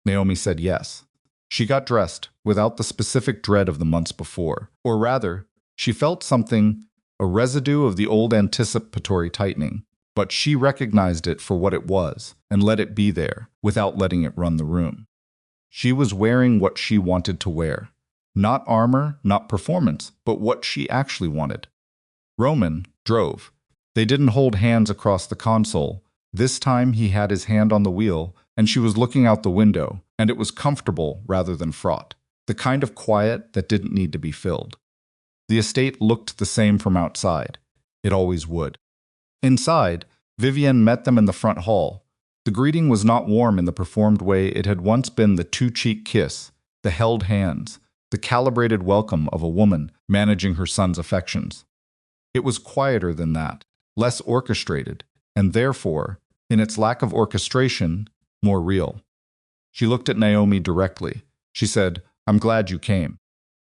Naomi said yes. She got dressed without the specific dread of the months before, or rather, she felt something, a residue of the old anticipatory tightening, but she recognized it for what it was and let it be there without letting it run the room. She was wearing what she wanted to wear. Not armor, not performance, but what she actually wanted. Roman drove. They didn't hold hands across the console. This time he had his hand on the wheel, and she was looking out the window, and it was comfortable rather than fraught, the kind of quiet that didn't need to be filled. The estate looked the same from outside. It always would. Inside, Vivienne met them in the front hall. The greeting was not warm in the performed way it had once been, the two-cheek kiss, the held hands, the calibrated welcome of a woman managing her son's affections. It was quieter than that, less orchestrated, and therefore, in its lack of orchestration, more real. She looked at Naomi directly. She said, "I'm glad you came."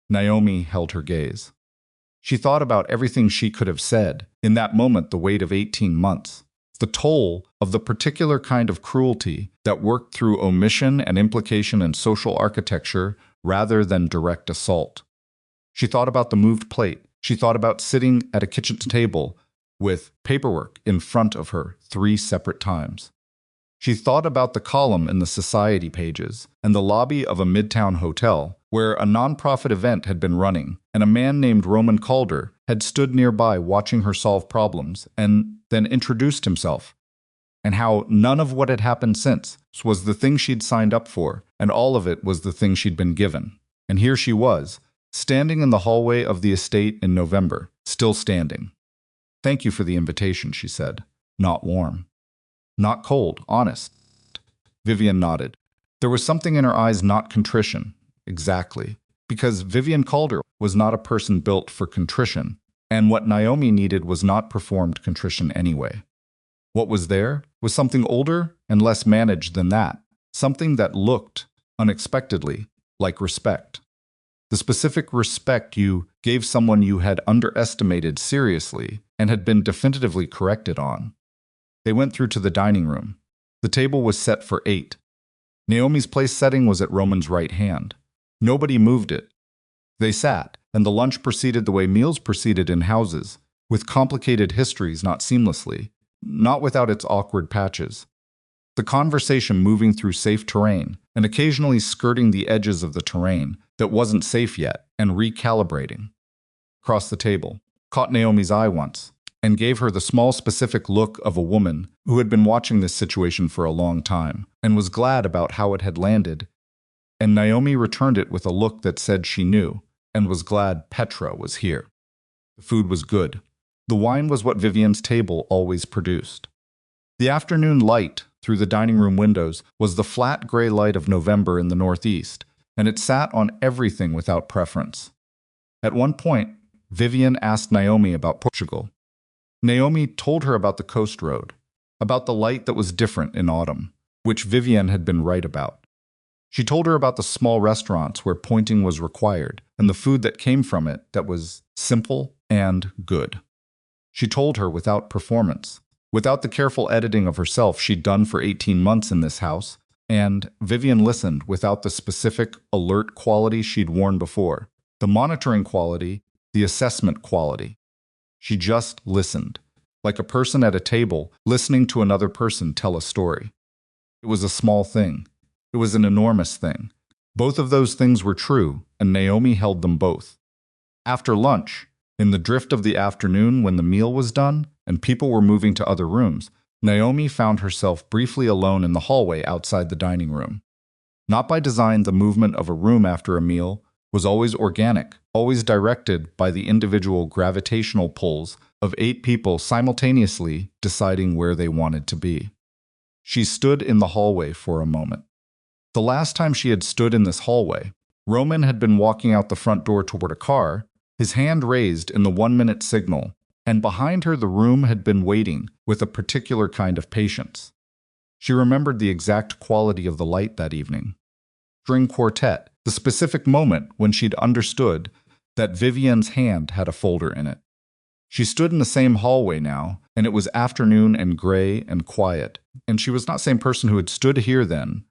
Naomi held her gaze. She thought about everything she could have said, in that moment the weight of 18 months, the toll of the particular kind of cruelty that worked through omission and implication and social architecture rather than direct assault. She thought about the moved plate. She thought about sitting at a kitchen table with paperwork in front of her 3 separate times. She thought about the column in the society pages and the lobby of a midtown hotel where a nonprofit event had been running, and a man named Roman Calder had stood nearby watching her solve problems and then introduced himself, and how none of what had happened since was the thing she'd signed up for, and all of it was the thing she'd been given. And here she was, standing in the hallway of the estate in November, still standing. "Thank you for the invitation," she said. "Not warm." "Not cold, honest." Vivian nodded. There was something in her eyes, not contrition. Exactly. Because Vivian Calder was not a person built for contrition, and what Naomi needed was not performed contrition anyway. What was there was something older and less managed than that, something that looked, unexpectedly, like respect. The specific respect you gave someone you had underestimated seriously and had been definitively corrected on. They went through to the dining room. The table was set for 8. Naomi's place setting was at Roman's right hand. Nobody moved it. They sat, and the lunch proceeded the way meals proceeded in houses, with complicated histories, not seamlessly, not without its awkward patches. The conversation moving through safe terrain, and occasionally skirting the edges of the terrain that wasn't safe yet, and recalibrating. Across the table, caught Naomi's eye once, and gave her the small specific look of a woman who had been watching this situation for a long time, and was glad about how it had landed, and Naomi returned it with a look that said she knew, and was glad Petra was here. The food was good. The wine was what Vivian's table always produced. The afternoon light through the dining room windows was the flat gray light of November in the northeast, and it sat on everything without preference. At one point, Vivian asked Naomi about Portugal. Naomi told her about the coast road, about the light that was different in autumn, which Vivian had been right about. She told her about the small restaurants where pointing was required, and the food that came from it that was simple and good. She told her without performance, without the careful editing of herself she'd done for 18 months in this house, and Vivian listened without the specific, alert quality she'd worn before, the monitoring quality, the assessment quality. She just listened, like a person at a table listening to another person tell a story. It was a small thing. It was an enormous thing. Both of those things were true, and Naomi held them both. After lunch, in the drift of the afternoon when the meal was done and people were moving to other rooms, Naomi found herself briefly alone in the hallway outside the dining room. Not by design, the movement of a room after a meal was always organic, always directed by the individual gravitational pulls of 8 people simultaneously deciding where they wanted to be. She stood in the hallway for a moment. The last time she had stood in this hallway, Roman had been walking out the front door toward a car, his hand raised in the 1-minute signal, and behind her the room had been waiting with a particular kind of patience. She remembered the exact quality of the light that evening. String quartet, the specific moment when she'd understood that Vivian's hand had a folder in it. She stood in the same hallway now, and it was afternoon and gray and quiet, and she was not the same person who had stood here then.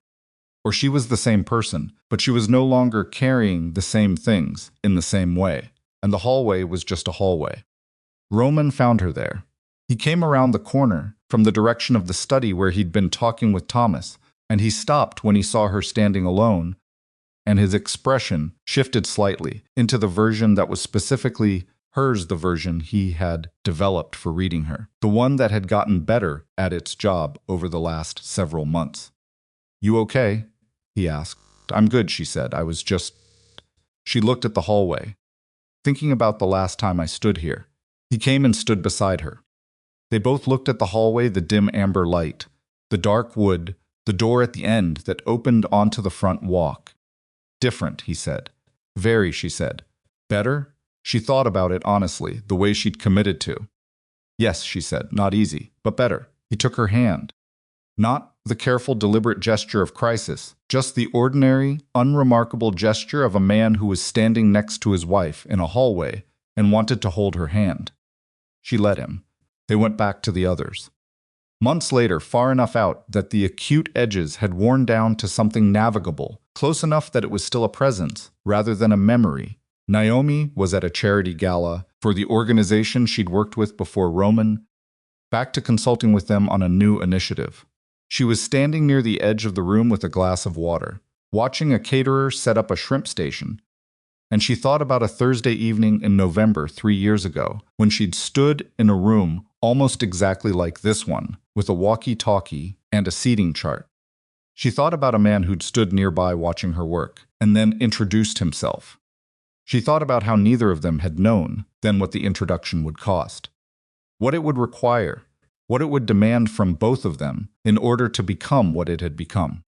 Or she was the same person, but she was no longer carrying the same things in the same way, and the hallway was just a hallway. Roman found her there. He came around the corner from the direction of the study where he'd been talking with Thomas, and he stopped when he saw her standing alone, and his expression shifted slightly into the version that was specifically hers, the version he had developed for reading her, the one that had gotten better at its job over the last several months. "You okay?" he asked. "I'm good," she said. "I was just..." She looked at the hallway, thinking about the last time I stood here. He came and stood beside her. They both looked at the hallway, the dim amber light, the dark wood, the door at the end that opened onto the front walk. "Different," he said. Very, she said. Better? She thought about it honestly, the way she'd committed to. Yes, she said, not easy, but better. He took her hand. Not the careful, deliberate gesture of crisis, just the ordinary, unremarkable gesture of a man who was standing next to his wife in a hallway and wanted to hold her hand. She let him. They went back to the others. Months later, far enough out that the acute edges had worn down to something navigable, close enough that it was still a presence, rather than a memory, Naomi was at a charity gala for the organization she'd worked with before Roman, back to consulting with them on a new initiative. She was standing near the edge of the room with a glass of water, watching a caterer set up a shrimp station, and she thought about a Thursday evening in November 3 years ago, when she'd stood in a room almost exactly like this one, with a walkie-talkie and a seating chart. She thought about a man who'd stood nearby watching her work, and then introduced himself. She thought about how neither of them had known then what the introduction would cost, what it would require, what it would demand from both of them in order to become what it had become.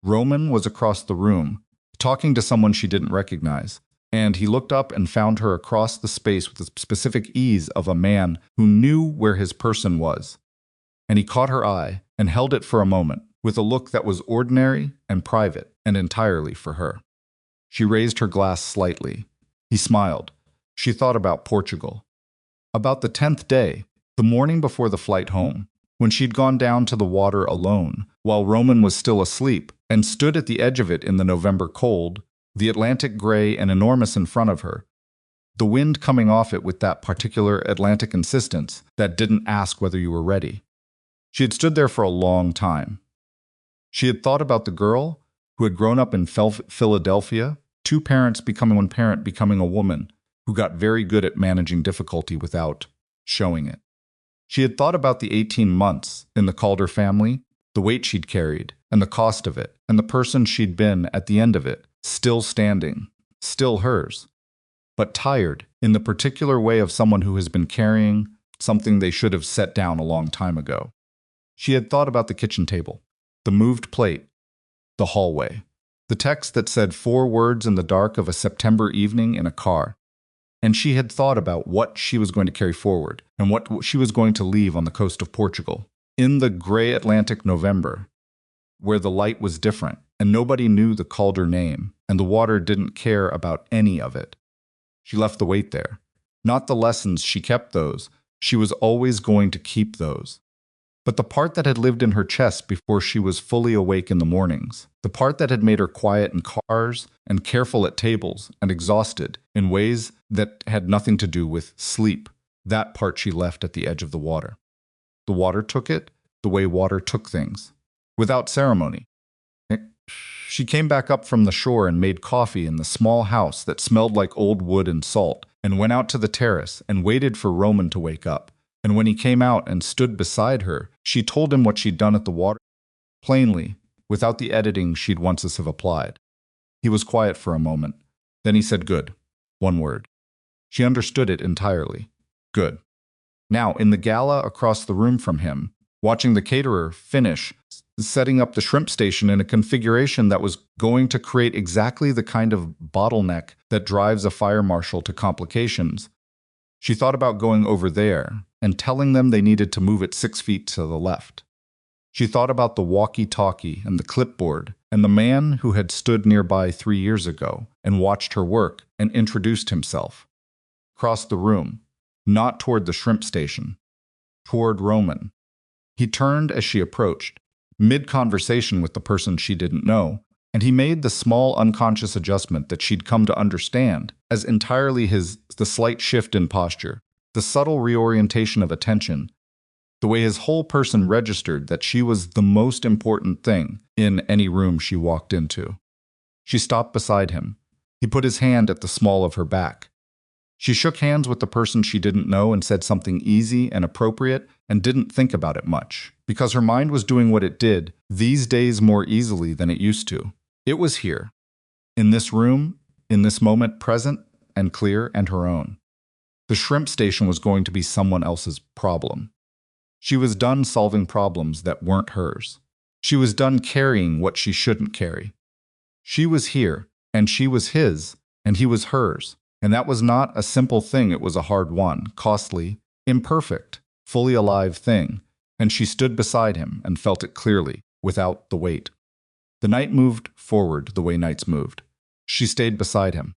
Roman was across the room, talking to someone she didn't recognize, and he looked up and found her across the space with the specific ease of a man who knew where his person was. And he caught her eye and held it for a moment, with a look that was ordinary and private and entirely for her. She raised her glass slightly. He smiled. She thought about Portugal. About the 10th day, the morning before the flight home, when she'd gone down to the water alone, while Roman was still asleep, and stood at the edge of it in the November cold, the Atlantic gray and enormous in front of her, the wind coming off it with that particular Atlantic insistence that didn't ask whether you were ready. She had stood there for a long time. She had thought about the girl who had grown up in Philadelphia, two parents becoming one parent becoming a woman, who got very good at managing difficulty without showing it. She had thought about the 18 months in the Calder family, the weight she'd carried, and the cost of it, and the person she'd been at the end of it, still standing, still hers, but tired in the particular way of someone who has been carrying something they should have set down a long time ago. She had thought about the kitchen table, the moved plate, the hallway, the text that said 4 words in the dark of a September evening in a car. And she had thought about what she was going to carry forward and what she was going to leave on the coast of Portugal, in the gray Atlantic November, where the light was different and nobody knew the Calder name and the water didn't care about any of it. She left the weight there. Not the lessons, she kept those. She was always going to keep those. But the part that had lived in her chest before she was fully awake in the mornings, the part that had made her quiet in cars and careful at tables and exhausted in ways that had nothing to do with sleep, that part she left at the edge of the water. The water took it the way water took things, without ceremony. She came back up from the shore and made coffee in the small house that smelled like old wood and salt, and went out to the terrace and waited for Roman to wake up. And when he came out and stood beside her, she told him what she'd done at the water, plainly, without the editing she'd once have applied. He was quiet for a moment. Then he said, "Good." 1 word. She understood it entirely. Good. Now, in the gala across the room from him, watching the caterer finish setting up the shrimp station in a configuration that was going to create exactly the kind of bottleneck that drives a fire marshal to complications, she thought about going over there and telling them they needed to move it 6 feet to the left. She thought about the walkie-talkie and the clipboard and the man who had stood nearby 3 years ago and watched her work and introduced himself. Across the room, not toward the shrimp station, toward Roman. He turned as she approached, mid-conversation with the person she didn't know, and he made the small unconscious adjustment that she'd come to understand as entirely the slight shift in posture, the subtle reorientation of attention, the way his whole person registered that she was the most important thing in any room she walked into. She stopped beside him. He put his hand at the small of her back. She shook hands with the person she didn't know and said something easy and appropriate and didn't think about it much, because her mind was doing what it did these days more easily than it used to. It was here, in this room, in this moment, present and clear and her own. The shrimp station was going to be someone else's problem. She was done solving problems that weren't hers. She was done carrying what she shouldn't carry. She was here, and she was his, And he was hers. And that was not a simple thing, it was a hard one, costly, imperfect, fully alive thing. And she stood beside him and felt it clearly, without the weight. The night moved forward the way nights moved. She stayed beside him,